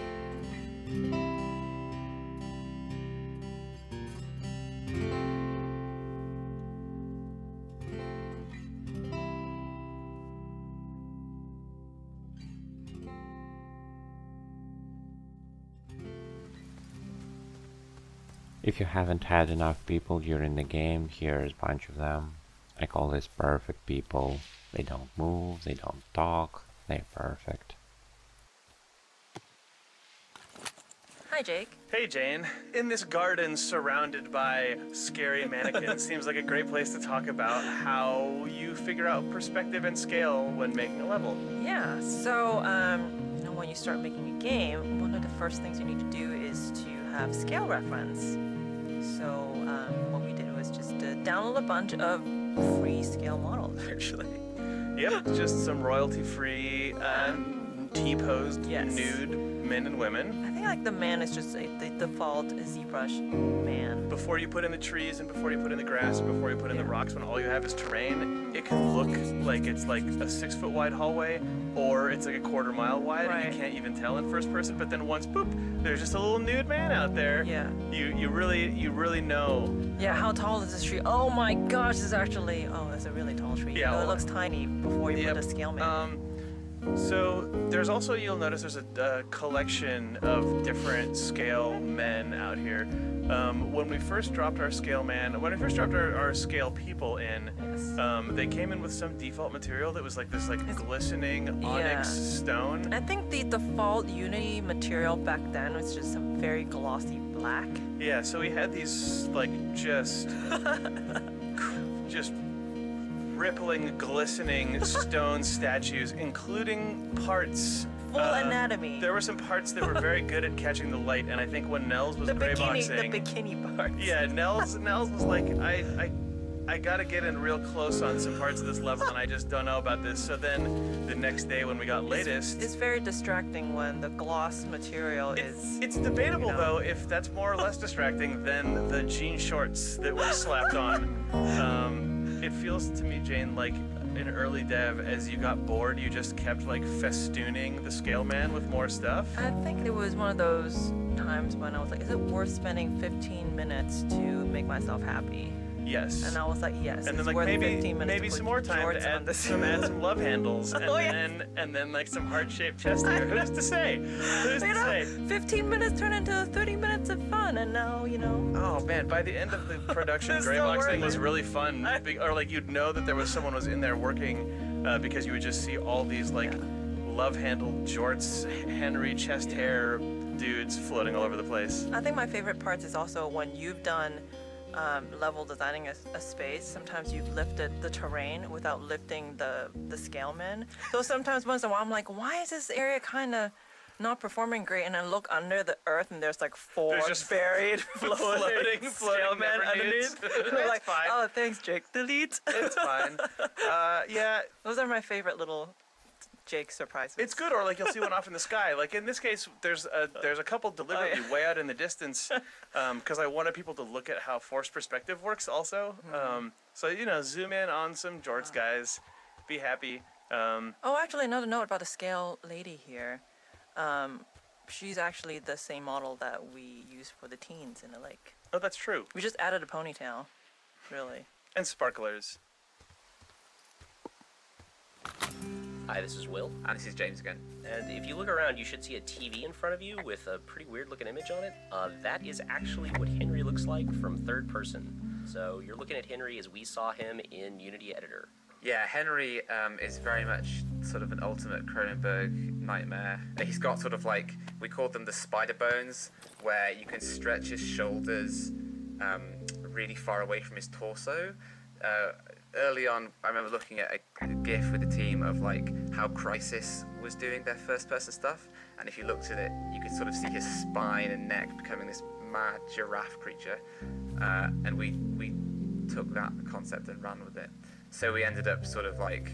If you haven't had enough people during the game, here's a bunch of them. I call this perfect people. They don't move, they don't talk, they're perfect. Hi, Jake. Hey, Jane. In this garden surrounded by scary mannequins seems like a great place to talk about how you figure out perspective and scale when making a level. Yeah, so, when you start making a game, one of the first things you need to do is to have scale reference. So, what we did was just download a bunch of free scale models, actually. Yep, just some royalty-free, T-posed nude men and women. I think like the man is just the default ZBrush man. Before you put in the trees and before you put in the grass and before you put in the rocks, when all you have is terrain, it can look like it's like a 6-foot wide hallway or it's like a quarter-mile wide and you can't even tell in first person, but then once, boop, there's just a little nude man out there. Yeah. You really know. Yeah, how tall is this tree? Oh my gosh, it's actually, it's a really tall tree. Yeah, it looks tiny before you put a scale man. So there's also, you'll notice there's a collection of different scale men out here. When we first dropped our scale our scale people in, they came in with some default material that was like this glistening onyx stone. I think the default Unity material back then was just some very glossy black. Yeah, so we had these like just rippling, glistening stone statues, including parts. Full anatomy. There were some parts that were very good at catching the light, and I think when Nels was gray boxing, the bikini parts. Yeah, Nels was like, I gotta get in real close on some parts of this level, and I just don't know about this. So then the next day when we got latest, it's very distracting when the gloss material is. It's debatable though if that's more or less distracting than the jean shorts that were slapped on. It feels to me, Jane, like in early dev, as you got bored, you just kept like festooning the scale man with more stuff. I think it was one of those times when I was like, is it worth spending 15 minutes to make myself happy? Yes. And I was like, yes. And then it's like worth maybe 15 minutes maybe to some put more time jorts to on add this. some love handles, and Oh, yes. then like some heart-shaped chest hair. Who's to say? Who's to say? 15 minutes turned into 30 minutes of fun, and now, you know. Oh man, by the end of the production, It's Greybox so thing worth was it. really fun. Or like you'd know that there was someone was in there working because you would just see all these like love-handled jorts, Henry chest hair dudes floating all over the place. I think my favorite parts is also when you've done level designing a space. Sometimes you've lifted the terrain without lifting the scale men. So sometimes once in a while I'm like, why is this area kind of not performing great? And I look under the earth and there's like 4 There's just buried floating scale men never underneath. nudes. And they're It's like, fine. oh, thanks, Jake. Delete. It's fine. Yeah. Those are my favorite little Jake surprises. It's good, or like you'll see one off in the sky. Like in this case, there's a couple deliberately way out in the distance, because I wanted people to look at how forced perspective works also. So you know, zoom in on some jorts, guys. Be happy. Oh, actually, another note about the scale lady here. She's actually the same model that we use for the teens in the lake. Oh, that's true. We just added a ponytail, really. And sparklers. Hi, this is Will. And this is James again. And if you look around, you should see a TV in front of you with a pretty weird looking image on it. That is actually what Henry looks like from third person. So you're looking at Henry as we saw him in Unity Editor. Yeah, Henry is very much sort of an ultimate Cronenberg nightmare. He's got sort of like, we called them the spider bones, where you can stretch his shoulders really far away from his torso. Early on, I remember looking at a GIF with the team of like how Crysis was doing their first-person stuff, and if you looked at it, you could sort of see his spine and neck becoming this mad giraffe creature, and we took that concept and ran with it. So we ended up sort of like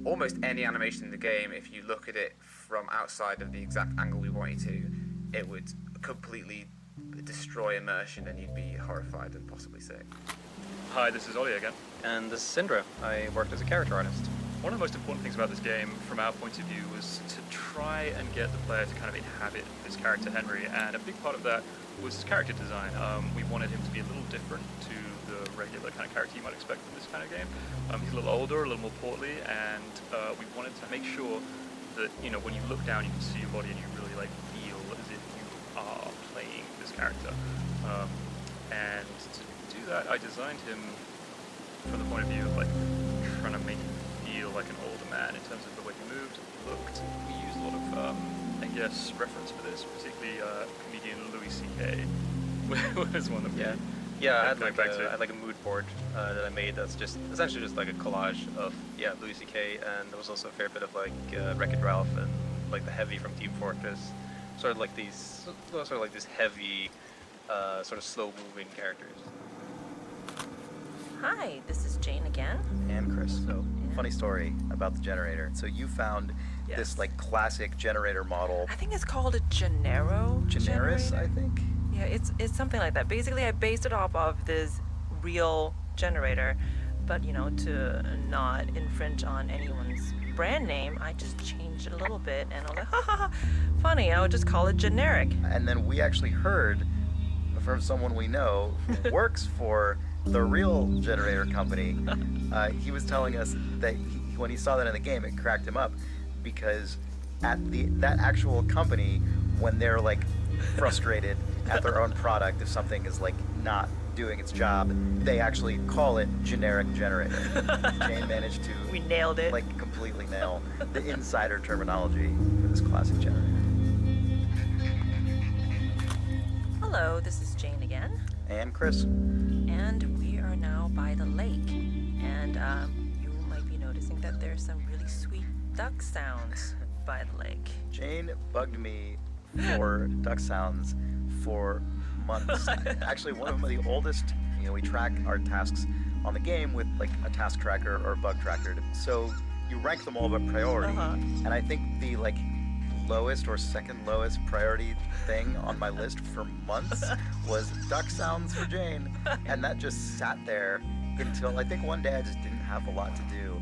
almost any animation in the game, if you look at it from outside of the exact angle we want you to, it would completely destroy immersion and you'd be horrified and possibly sick. Hi, this is Ollie again. And this is Syndra. I worked as a character artist. One of the most important things about this game, from our point of view, was to try and get the player to kind of inhabit this character Henry, and a big part of that was his character design. We wanted him to be a little different to the regular kind of character you might expect from this kind of game. He's a little older, a little more portly, and we wanted to make sure that, you know, when you look down, you can see your body and you really like feel as if you are playing this character. And to do that, I designed him from the point of view of like trying to make him feel like an older man in terms of the way he moved, looked. We used a lot of, I guess, reference for this, particularly comedian Louis C.K. was one of them. Yeah, I had like a mood board that I made that's just essentially just like a collage of Louis C.K. and there was also a fair bit of like Wreck-It Ralph and like the Heavy from Team Fortress, sort of like these heavy, sort of slow-moving characters. Hi, this is Jane again. And Chris. So, funny story about the generator. So you found this like classic generator model. I think it's called a Generis, Generis, I think. Yeah, it's something like that. Basically, I based it off of this real generator, but you know, to not infringe on anyone's brand name, I just changed it a little bit, and I was like, ha ha ha, funny. I would just call it generic. And then we actually heard from someone we know who works for the real generator company. He was telling us that when he saw that in the game, it cracked him up because at that actual company, when they're like frustrated at their own product, if something is like not doing its job, they actually call it generic generator. Jane managed to we nailed it, like completely nail the insider terminology for this classic generator. Hello, this is Jane again. And Chris. And we are now by the lake. And you might be noticing that there's some really sweet duck sounds by the lake. Jane bugged me for duck sounds for months. Actually, one of the oldest, you know, we track our tasks on the game with like a task tracker or a bug tracker. So you rank them all by priority. And I think the like lowest or second lowest priority thing on my list for months was duck sounds for Jane, and that just sat there until I think one day I just didn't have a lot to do,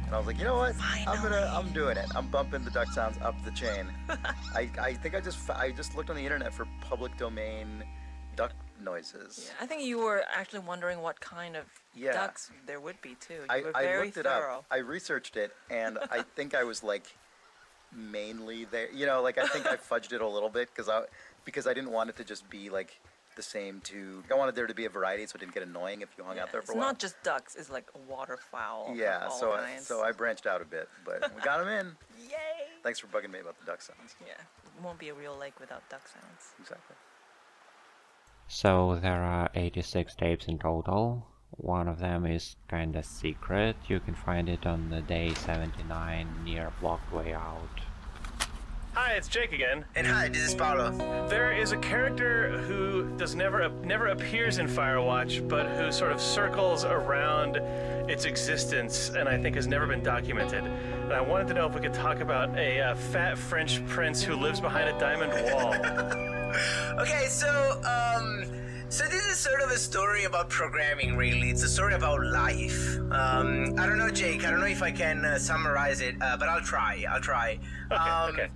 And I was like, you know what? I'm doing it. I'm bumping the duck sounds up the chain. I think I just looked on the internet for public domain duck noises. Yeah, I think you were actually wondering what kind of ducks there would be too. You were very I looked it thorough. up. I researched it, and I think I was like mainly there. You know, like I think I fudged it a little bit because I didn't want it to just be like the same two. I wanted there to be a variety, so it didn't get annoying if you hung out there for a while. It's not just ducks; it's like waterfowl. Yeah, of all so kinds. I branched out a bit, but we got them in. Yay! Thanks for bugging me about the duck sounds. Yeah, it won't be a real lake without duck sounds. Exactly. So there are 86 tapes in total. One of them is kinda secret. You can find it on the day 79 near Blocked Way Out. Hi, it's Jake again. And hi, this is Paulo. There is a character who never appears in Firewatch, but who sort of circles around its existence, and I think has never been documented. And I wanted to know if we could talk about a fat French prince who lives behind a diamond wall. Okay, so this is sort of a story about programming, really. It's a story about life. I don't know, Jake. I don't know if I can summarize it, but I'll try. Okay.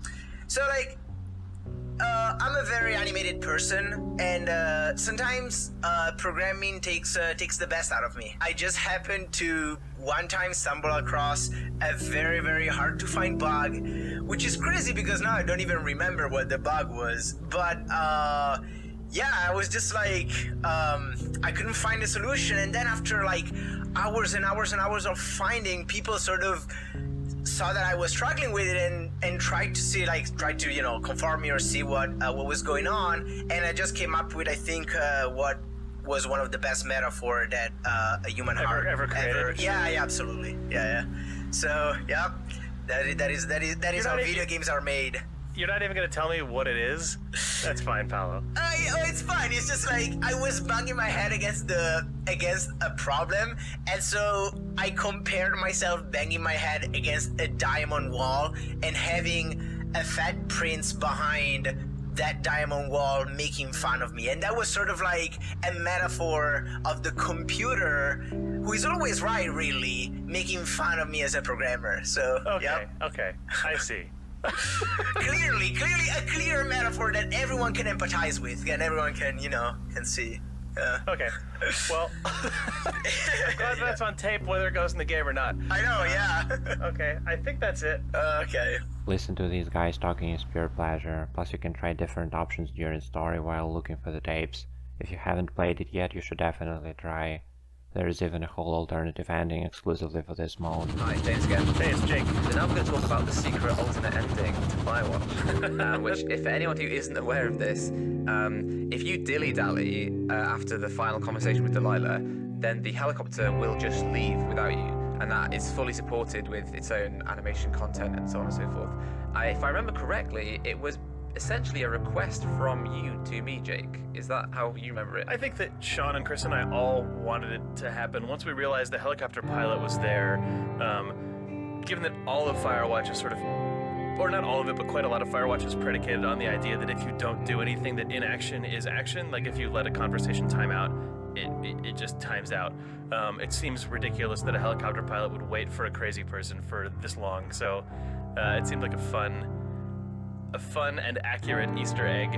So, like, I'm a very animated person, and sometimes programming takes the best out of me. I just happened to one time stumble across a very, very hard to find bug, which is crazy because now I don't even remember what the bug was. But yeah, I was just like, I couldn't find a solution, and then after like hours and hours and hours of finding, people sort of saw that I was struggling with it and tried to you know, confirm me or see what was going on, and I just came up with, I think, what was one of the best metaphor that a human heart ever created. Yeah, absolutely. Yeah. So yeah, that is how video games are made. You're not even gonna tell me what it is? That's fine, Paolo. It's fine. It's just like I was banging my head against a problem, and so I compared myself banging my head against a diamond wall and having a fat prince behind that diamond wall making fun of me. And that was sort of like a metaphor of the computer, who is always right, really, making fun of me as a programmer. So okay, I see. clearly a clear metaphor that everyone can empathize with and everyone can see. Okay. Well, I'm glad that's on tape, whether it goes in the game or not. I know, yeah. Okay, I think that's it. Okay. Listen to these guys talking is pure pleasure, plus you can try different options during the story while looking for the tapes. If you haven't played it yet, you should definitely try. There is even a whole alternative ending exclusively for this mode. Hi, James again. Hey, it's Jake. So now I'm going to talk about the secret alternate ending to Firewatch, which, if for anyone who isn't aware of this, if you dilly-dally after the final conversation with Delilah, then the helicopter will just leave without you, and that is fully supported with its own animation content and so on and so forth. If I remember correctly, it was essentially a request from you to me, Jake. Is that how you remember it? I think that Sean and Chris and I all wanted it to happen. Once we realized the helicopter pilot was there, given that all of Firewatch is sort of, or not all of it, but quite a lot of Firewatch is predicated on the idea that if you don't do anything, that inaction is action. Like if you let a conversation time out, it just times out. It seems ridiculous that a helicopter pilot would wait for a crazy person for this long. So it seemed like a fun and accurate Easter egg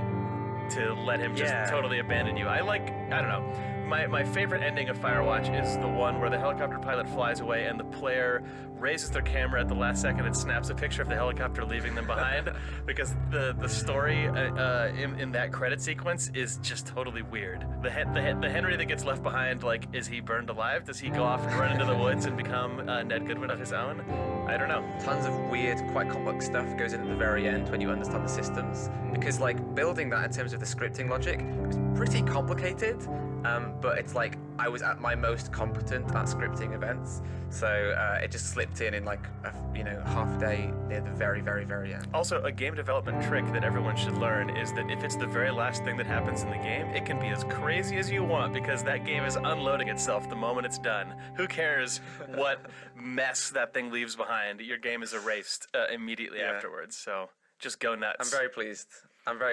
to let him just totally abandon you. I don't know. My favorite ending of Firewatch is the one where the helicopter pilot flies away and the player raises their camera at the last second and snaps a picture of the helicopter leaving them behind, because the story in that credit sequence is just totally weird. The Henry that gets left behind, like, is he burned alive? Does he go off and run into the woods and become Ned Goodwin of his own? I don't know. Tons of weird, quite complex stuff goes in at the very end when you understand the systems, because like building that in terms of the scripting logic was pretty complicated, but it's like I was at my most competent at scripting events, so it just slipped in like half a day near the very, very, very end. Also, a game development trick that everyone should learn is that if it's the very last thing that happens in the game, it can be as crazy as you want, because that game is unloading itself the moment it's done. Who cares what mess that thing leaves behind? Your game is erased immediately afterwards, so just go nuts. I'm very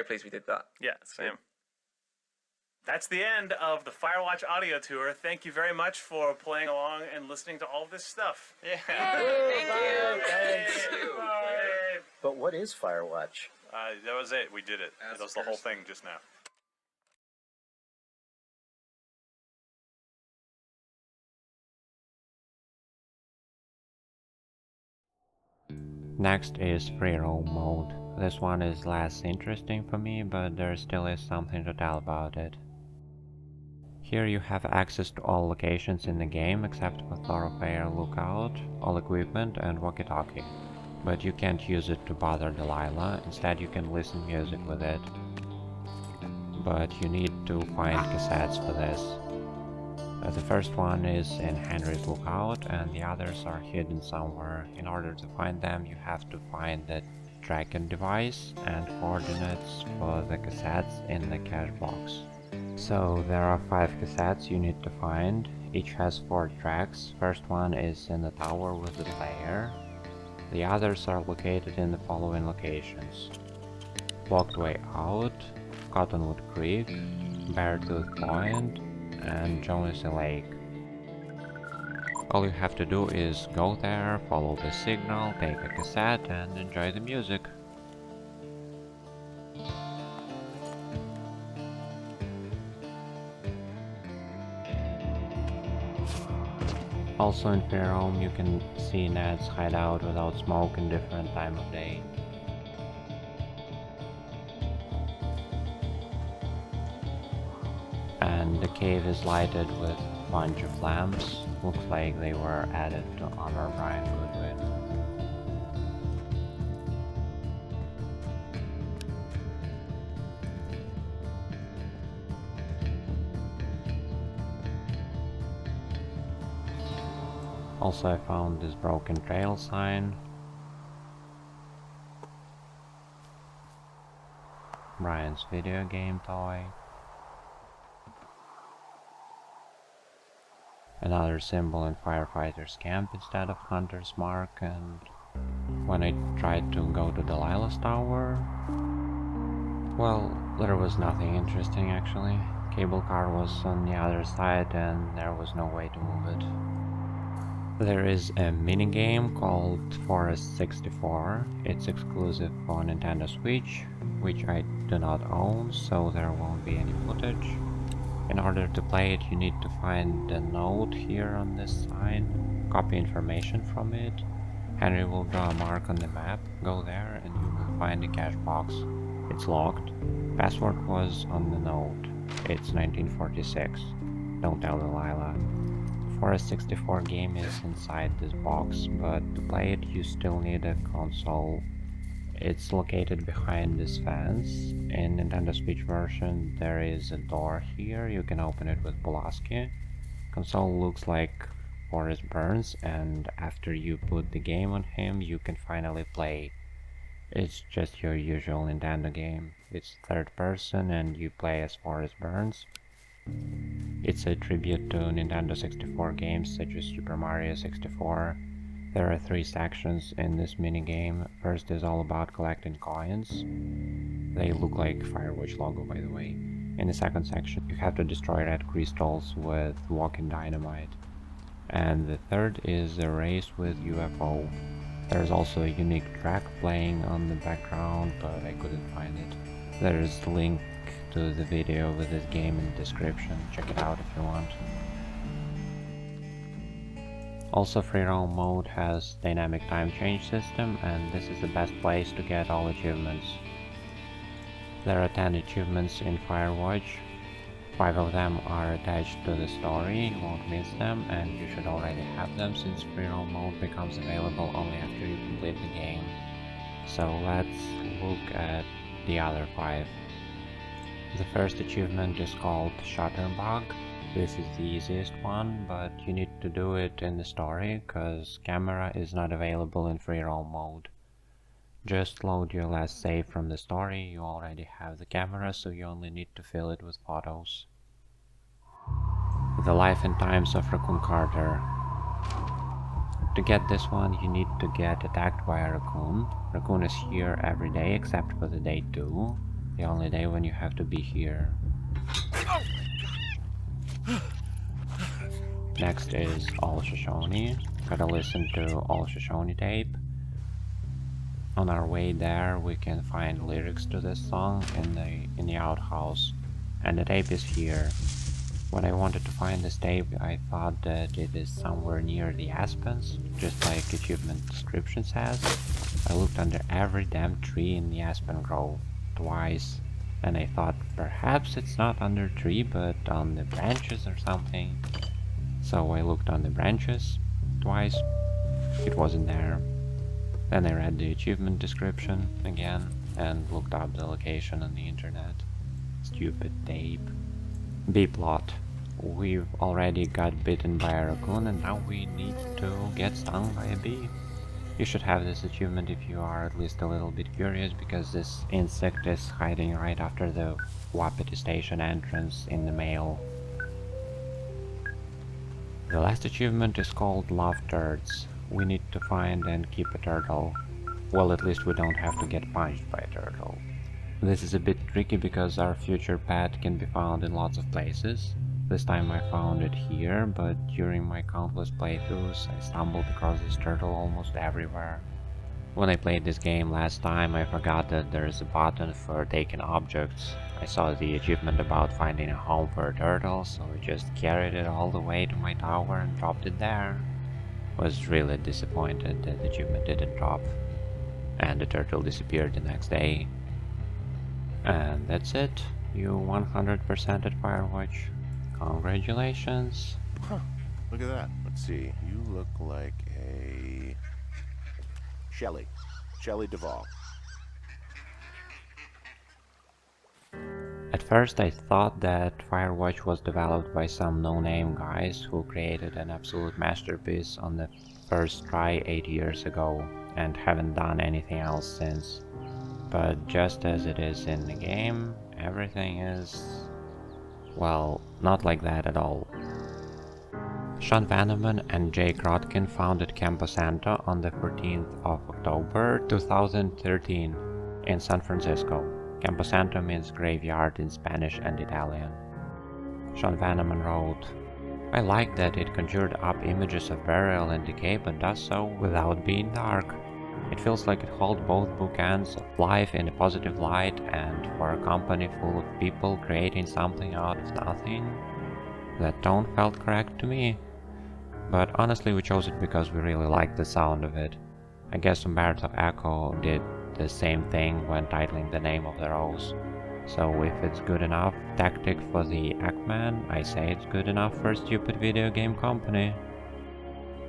pleased we did that. Yeah, same. That's the end of the Firewatch audio tour. Thank you very much for playing along and listening to all this stuff. Yeah. Thank you. But what is Firewatch? That was it. We did it. That was the whole thing just now. Next is free roam mode. This one is less interesting for me, but there still is something to tell about it. Here you have access to all locations in the game except for Thorofare lookout, all equipment and walkie-talkie. But you can't use it to bother Delilah, instead you can listen music with it. But you need to find cassettes for this. The first one is in Henry's lookout and the others are hidden somewhere. In order to find them you have to find the tracking device and coordinates for the cassettes in the cache box. So there are 5 cassettes you need to find. Each has 4 tracks. First one is in the tower with the player. The others are located in the following locations: Blocked Way Out, Cottonwood Creek, Beartooth Point, and Jonesy Lake. All you have to do is go there, follow the signal, take a cassette and enjoy the music. Also in free roam you can see Ned's hideout without smoke in different time of day. And the cave is lighted with a bunch of lamps. Looks like they were added to honor Brian Goodwin. Also I found this broken trail sign. Brian's video game toy. Another symbol in Firefighter's Camp instead of Hunter's Mark, and when I tried to go to Delilah's tower, well, there was nothing interesting actually. Cable car was on the other side and there was no way to move it. There is a minigame called Forest 64. It's exclusive for Nintendo Switch, which I do not own, so there won't be any footage. In order to play it, you need to find a note here on this sign, copy information from it. Henry will draw a mark on the map, go there and you will find a cache box. It's locked. Password was on the note. It's 1946. Don't tell Delilah. Forest 64 game is inside this box, but to play it you still need a console. It's located behind this fence. In Nintendo Switch version there is a door here, you can open it with Pulaski. Console looks like Forrest Burns, and after you put the game on him you can finally play. It's just your usual Nintendo game. It's third person and you play as Forrest Burns. It's a tribute to Nintendo 64 games such as Super Mario 64. There are 3 sections in this minigame. First is all about collecting coins. They look like Firewatch logo, by the way. In the second section you have to destroy red crystals with walking dynamite. And the third is a race with UFO. There's also a unique track playing on the background, but I couldn't find it. There's a link to the video with this game in the description. Check it out if you want. Also, free roam mode has dynamic time change system, and this is the best place to get all achievements. There are 10 achievements in Firewatch. 5 of them are attached to the story, you won't miss them, and you should already have them since free roam mode becomes available only after you complete the game. So let's look at the other 5. The first achievement is called Shutterbug. This is the easiest one, but you need to do it in the story, cause camera is not available in free roam mode. Just load your last save from the story, you already have the camera, so you only need to fill it with photos. The Life and Times of Raccoon Carter. To get this one, you need to get attacked by a raccoon. Raccoon is here every day except for the day 2, the only day when you have to be here. Next is All Shoshone. Gotta listen to All Shoshone tape. On our way there, we can find lyrics to this song in the outhouse, and the tape is here. When I wanted to find this tape, I thought that it is somewhere near the Aspens, just like achievement description says. I looked under every damn tree in the Aspen Grove, twice, and I thought perhaps it's not under a tree, but on the branches or something. So I looked on the branches twice, it wasn't there. Then I read the achievement description again, and looked up the location on the internet. Stupid tape. B-plot. We've already got bitten by a raccoon and now we need to get stung by a bee. You should have this achievement if you are at least a little bit curious, because this insect is hiding right after the Wapiti station entrance in the mail. The last achievement is called Love Turds. We need to find and keep a turtle. Well, at least we don't have to get punched by a turtle. This is a bit tricky because our future pet can be found in lots of places. This time I found it here, but during my countless playthroughs I stumbled across this turtle almost everywhere. When I played this game last time, I forgot that there is a button for taking objects. I saw the achievement about finding a home for a turtle, so I just carried it all the way to my tower and dropped it there. Was really disappointed that the achievement didn't drop, and the turtle disappeared the next day. And that's it. You 100%ed Firewatch. Congratulations. Huh. Look at that. Let's see. You look like a... Shelley Duvall. At first I thought that Firewatch was developed by some no-name guys who created an absolute masterpiece on the first try 8 years ago and haven't done anything else since. But just as it is in the game, everything is... well, not like that at all. Sean Vanneman and Jake Rodkin founded Campo Santo on the 14th of October 2013 in San Francisco. Campo Santo means graveyard in Spanish and Italian. Sean Vanneman wrote, "I like that it conjured up images of burial and decay, but does so without being dark. It feels like it holds both bookends of life in a positive light, and for a company full of people creating something out of nothing, that tone felt correct to me. But honestly, we chose it because we really liked the sound of it. I guess Umberto Eco did the same thing when titling the name of the rose. So if it's good enough tactic for the Eggman, I say it's good enough for a stupid video game company."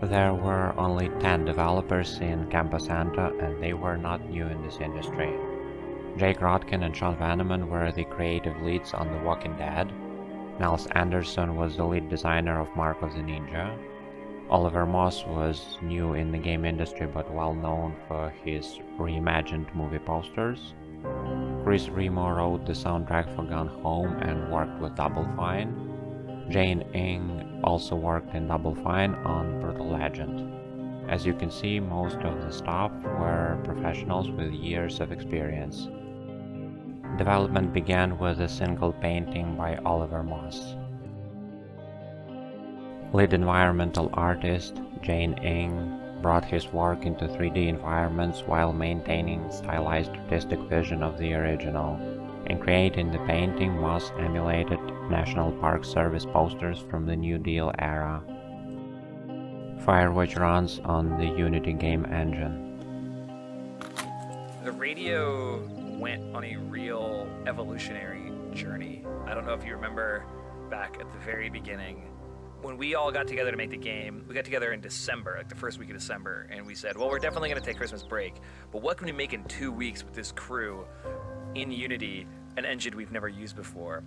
There were only 10 developers in Campo Santo, and they were not new in this industry. Jake Rodkin and Sean Vanneman were the creative leads on The Walking Dead. Niles Anderson was the lead designer of Mark of the Ninja. Oliver Moss was new in the game industry but well known for his reimagined movie posters. Chris Remo wrote the soundtrack for Gone Home and worked with Double Fine. Jane Ng also worked in Double Fine on Brutal Legend. As you can see, most of the staff were professionals with years of experience. Development began with a single painting by Oliver Moss. Lead environmental artist Jane Ng brought his work into 3D environments while maintaining stylized artistic vision of the original. In creating the painting, Moss emulated National Park Service posters from the New Deal era. Firewatch runs on the Unity game engine. The radio went on a real evolutionary journey. I don't know if you remember back at the very beginning, when we all got together to make the game, we got together in December, like the first week of December, and we said, well, we're definitely going to take Christmas break, but what can we make in 2 weeks with this crew in Unity, an engine we've never used before?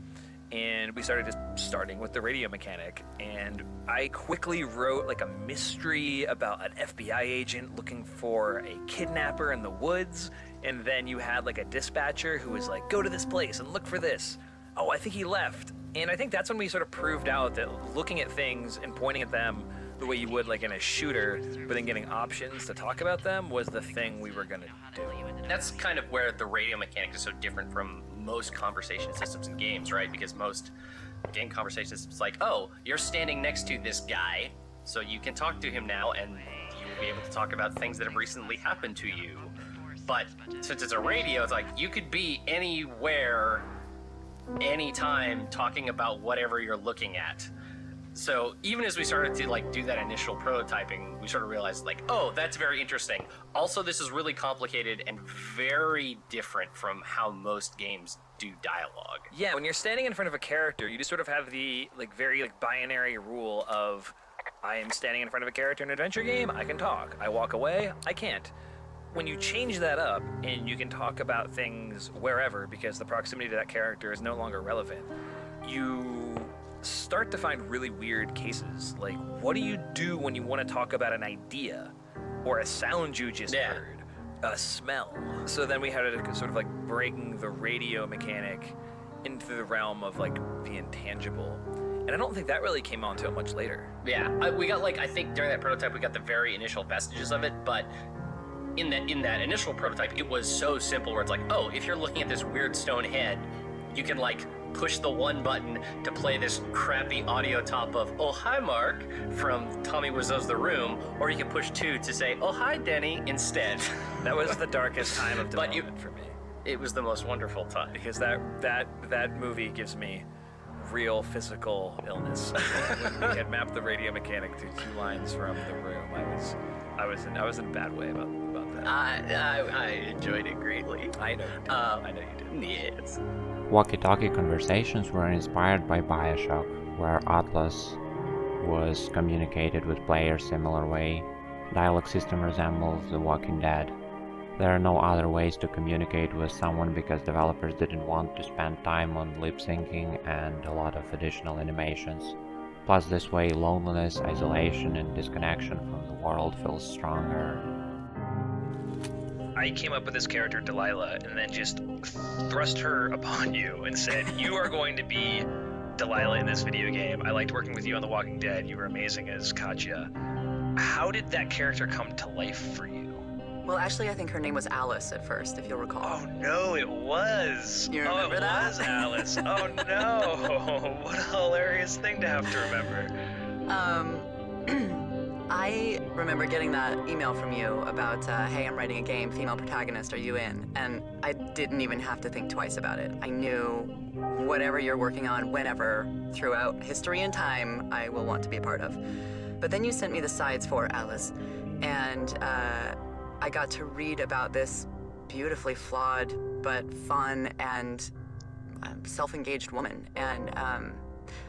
And we started starting with the radio mechanic, and I quickly wrote like a mystery about an FBI agent looking for a kidnapper in the woods, and then you had like a dispatcher who was like, go to this place and look for this. Oh, I think he left. And I think that's when we sort of proved out that looking at things and pointing at them the way you would like in a shooter, but then getting options to talk about them was the thing we were gonna do. That's kind of where the radio mechanic is so different from most conversation systems in games, right? Because most game conversation systems, like, oh, you're standing next to this guy, so you can talk to him now, and you will be able to talk about things that have recently happened to you. But since it's a radio, it's like you could be anywhere, anytime, talking about whatever you're looking at. So even as we started to like do that initial prototyping, we sort of realized like, oh, that's very interesting. Also, this is really complicated and very different from how most games do dialogue. Yeah, when you're standing in front of a character, you just sort of have the like very like binary rule of I am standing in front of a character in an adventure game, I can talk. I walk away, I can't. When you change that up and you can talk about things wherever because the proximity to that character is no longer relevant, you start to find really weird cases. Like, what do you do when you want to talk about an idea or a sound you just heard, a smell? So then we had to sort of like bring the radio mechanic into the realm of like the intangible. And I don't think that really came on until much later. Yeah, we got like, I think during that prototype we got the very initial vestiges of it, but in that initial prototype it was so simple where it's like, oh, if you're looking at this weird stone head, you can like push the one button to play this crappy audio top of "Oh hi Mark" from Tommy Wiseau's The Room, or you can push 2 to say "Oh hi Denny" instead. That was the darkest time of development for me. It was the most wonderful time because that movie gives me real physical illness. When we had mapped the radio mechanic to 2 lines from The Room, I was in a bad way about that. I enjoyed it greatly. I know you did. I know you did. Yes. Walkie-talkie conversations were inspired by Bioshock, where Atlas was communicated with players similar way. Dialogue system resembles The Walking Dead. There are no other ways to communicate with someone because developers didn't want to spend time on lip syncing and a lot of additional animations. Plus this way loneliness, isolation and disconnection from the world feels stronger. I came up with this character, Delilah, and then just thrust her upon you and said, you are going to be Delilah in this video game. I liked working with you on The Walking Dead. You were amazing as Katya. How did that character come to life for you? Well, actually, I think her name was Alice at first, if you'll recall. Oh, no, it was. You remember that? Was Alice. Oh, no. What a hilarious thing to have to remember. I remember getting that email from you about, hey, I'm writing a game, female protagonist, are you in? And I didn't even have to think twice about it. I knew whatever you're working on, whenever, throughout history and time, I will want to be a part of. But then you sent me the sides for Alice, and I got to read about this beautifully flawed but fun and self-engaged woman. And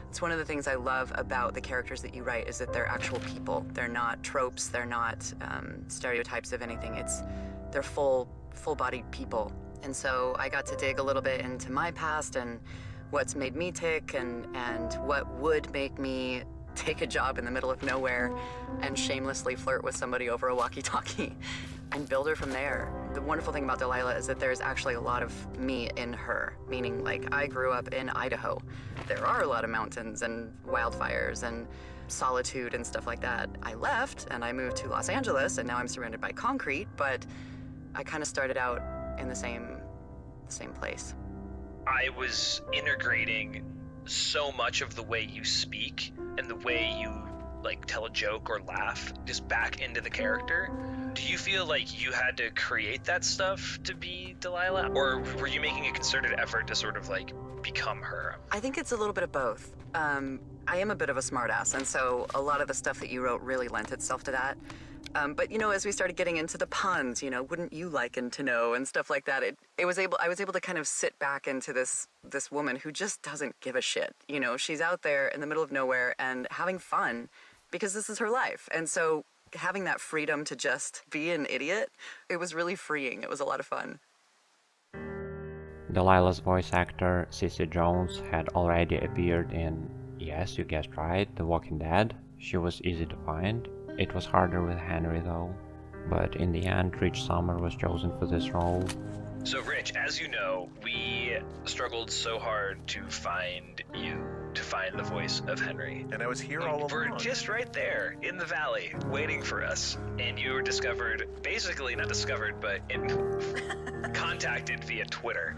it's one of the things I love about the characters that you write is that they're actual people. They're not tropes. They're not stereotypes of anything. They're full-bodied people. And so I got to dig a little bit into my past and what's made me tick and what would make me take a job in the middle of nowhere and shamelessly flirt with somebody over a walkie-talkie and build her from there. The wonderful thing about Delilah is that there's actually a lot of me in her, meaning like I grew up in Idaho. There are a lot of mountains and wildfires and solitude and stuff like that. I left and I moved to Los Angeles and now I'm surrounded by concrete, but I kind of started out in the same place. I was integrating so much of the way you speak and the way you like tell a joke or laugh just back into the character. Do you feel like you had to create that stuff to be Delilah, or were you making a concerted effort to sort of like become her? I think it's a little bit of both. I am a bit of a smartass, and so a lot of the stuff that you wrote really lent itself to that. But you know, as we started getting into the puns, you know, wouldn't you liken to know and stuff like that, I was able to kind of sit back into this woman who just doesn't give a shit. You know, she's out there in the middle of nowhere and having fun because this is her life. And so having that freedom to just be an idiot, it was really freeing. It was a lot of fun. Delilah's voice actor, Cissy Jones, had already appeared in, yes, you guessed right, The Walking Dead. She was easy to find. It was harder with Henry though, but in the end, Rich Sommer was chosen for this role. So Rich, as you know, we struggled so hard to find you, to find the voice of Henry. And I was here all We're along. just right there in the valley, waiting for us. And you were discovered, basically not discovered, but contacted via Twitter.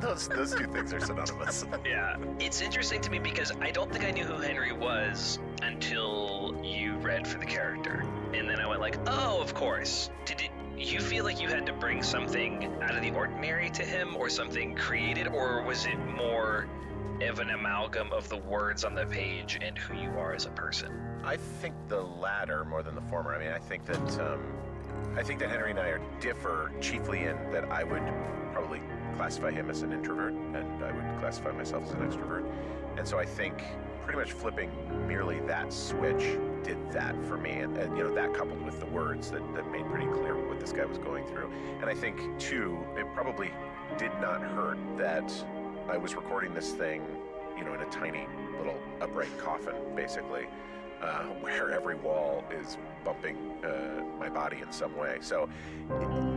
Those two things are synonymous. Yeah, it's interesting to me because I don't think I knew who Henry was until you read for the character. And then I went like, oh, of course. Did you feel like you had to bring something out of the ordinary to him, or something created, or was it more of an amalgam of the words on the page and who you are as a person? I think the latter more than the former. I mean, I think that Henry and I differ chiefly in that I would probably classify him as an introvert, and I would classify myself as an extrovert. And so I think pretty much flipping merely that switch did that for me, and that coupled with the words that made pretty clear what this guy was going through. And I think too, it probably did not hurt that I was recording this thing, in a tiny little upright coffin, basically, where every wall is bumping my body in some way. So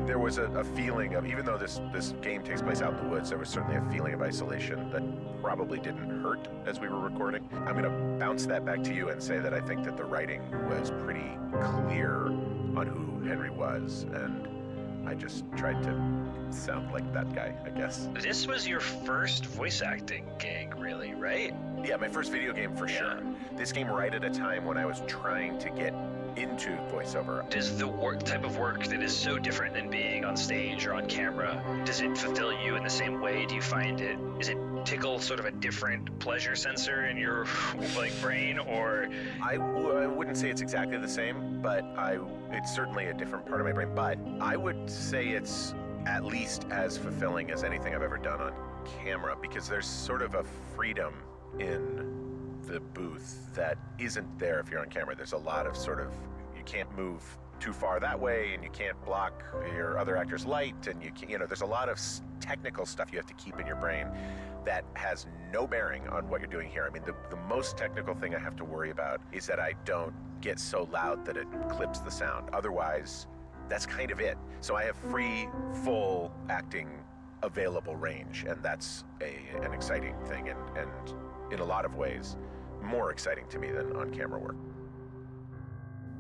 there was a feeling of, even though this game takes place out in the woods, there was certainly a feeling of isolation that probably didn't hurt as we were recording. I'm going to bounce that back to you and say that I think that the writing was pretty clear on who Henry was, and I just tried to sound like that guy, I guess. This was your first voice acting gig, really, right? Yeah, my first video game for sure. This came right at a time when I was trying to get into voiceover. Does the type of work that is so different than being on stage or on camera, does it fulfill you in the same way? Do you find is it tickle sort of a different pleasure sensor in your brain, or? I wouldn't say it's exactly the same, but it's certainly a different part of my brain. But I would say it's at least as fulfilling as anything I've ever done on camera, because there's sort of a freedom in the booth that isn't there if you're on camera. There's a lot of you can't move too far that way, and you can't block your other actor's light, and there's a lot of technical stuff you have to keep in your brain that has no bearing on what you're doing here. I mean, the most technical thing I have to worry about is that I don't get so loud that it clips the sound. Otherwise, that's kind of it. So I have free, full acting available range, and that's an exciting thing, and in a lot of ways more exciting to me than on-camera work.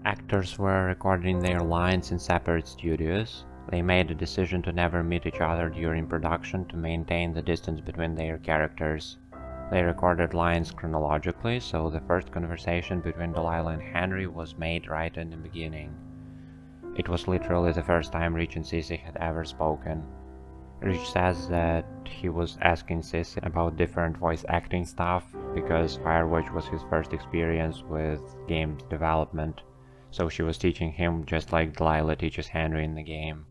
Actors were recording their lines in separate studios. They made a decision to never meet each other during production to maintain the distance between their characters. They recorded lines chronologically, so the first conversation between Delilah and Henry was made right in the beginning. It was literally the first time Rich and Sissy had ever spoken. Rich says that he was asking Sissy about different voice acting stuff because Firewatch was his first experience with game development, so she was teaching him just like Delilah teaches Henry in the game.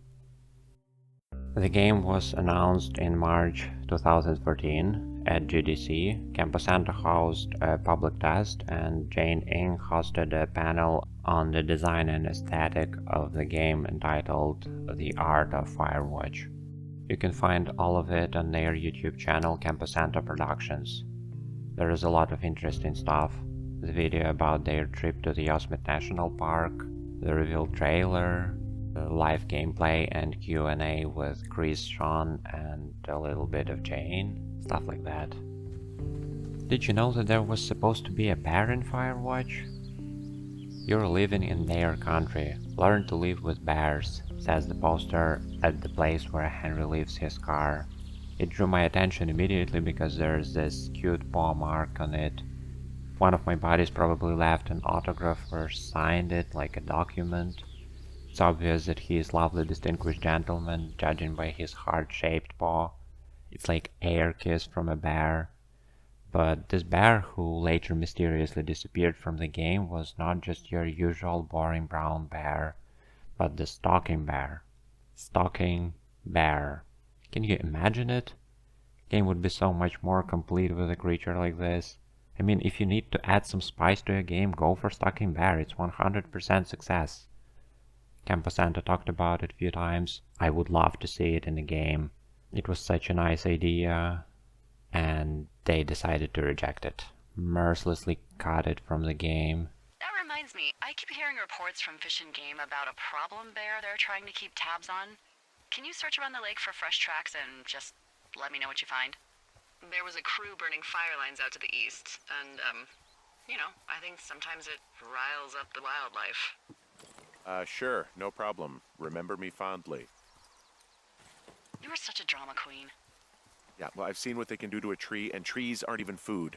The game was announced in March 2014 at GDC. Campo Santo hosted a public test, and Jane Ng hosted a panel on the design and aesthetic of the game entitled The Art of Firewatch. You can find all of it on their YouTube channel, Campo Santo Productions. There is a lot of interesting stuff. The video about their trip to the Yosemite National Park, the reveal trailer, the live gameplay and Q&A with Chris, Sean, and a little bit of Jane, stuff like that. Did you know that there was supposed to be a bear in Firewatch? You're living in their country. Learn to live with bears, says the poster at the place where Henry leaves his car. It drew my attention immediately because there's this cute paw mark on it. One of my buddies probably left an autograph or signed it like a document. It's obvious that he is a lovely distinguished gentleman, judging by his heart-shaped paw. It's like air kiss from a bear. But this bear, who later mysteriously disappeared from the game, was not just your usual boring brown bear, but the stalking bear. Stalking bear. Can you imagine it? The game would be so much more complete with a creature like this. I mean, if you need to add some spice to a game, go for stalking bear. It's 100% success. Campo Santo talked about it a few times. I would love to see it in the game. It was such a nice idea, and they decided to reject it. Mercilessly cut it from the game. That reminds me, I keep hearing reports from Fish and Game about a problem bear they're trying to keep tabs on. Can you search around the lake for fresh tracks and just let me know what you find? There was a crew burning fire lines out to the east, and, you know, I think sometimes it riles up the wildlife. Sure, no problem. Remember me fondly. You were such a drama queen. Yeah, well, I've seen what they can do to a tree, and trees aren't even food.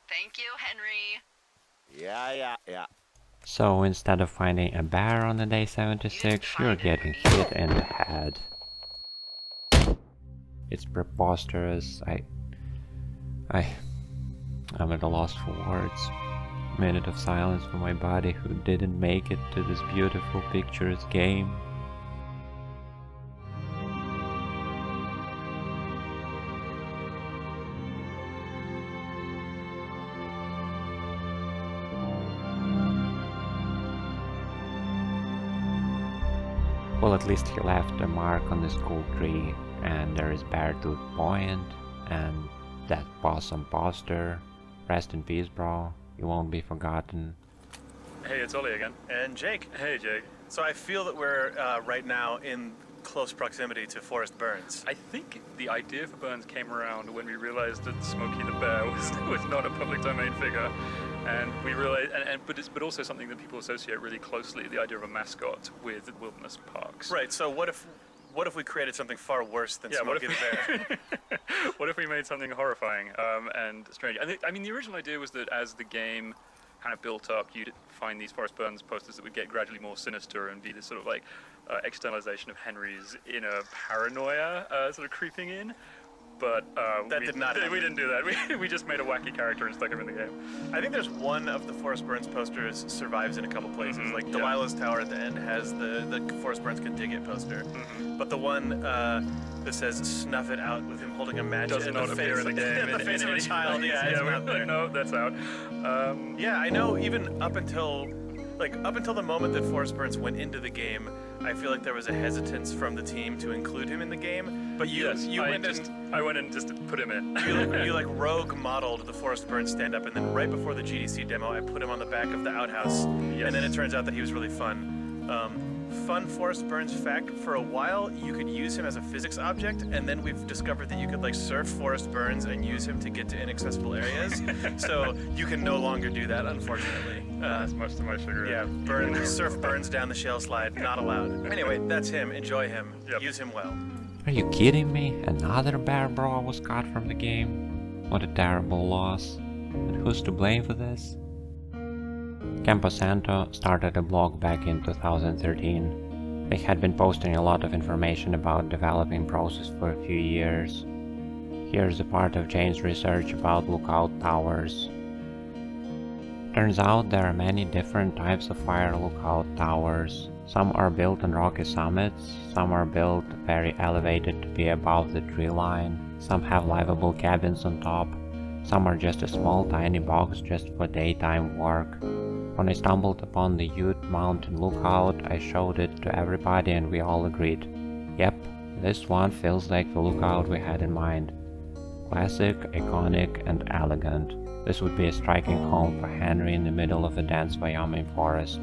Thank you, Henry. Yeah. So instead of finding a bear on the day 76, you're getting hit in the head. It's preposterous. I'm at a loss for words. Minute of silence for my body who didn't make it to this beautiful, picturesque game. Well, at least he left a mark on the school tree, and there is Beartooth Point, and that possum poster. Rest in peace, bro. You won't be forgotten. Hey, it's Ollie again. And Jake. Hey, Jake. So I feel that we're right now in close proximity to Forrest Burns. I think the idea for Burns came around when we realized that Smokey the Bear was not a public domain figure. And we realized, but also something that people associate really closely, the idea of a mascot with wilderness parks. Right, so what if we created something far worse than Smokey the Bear? What if we made something horrifying and strange? I mean, the original idea was that as the game kind of built up, you'd find these Forrest Burns posters that would get gradually more sinister and be this sort of like externalization of Henry's inner paranoia sort of creeping in. But that did not happen. We didn't do that. We just made a wacky character and stuck him in the game. I think there's one of the Forrest Burns posters survives in a couple places. Like Delilah's Tower at the end has the Forrest Burns Can Dig It poster. But the one that says "Snuff It Out" with him holding a match does in not the appear face, in the game. in the face of a child. Yeah, it's not there. No, that's out. Yeah, I know. Even up until the moment that Forrest Burns went into the game, I feel like there was a hesitance from the team to include him in the game. But I went in just to put him in. you like rogue modeled the Forrest Burns stand-up, and then right before the GDC demo, I put him on the back of the outhouse, and then it turns out that he was really fun. Fun Forrest Burns fact: for a while, you could use him as a physics object, and then we've discovered that you could like surf Forrest Burns and use him to get to inaccessible areas. So you can no longer do that, unfortunately. That's much to my chagrin. Yeah, surf Burns down the shale slide, not allowed. Anyway, that's him. Enjoy him. Use him well. Are you kidding me? Another bear bra was cut from the game? What a terrible loss. And who's to blame for this? Campo Santo started a blog back in 2013. They had been posting a lot of information about developing process for a few years. Here's a part of Jane's research about lookout towers. Turns out there are many different types of fire lookout towers. Some are built on rocky summits, some are built very elevated to be above the tree line, some have livable cabins on top, some are just a small tiny box just for daytime work. When I stumbled upon the Ute Mountain Lookout, I showed it to everybody and we all agreed. Yep, this one feels like the lookout we had in mind. Classic, iconic, and elegant. This would be a striking home for Henry in the middle of a dense Wyoming forest.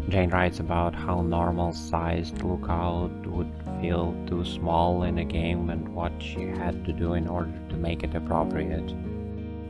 Jane writes about how normal-sized lookout would feel too small in a game and what she had to do in order to make it appropriate.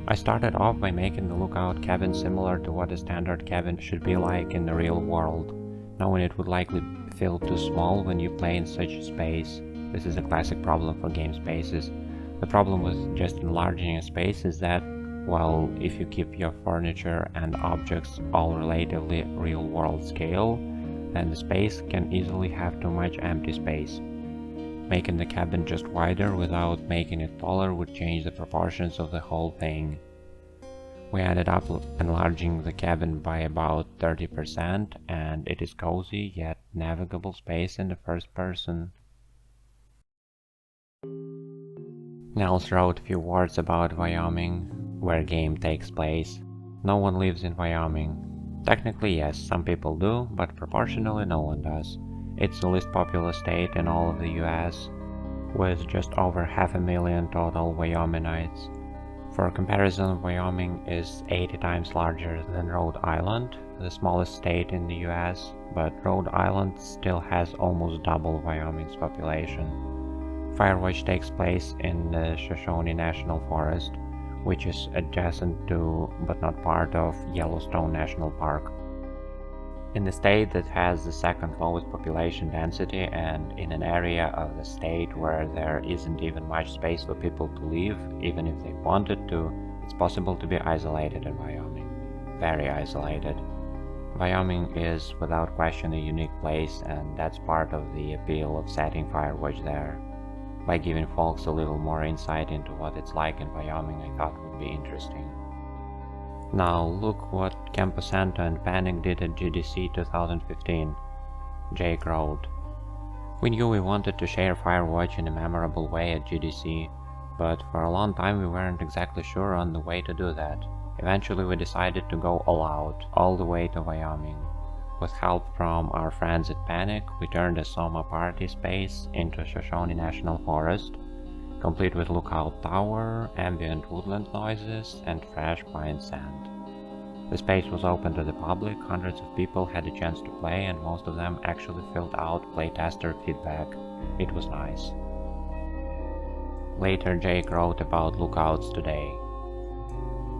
I started off by making the lookout cabin similar to what a standard cabin should be like in the real world, knowing it would likely feel too small when you play in such a space. This is a classic problem for game spaces. The problem with just enlarging a space is that, well, if you keep your furniture and objects all relatively real-world scale, then the space can easily have too much empty space. Making the cabin just wider without making it taller would change the proportions of the whole thing. We ended up enlarging the cabin by about 30%, and it is cozy yet navigable space in the first person. Nels wrote a few words about Wyoming, where game takes place. No one lives in Wyoming. Technically yes, some people do, but proportionally no one does. It's the least populous state in all of the US, with just over 500,000 total Wyomingites. For comparison, Wyoming is 80 times larger than Rhode Island, the smallest state in the US, but Rhode Island still has almost double Wyoming's population. Firewatch takes place in the Shoshone National Forest, which is adjacent to, but not part of, Yellowstone National Park. In the state that has the second lowest population density and in an area of the state where there isn't even much space for people to live, even if they wanted to, it's possible to be isolated in Wyoming. Very isolated. Wyoming is without question a unique place, and that's part of the appeal of setting Firewatch there. By giving folks a little more insight into what it's like in Wyoming, I thought would be interesting. Now look what Campo, Santo and Panic did at GDC 2015. Jake wrote, "We knew we wanted to share Firewatch in a memorable way at GDC, but for a long time we weren't exactly sure on the way to do that. Eventually we decided to go all out, all the way to Wyoming. With help from our friends at Panic, we turned a Soma party space into Shoshone National Forest, complete with lookout tower, ambient woodland noises, and fresh pine sand. The space was open to the public, hundreds of people had a chance to play, and most of them actually filled out playtester feedback. It was nice." Later Jake wrote about lookouts today.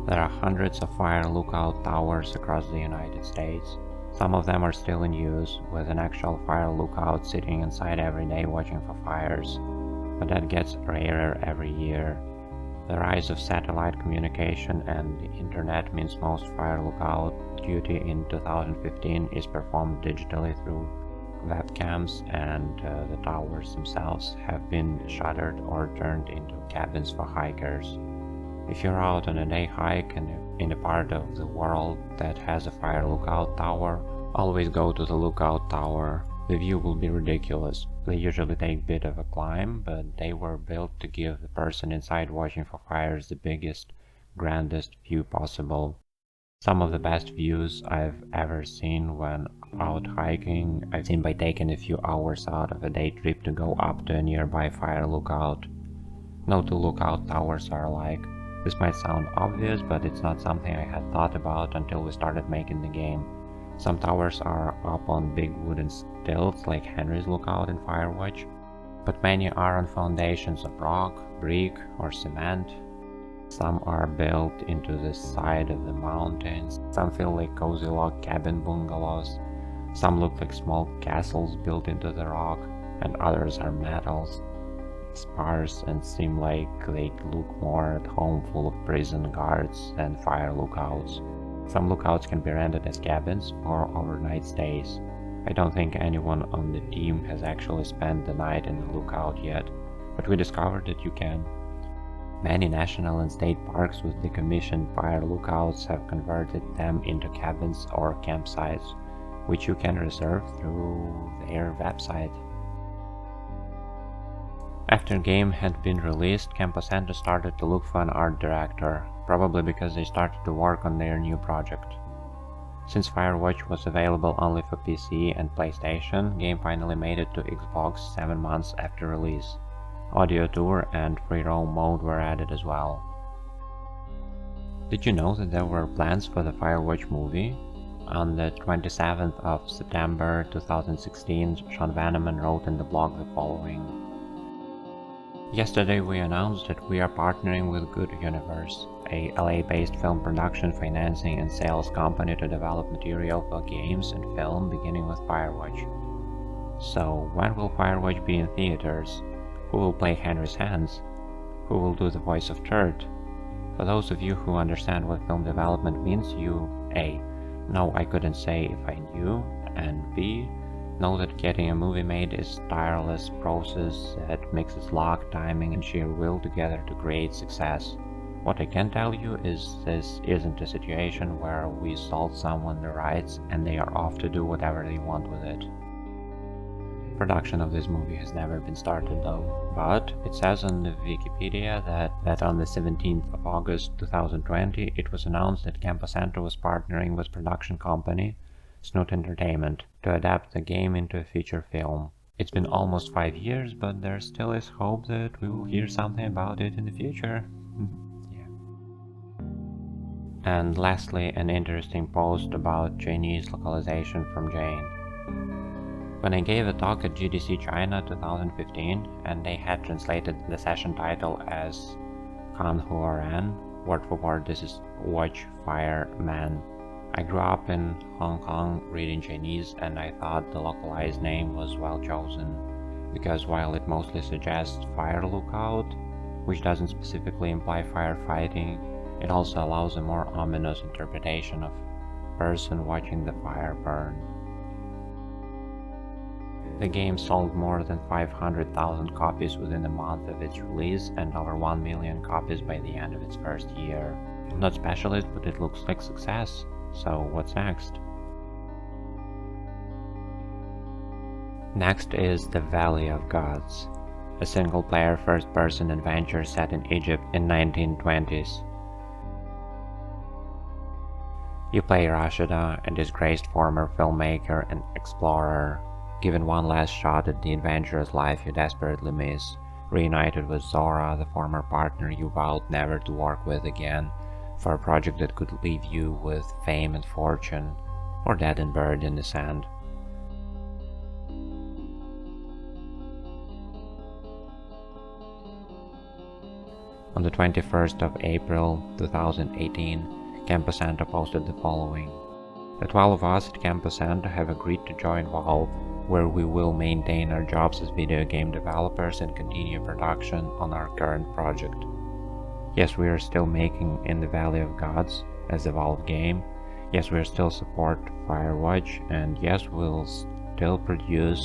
There are hundreds of fire lookout towers across the United States. Some of them are still in use, with an actual fire lookout sitting inside every day watching for fires. But that gets rarer every year. The rise of satellite communication and the internet means most fire lookout duty in 2015 is performed digitally through webcams, and the towers themselves have been shuttered or turned into cabins for hikers. If you're out on a day hike and in a part of the world that has a fire lookout tower, always go to the lookout tower. The view will be ridiculous. They usually take a bit of a climb, but they were built to give the person inside watching for fires the biggest, grandest view possible. Some of the best views I've ever seen when out hiking, I've seen by taking a few hours out of a day trip to go up to a nearby fire lookout. No two lookout towers are alike. This might sound obvious, but it's not something I had thought about until we started making the game. Some towers are up on big wooden stilts like Henry's lookout in Firewatch, but many are on foundations of rock, brick, or cement. Some are built into the side of the mountains, some feel like cozy log cabin bungalows, some look like small castles built into the rock, and others are metals, sparse, and seem like they look more at home full of prison guards than fire lookouts. Some lookouts can be rented as cabins or overnight stays. I don't think anyone on the team has actually spent the night in the lookout yet, but we discovered that you can. Many national and state parks with decommissioned fire lookouts have converted them into cabins or campsites, which you can reserve through their website. After the game had been released, Campo Santo started to look for an art director, probably because they started to work on their new project. Since Firewatch was available only for PC and PlayStation, the game finally made it to Xbox 7 months after release. Audio tour and free roam mode were added as well. Did you know that there were plans for the Firewatch movie? On the 27th of September 2016, Sean Vanneman wrote in the blog the following. Yesterday we announced that we are partnering with Good Universe, a LA-based film production, financing and sales company to develop material for games and film beginning with Firewatch. So when will Firewatch be in theaters? Who will play Henry's Hands? Who will do the voice of Turt? For those of you who understand what film development means, you A. know I couldn't say if I knew, and B. know that getting a movie made is a tireless process that mixes luck, timing, and sheer will together to create success. What I can tell you is this isn't a situation where we sold someone the rights and they are off to do whatever they want with it. Production of this movie has never been started though, but it says on the Wikipedia that on the 17th of August 2020 it was announced that Campo Santo was partnering with production company Snoot Entertainment to adapt the game into a feature film. It's been almost 5 years, but there still is hope that we will hear something about it in the future. And lastly, an interesting post about Chinese localization from Jane. When I gave a talk at GDC China 2015, and they had translated the session title as Kan Huoran, word for word this is Watch Fire Man. I grew up in Hong Kong reading Chinese, and I thought the localized name was well chosen, because while it mostly suggests fire lookout, which doesn't specifically imply firefighting, it also allows a more ominous interpretation of person watching the fire burn. The game sold more than 500,000 copies within a month of its release and over 1 million copies by the end of its first year. I'm not specialist, but it looks like success. So what's next? Next is The Valley of Gods, a single-player first-person adventure set in Egypt in 1920s. You play Rashida, a disgraced former filmmaker and explorer, given one last shot at the adventurous life you desperately miss, reunited with Zora, the former partner you vowed never to work with again, for a project that could leave you with fame and fortune, or dead and buried in the sand. On the 21st of April 2018, Campo Santo posted the following. The 12 of us at Campo Santo have agreed to join Valve, where we will maintain our jobs as video game developers and continue production on our current project. Yes, we are still making In the Valley of Gods as a Valve game. Yes, we are still support Firewatch, and yes, we'll still produce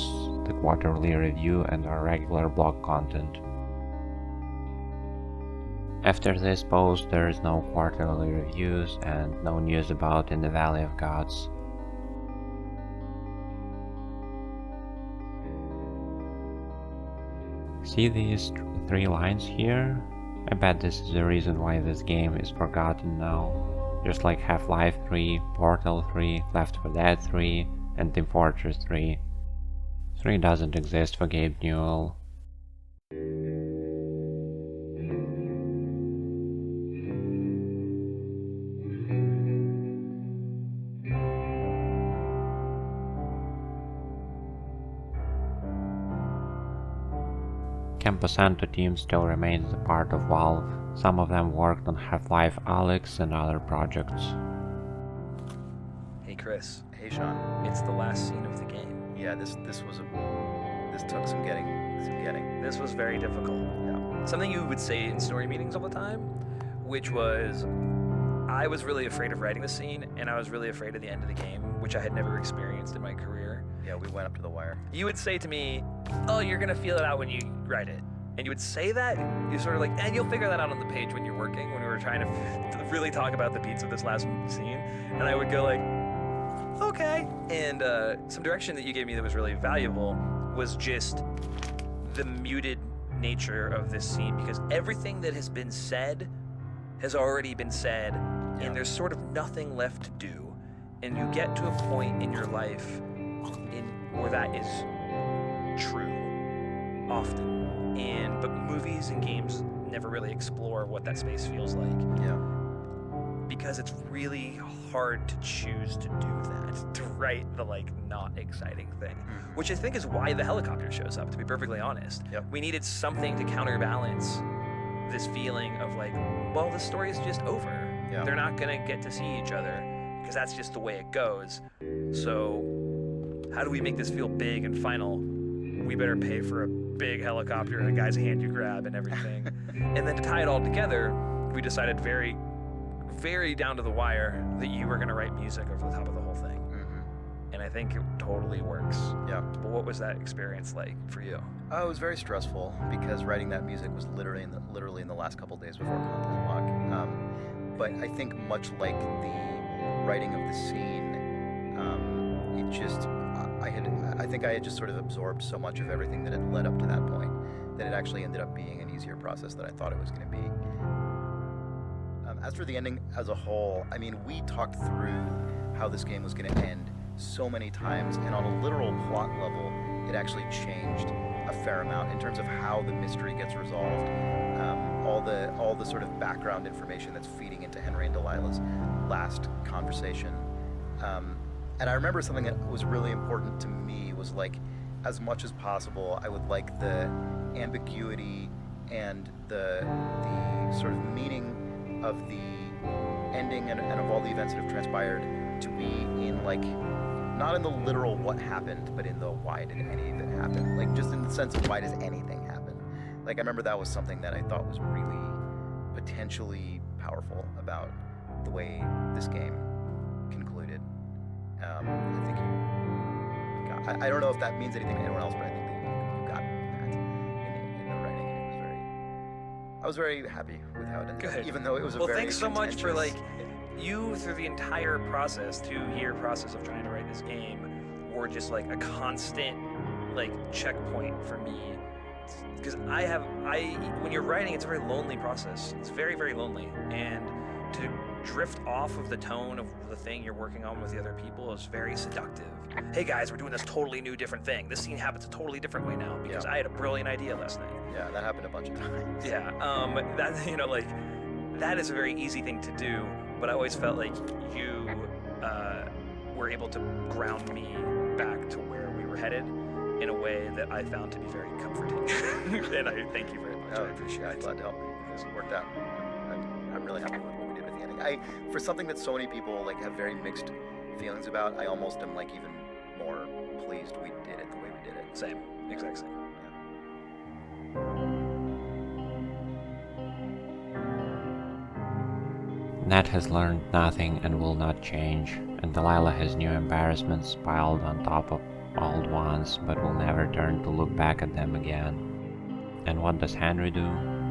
the quarterly review and our regular blog content. After this post, there is no quarterly reviews and no news about In the Valley of Gods. See these 3 lines here? I bet this is the reason why this game is forgotten now. Just like Half-Life 3, Portal 3, Left 4 Dead 3, and Team Fortress 3. 3 doesn't exist for Gabe Newell. Campo Santo team still remains a part of Valve. Some of them worked on Half-Life Alyx and other projects. Hey Chris. Hey Sean. It's the last scene of the game. Yeah, this took some getting. This was very difficult. Yeah. Something you would say in story meetings all the time, which was, I was really afraid of writing the scene, and I was really afraid of the end of the game, which I had never experienced in my career. Yeah, we went up to the wire. You would say to me, oh, you're gonna feel it out when you write it. And you would say that, you're sort of like, and you'll figure that out on the page when you're working, when we were trying to really talk about the beats of this last scene. And I would go like, okay. And some direction that you gave me that was really valuable was just the muted nature of this scene, because everything that has been said has already been said, and there's sort of nothing left to do. And you get to a point in your life where that is true, often. But movies and games never really explore what that space feels like. Yeah. Because it's really hard to choose to do that, to write the not exciting thing. Which I think is why the helicopter shows up, to be perfectly honest. Yep. We needed something to counterbalance this feeling of well, the story is just over. Yeah. They're not gonna get to see each other, because that's just the way it goes. So how do we make this feel big and final? We better pay for a big helicopter and a guy's hand you grab and everything. And then to tie it all together, we decided very, very down to the wire that you were gonna write music over the top of the whole thing. And I think it totally works. Yeah. But what was that experience like for you? Oh, it was very stressful, because writing that music was literally in the last couple days before content lock. But I think much like the writing of the scene, it just, I think I had just sort of absorbed so much of everything that had led up to that point that it actually ended up being an easier process than I thought it was going to be. As for the ending as a whole, I mean, we talked through how this game was going to end so many times, and on a literal plot level, it actually changed a fair amount in terms of how the mystery gets resolved. All the sort of background information that's feeding into Henry and Delilah's last conversation. And I remember something that was really important to me was like, as much as possible, I would like the ambiguity and the sort of meaning of the ending and of all the events that have transpired to be in like, not in the literal what happened, but in the why did any of it happen? Like just in the sense of why does anything happen? Like I remember that was something that I thought was really potentially powerful about the way this game concluded. I think I don't know if that means anything to anyone else, but I think that you got that in the writing, and I was very happy with how it ended. Good. Even though it was a well, very thanks so much for like contentious- you through the entire process, 2-year process of trying to write this game, were just like a constant like checkpoint for me. Because when you're writing, it's a very lonely process. It's very, very lonely, and to drift off of the tone of the thing you're working on with the other people is very seductive. Hey guys, we're doing this totally new, different thing. This scene happens a totally different way now because I had a brilliant idea last night. Yeah, that happened a bunch of times. Yeah, that like that is a very easy thing to do, but I always felt like you were able to ground me back to where we were headed in a way that I found to be very comforting. And I thank you very much. I appreciate it. I'm glad to help you. This worked out. I'm really happy with what we did at the ending. For something that so many people like have very mixed feelings about, I almost am like even more pleased we did it the way we did it. Same, exact same. Ned has learned nothing and will not change, and Delilah has new embarrassments piled on top of old ones, but will never turn to look back at them again. And what does Henry do?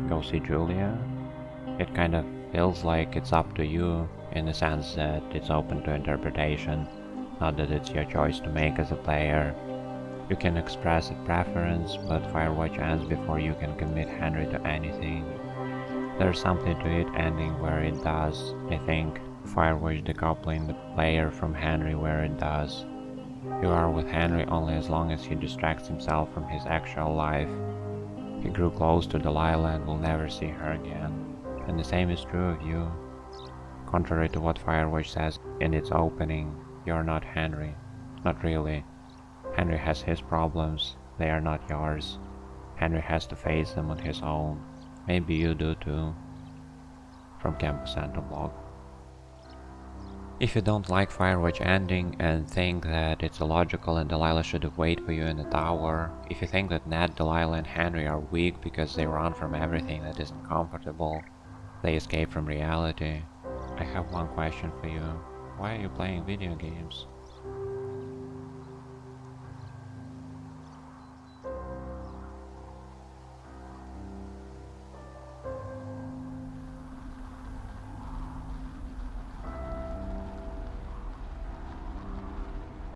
Go see Julia? It kind of feels like it's up to you, in the sense that it's open to interpretation, not that it's your choice to make as a player. You can express a preference, but Firewatch ends before you can commit Henry to anything. There's something to it ending where it does, I think, Firewatch decoupling the player from Henry where it does. You are with Henry only as long as he distracts himself from his actual life. He grew close to Delilah and will never see her again. And the same is true of you. Contrary to what Firewatch says in its opening, you're not Henry. Not really. Henry has his problems, they are not yours. Henry has to face them on his own. Maybe you do too. From Campo Santo blog. If you don't like Firewatch ending and think that it's illogical and Delilah should have waited for you in the tower, if you think that Ned, Delilah and Henry are weak because they run from everything that isn't comfortable, they escape from reality, I have one question for you. Why are you playing video games?